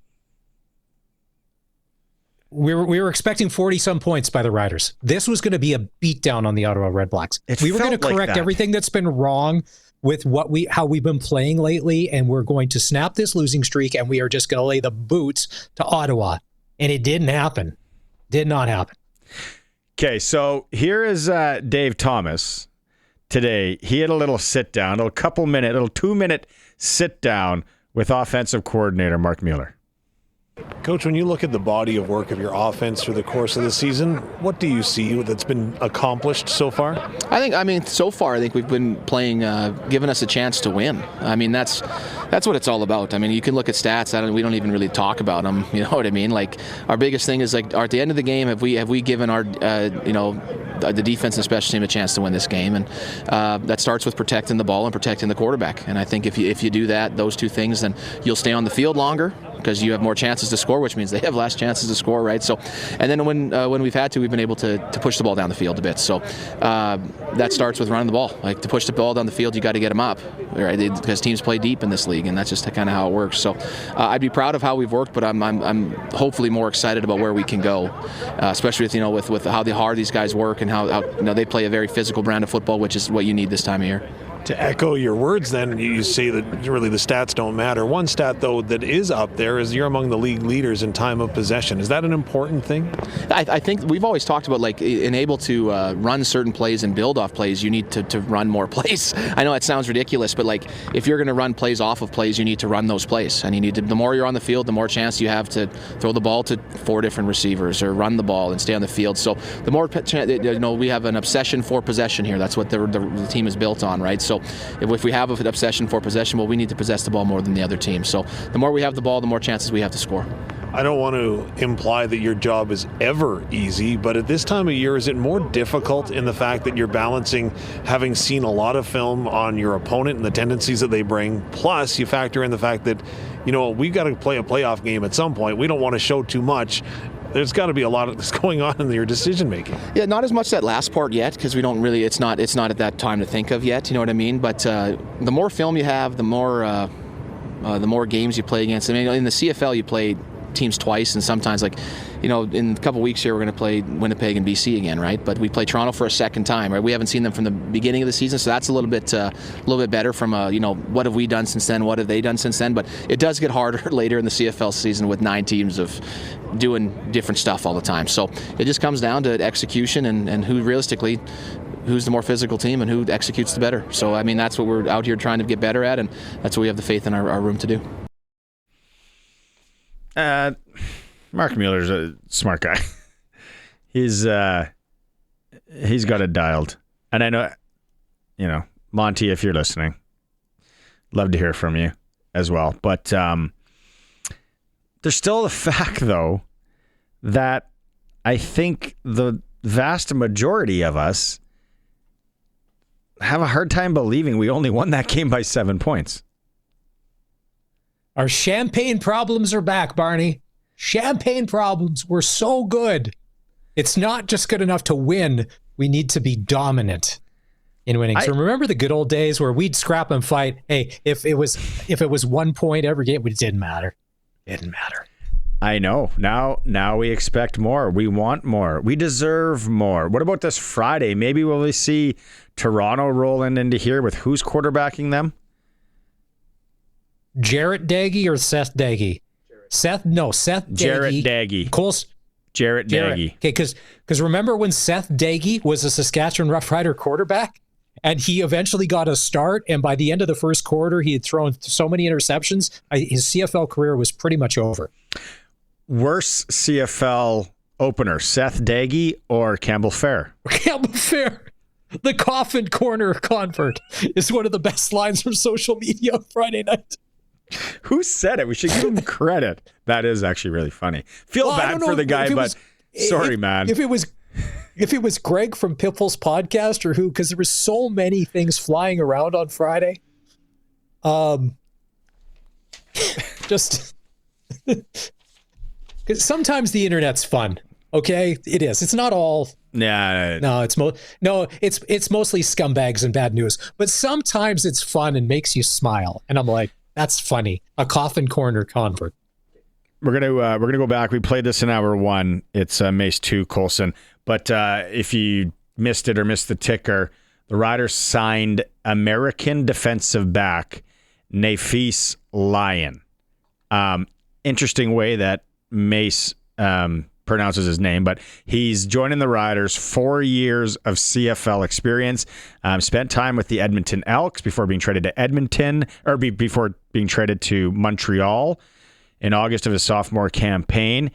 we were expecting 40-some points by the Riders. This was going to be a beatdown on the Ottawa Red Blacks. We were going to correct everything that's been wrong with how we've been playing lately, and we're going to snap this losing streak, and we are just going to lay the boots to Ottawa. And it didn't happen. Did not happen. Okay, so here is Dave Thomas today. He had a little sit down, a little 2-minute sit down with offensive coordinator Mark Mueller. Coach, when you look at the body of work of your offense through the course of the season, what do you see that's been accomplished so far? So far, I think we've been playing, giving us a chance to win. I mean, that's what it's all about. I mean, you can look at stats. We don't even really talk about them. You know what I mean? Like, our biggest thing is, like, at the end of the game, have we given our, the defense and special team a chance to win this game? And that starts with protecting the ball and protecting the quarterback. And I think if you do that, those two things, then you'll stay on the field longer, because you have more chances to score, which means they have less chances to score, right? So, and then when we've had to, we've been able to push the ball down the field a bit. So that starts with running the ball. Like, to push the ball down the field, you got to get them up, right? Because teams play deep in this league, and that's just kind of how it works. So I'd be proud of how we've worked, but I'm hopefully more excited about where we can go, especially with how hard these guys work and how they play a very physical brand of football, which is what you need this time of year. To echo your words, then, you say that really the stats don't matter. One stat, though, that is up there is you're among the league leaders in time of possession. Is that an important thing? I think we've always talked about, like, in able to run certain plays and build off plays, you need to run more plays. I know it sounds ridiculous, but, like, if you're going to run plays off of plays, you need to run those plays. And the more you're on the field, the more chance you have to throw the ball to 4 different receivers or run the ball and stay on the field. So the more, we have an obsession for possession here. That's what the team is built on, right? So if we have an obsession for possession, well, we need to possess the ball more than the other team. So the more we have the ball, the more chances we have to score. I don't want to imply that your job is ever easy, but at this time of year, is it more difficult in the fact that you're balancing having seen a lot of film on your opponent and the tendencies that they bring, plus you factor in the fact that, we've got to play a playoff game at some point. We don't want to show too much. There's got to be a lot of this going on in your decision making. Yeah, not as much that last part yet, because we don't really. It's not at that time to think of yet. You know what I mean? But the more film you have, the more games you play against. I mean, in the CFL, you play teams twice, and sometimes, like, in a couple weeks here, we're going to play Winnipeg and BC again, right? But we play Toronto for a second time, right? We haven't seen them from the beginning of the season, so that's a little bit better from what have we done since then? What have they done since then? But it does get harder later in the CFL season with 9 teams of doing different stuff all the time. So it just comes down to execution and who's the more physical team and who executes the better. So, I mean, that's what we're out here trying to get better at, and that's what we have the faith in our room to do. Mark Mueller's a smart guy. He's got it dialed. And I know, Monty, if you're listening, love to hear from you as well. But there's still the fact, though, that I think the vast majority of us have a hard time believing we only won that game by 7 points. Our champagne problems are back, Barney. Champagne problems. We're so good. It's not just good enough to win. We need to be dominant in winning. So remember the good old days where we'd scrap and fight. Hey, if it was 1 point every game, it didn't matter. It didn't matter. I know. Now we expect more. We want more. We deserve more. What about this Friday? Maybe will we see Toronto rolling into here with who's quarterbacking them? Jarrett Daggy or Seth Daggy? Seth Daggy. Jarrett Daggy. Cole's Jarrett Daggy. Okay, because remember when Seth Daggy was a Saskatchewan Roughrider quarterback, and he eventually got a start, and by the end of the first quarter, he had thrown so many interceptions, his CFL career was pretty much over. Worse CFL opener, Seth Daggy or Campbell Fair? Campbell Fair. The coffin corner convert is one of the best lines from social media on Friday night. Who said it? We should give him credit. That is actually really funny. Feel bad for the guy, but sorry, man. If it was Greg from Piffle's podcast or who, because there were so many things flying around on Friday. Just Because sometimes the internet's fun. Okay, it is. It's not all. Yeah. No, it's mostly scumbags and bad news. But sometimes it's fun and makes you smile. And I'm like, that's funny. A coffin corner convert. We're gonna go back. We played this in hour 1. It's Mace 2 Colson. But if you missed it or missed the ticker, the Riders signed American defensive back Nafis Lyon. Interesting way that Mace pronounces his name, but he's joining the Riders. 4 years of CFL experience. Spent time with the Edmonton Elks before being traded to before being traded to Montreal in August of his sophomore campaign.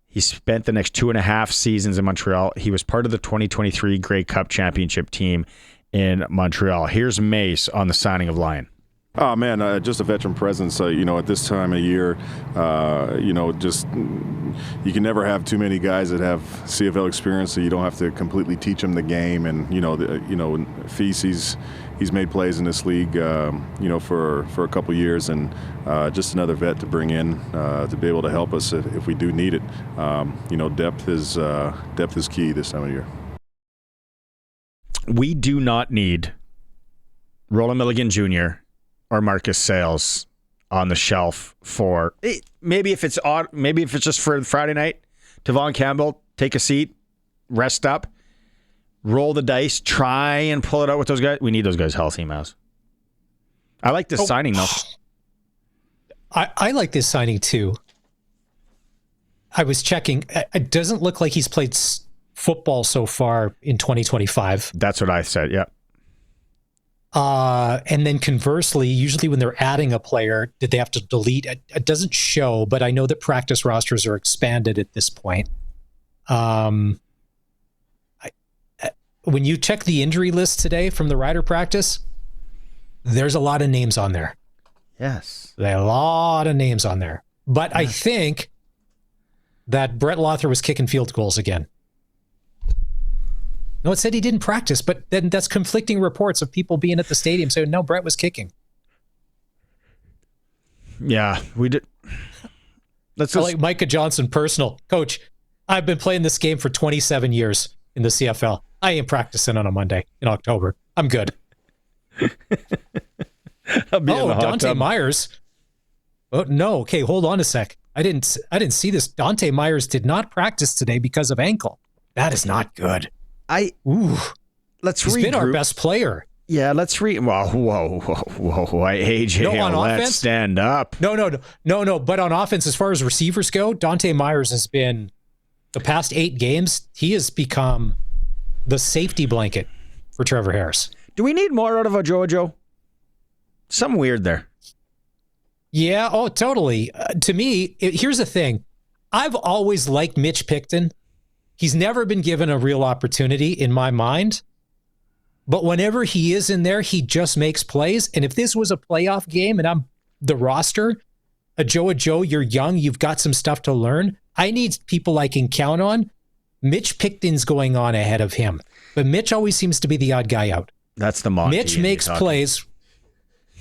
He spent the next 2.5 seasons in Montreal. He was part of the 2023 Grey Cup championship team in Montreal. Here's Mace on the signing of Lyon. Oh, man, just a veteran presence, at this time of year. Just you can never have too many guys that have CFL experience, so you don't have to completely teach them the game. And, Feast, he's made plays in this league, for a couple years, and just another vet to bring in to be able to help us if we do need it. Depth is key this time of year. We do not need Roland Milligan Jr. or Marcus Sales on the shelf for maybe if it's just for Friday night. Tavon Campbell, take a seat, rest up, roll the dice, try and pull it out with those guys. We need those guys healthy, Mouse. I like this signing though. I like this signing too. I was checking. It doesn't look like he's played football so far in 2025. That's what I said. Yeah. And then conversely, usually when they're adding a player, did they have to delete? It doesn't show, but I know that practice rosters are expanded at this point. When you check the injury list today from the Rider practice, there's a lot of names on there. Yes. There are a lot of names on there. But I think that Brett Lothar was kicking field goals again. No, it said he didn't practice, but then that's conflicting reports of people being at the stadium saying, no, Brett was kicking. Yeah, we did. Like Micah Johnson, personal. Coach, I've been playing this game for 27 years in the CFL. I ain't practicing on a Monday in October. I'm good. Dante Myers. Oh, no. Okay, hold on a sec. I didn't see this. Dante Myers did not practice today because of ankle. That is not good. He's been our best player. Yeah, let's read. Whoa. AJ, let's stand up. No. But on offense, as far as receivers go, Dante Myers has been, the past 8 games, he has become the safety blanket for Trevor Harris. Do we need more out of Ojojo? Something weird there. Yeah, totally. To me, here's the thing. I've always liked Mitch Picton. He's never been given a real opportunity in my mind. But whenever he is in there, he just makes plays. And if this was a playoff game and I'm the roster, Joe, you're young, you've got some stuff to learn. I need people I can count on. Mitch Picton's going on ahead of him. But Mitch always seems to be the odd guy out. That's the Monty. Mitch makes plays.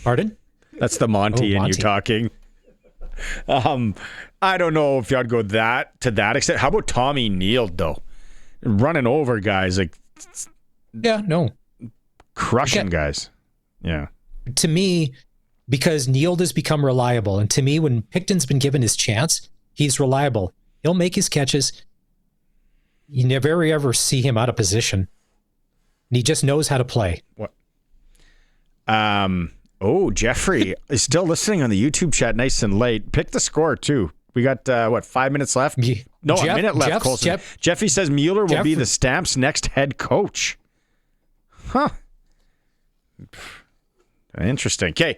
Pardon? That's the Monty in you talking. I don't know if y'd go to that extent. How about Tommy Neal, though? Running over guys. Crushing guys. Yeah. To me, because Neal has become reliable, and to me, when Picton's been given his chance, he's reliable. He'll make his catches. You never ever see him out of position. And he just knows how to play. What? Jeffrey is still listening on the YouTube chat nice and late. Pick the score, too. We got, 5 minutes left? No, a minute left, Colson. Jeffy says Mueller will be the Stamps' next head coach. Huh. Interesting. Okay,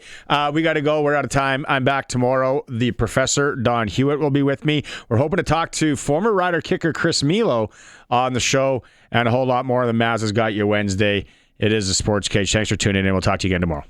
we got to go. We're out of time. I'm back tomorrow. The Professor, Don Hewitt, will be with me. We're hoping to talk to former Rider kicker Chris Milo on the show and a whole lot more. The Maz has got you Wednesday. It is the Sports Cage. Thanks for tuning in. We'll talk to you again tomorrow.